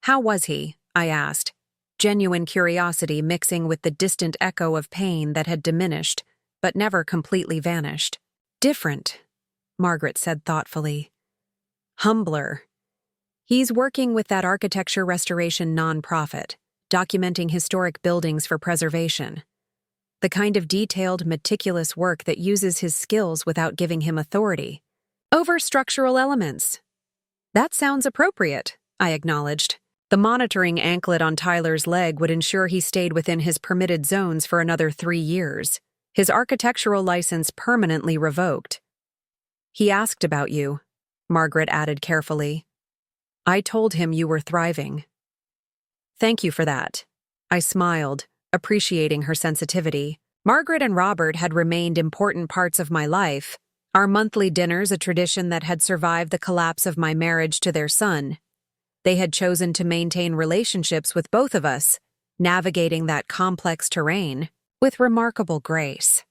"How was he?" I asked, genuine curiosity mixing with the distant echo of pain that had diminished, but never completely vanished. "Different," Margaret said thoughtfully. "Humbler. He's working with that architecture restoration nonprofit, documenting historic buildings for preservation. The kind of detailed, meticulous work that uses his skills without giving him authority over structural elements." "That sounds appropriate," I acknowledged. The monitoring anklet on Tyler's leg would ensure he stayed within his permitted zones for another 3 years, his architectural license permanently revoked. "He asked about you," Margaret added carefully. "I told him you were thriving." "Thank you for that." I smiled, appreciating her sensitivity. Margaret and Robert had remained important parts of my life, our monthly dinners a tradition that had survived the collapse of my marriage to their son. They had chosen to maintain relationships with both of us, navigating that complex terrain with remarkable grace.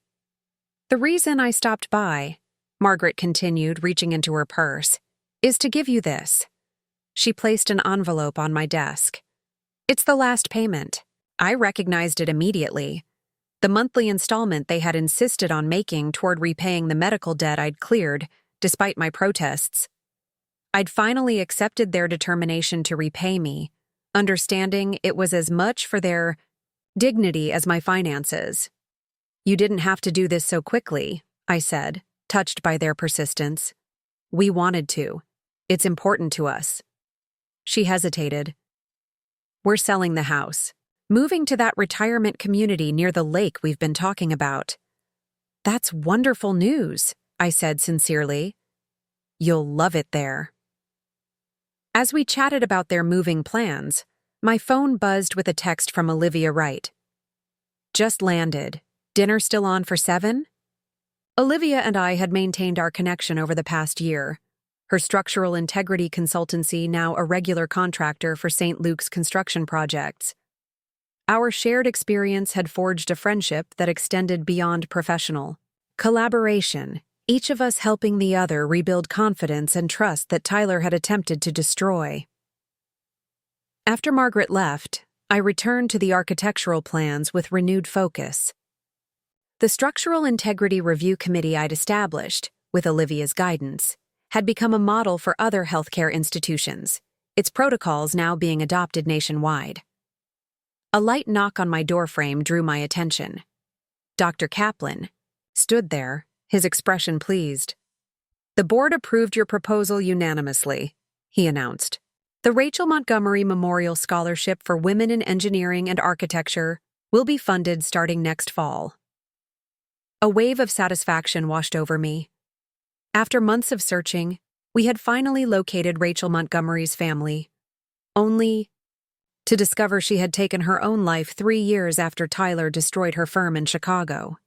"The reason I stopped by," Margaret continued, reaching into her purse, "is to give you this." She placed an envelope on my desk. "It's the last payment." I recognized it immediately. The monthly installment they had insisted on making toward repaying the medical debt I'd cleared, despite my protests. I'd finally accepted their determination to repay me, understanding it was as much for their dignity as my finances. "You didn't have to do this so quickly," I said, touched by their persistence. "We wanted to. It's important to us." She hesitated. We're selling the house. Moving to that retirement community near the lake we've been talking about. That's wonderful news, I said sincerely. You'll love it there. As we chatted about their moving plans, my phone buzzed with a text from Olivia Wright. Just landed. Dinner still on for 7? Olivia and I had maintained our connection over the past year. Her structural integrity consultancy now a regular contractor for St. Luke's construction projects. Our shared experience had forged a friendship that extended beyond professional collaboration, each of us helping the other rebuild confidence and trust that Tyler had attempted to destroy. After Margaret left, I returned to the architectural plans with renewed focus. The Structural Integrity Review Committee I'd established, with Olivia's guidance, had become a model for other healthcare institutions, its protocols now being adopted nationwide. A light knock on my doorframe drew my attention. Dr. Kaplan stood there, his expression pleased. The board approved your proposal unanimously, he announced. The Rachel Montgomery Memorial Scholarship for Women in Engineering and Architecture will be funded starting next fall. A wave of satisfaction washed over me. After months of searching, we had finally located Rachel Montgomery's family, only to discover she had taken her own life 3 years after Tyler destroyed her firm in Chicago.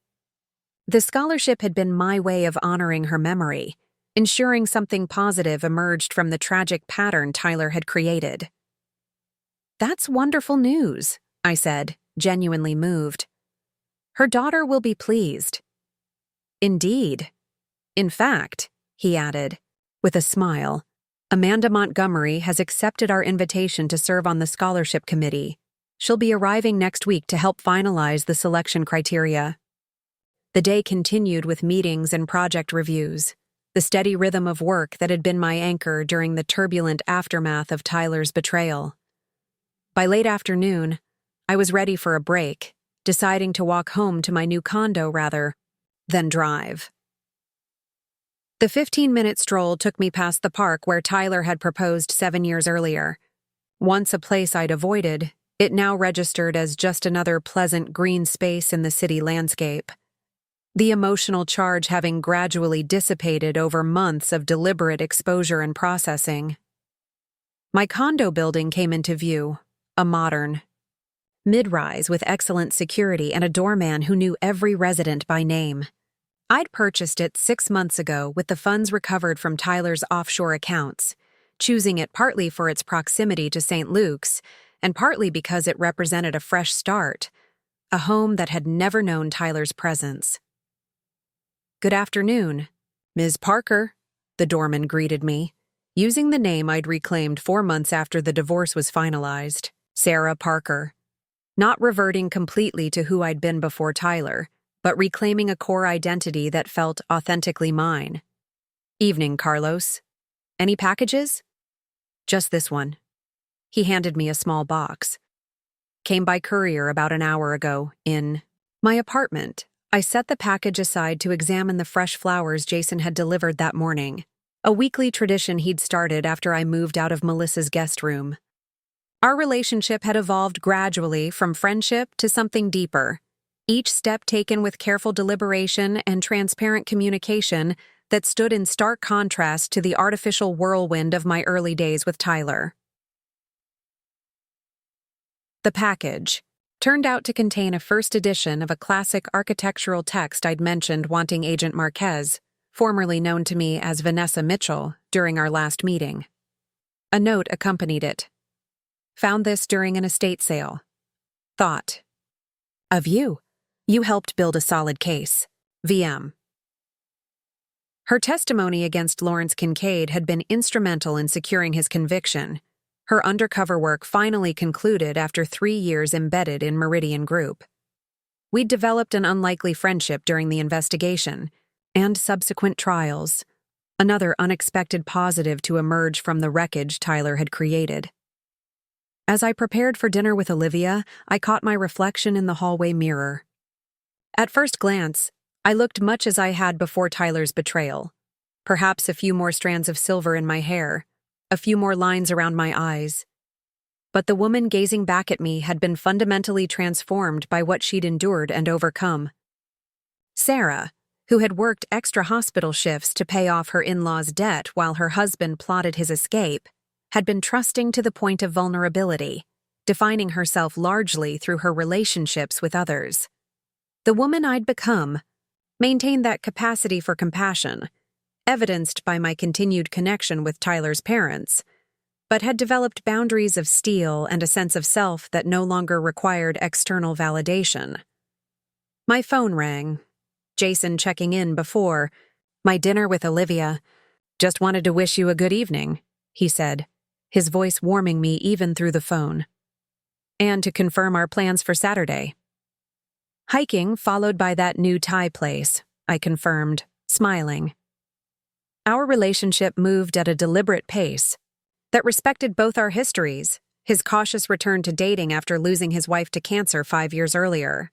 The scholarship had been my way of honoring her memory, ensuring something positive emerged from the tragic pattern Tyler had created. That's wonderful news, I said, genuinely moved. Her daughter will be pleased. Indeed. In fact, he added, with a smile, Amanda Montgomery has accepted our invitation to serve on the scholarship committee. She'll be arriving next week to help finalize the selection criteria. The day continued with meetings and project reviews, the steady rhythm of work that had been my anchor during the turbulent aftermath of Tyler's betrayal. By late afternoon, I was ready for a break, deciding to walk home to my new condo rather than drive. The 15-minute stroll took me past the park where Tyler had proposed 7 years earlier. Once a place I'd avoided, it now registered as just another pleasant green space in the city landscape. The emotional charge having gradually dissipated over months of deliberate exposure and processing. My condo building came into view, a modern mid-rise with excellent security and a doorman who knew every resident by name. I'd purchased it 6 months ago with the funds recovered from Tyler's offshore accounts, choosing it partly for its proximity to St. Luke's and partly because it represented a fresh start, a home that had never known Tyler's presence. Good afternoon, Ms. Parker, the doorman greeted me, using the name I'd reclaimed 4 months after the divorce was finalized, Sarah Parker. Not reverting completely to who I'd been before Tyler, but reclaiming a core identity that felt authentically mine. Evening, Carlos. Any packages? Just this one. He handed me a small box. Came by courier about an hour ago, in my apartment. I set the package aside to examine the fresh flowers Jason had delivered that morning, a weekly tradition he'd started after I moved out of Melissa's guest room. Our relationship had evolved gradually from friendship to something deeper, each step taken with careful deliberation and transparent communication that stood in stark contrast to the artificial whirlwind of my early days with Tyler. The package turned out to contain a first edition of a classic architectural text I'd mentioned wanting Agent Marquez, formerly known to me as Vanessa Mitchell, during our last meeting. A note accompanied it. Found this during an estate sale. Thought. Of you. You helped build a solid case. VM. Her testimony against Lawrence Kincaid had been instrumental in securing his conviction. Her undercover work finally concluded after 3 years embedded in Meridian Group. We'd developed an unlikely friendship during the investigation and subsequent trials, another unexpected positive to emerge from the wreckage Tyler had created. As I prepared for dinner with Olivia, I caught my reflection in the hallway mirror. At first glance, I looked much as I had before Tyler's betrayal. Perhaps a few more strands of silver in my hair, a few more lines around my eyes. But the woman gazing back at me had been fundamentally transformed by what she'd endured and overcome. Sarah, who had worked extra hospital shifts to pay off her in-laws' debt while her husband plotted his escape, had been trusting to the point of vulnerability, defining herself largely through her relationships with others. The woman I'd become maintained that capacity for compassion, evidenced by my continued connection with Tyler's parents, but had developed boundaries of steel and a sense of self that no longer required external validation. My phone rang. Jason checking in before my dinner with Olivia. "Just wanted to wish you a good evening," he said, his voice warming me even through the phone. "And to confirm our plans for Saturday." "Hiking followed by that new Thai place," I confirmed, smiling. Our relationship moved at a deliberate pace that respected both our histories, his cautious return to dating after losing his wife to cancer 5 years earlier,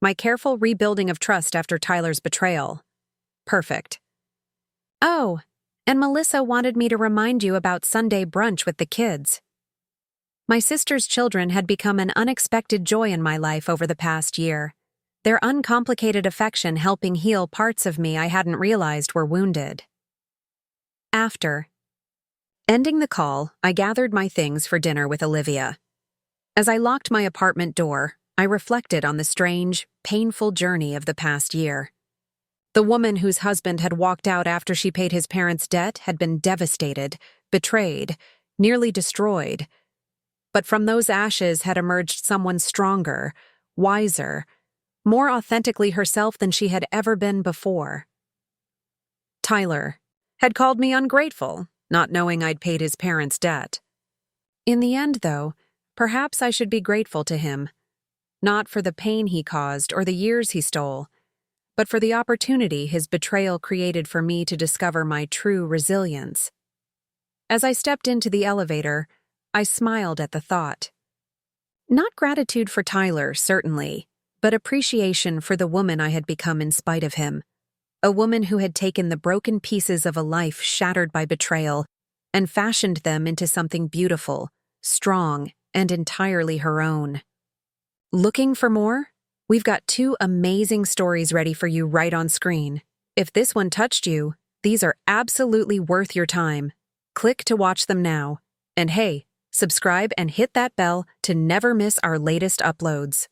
my careful rebuilding of trust after Tyler's betrayal. Perfect. "Oh, and Melissa wanted me to remind you about Sunday brunch with the kids." My sister's children had become an unexpected joy in my life over the past year, their uncomplicated affection helping heal parts of me I hadn't realized were wounded. After ending the call, I gathered my things for dinner with Olivia. As I locked my apartment door, I reflected on the strange, painful journey of the past year. The woman whose husband had walked out after she paid his parents' debt had been devastated, betrayed, nearly destroyed. But from those ashes had emerged someone stronger, wiser, more authentically herself than she had ever been before. Tyler had called me ungrateful, not knowing I'd paid his parents' debt. In the end, though, perhaps I should be grateful to him, not for the pain he caused or the years he stole, but for the opportunity his betrayal created for me to discover my true resilience. As I stepped into the elevator, I smiled at the thought. Not gratitude for Tyler, certainly, but appreciation for the woman I had become in spite of him. A woman who had taken the broken pieces of a life shattered by betrayal and fashioned them into something beautiful, strong, and entirely her own. Looking for more? We've got 2 amazing stories ready for you right on screen. If this one touched you, these are absolutely worth your time. Click to watch them now. And hey, subscribe and hit that bell to never miss our latest uploads.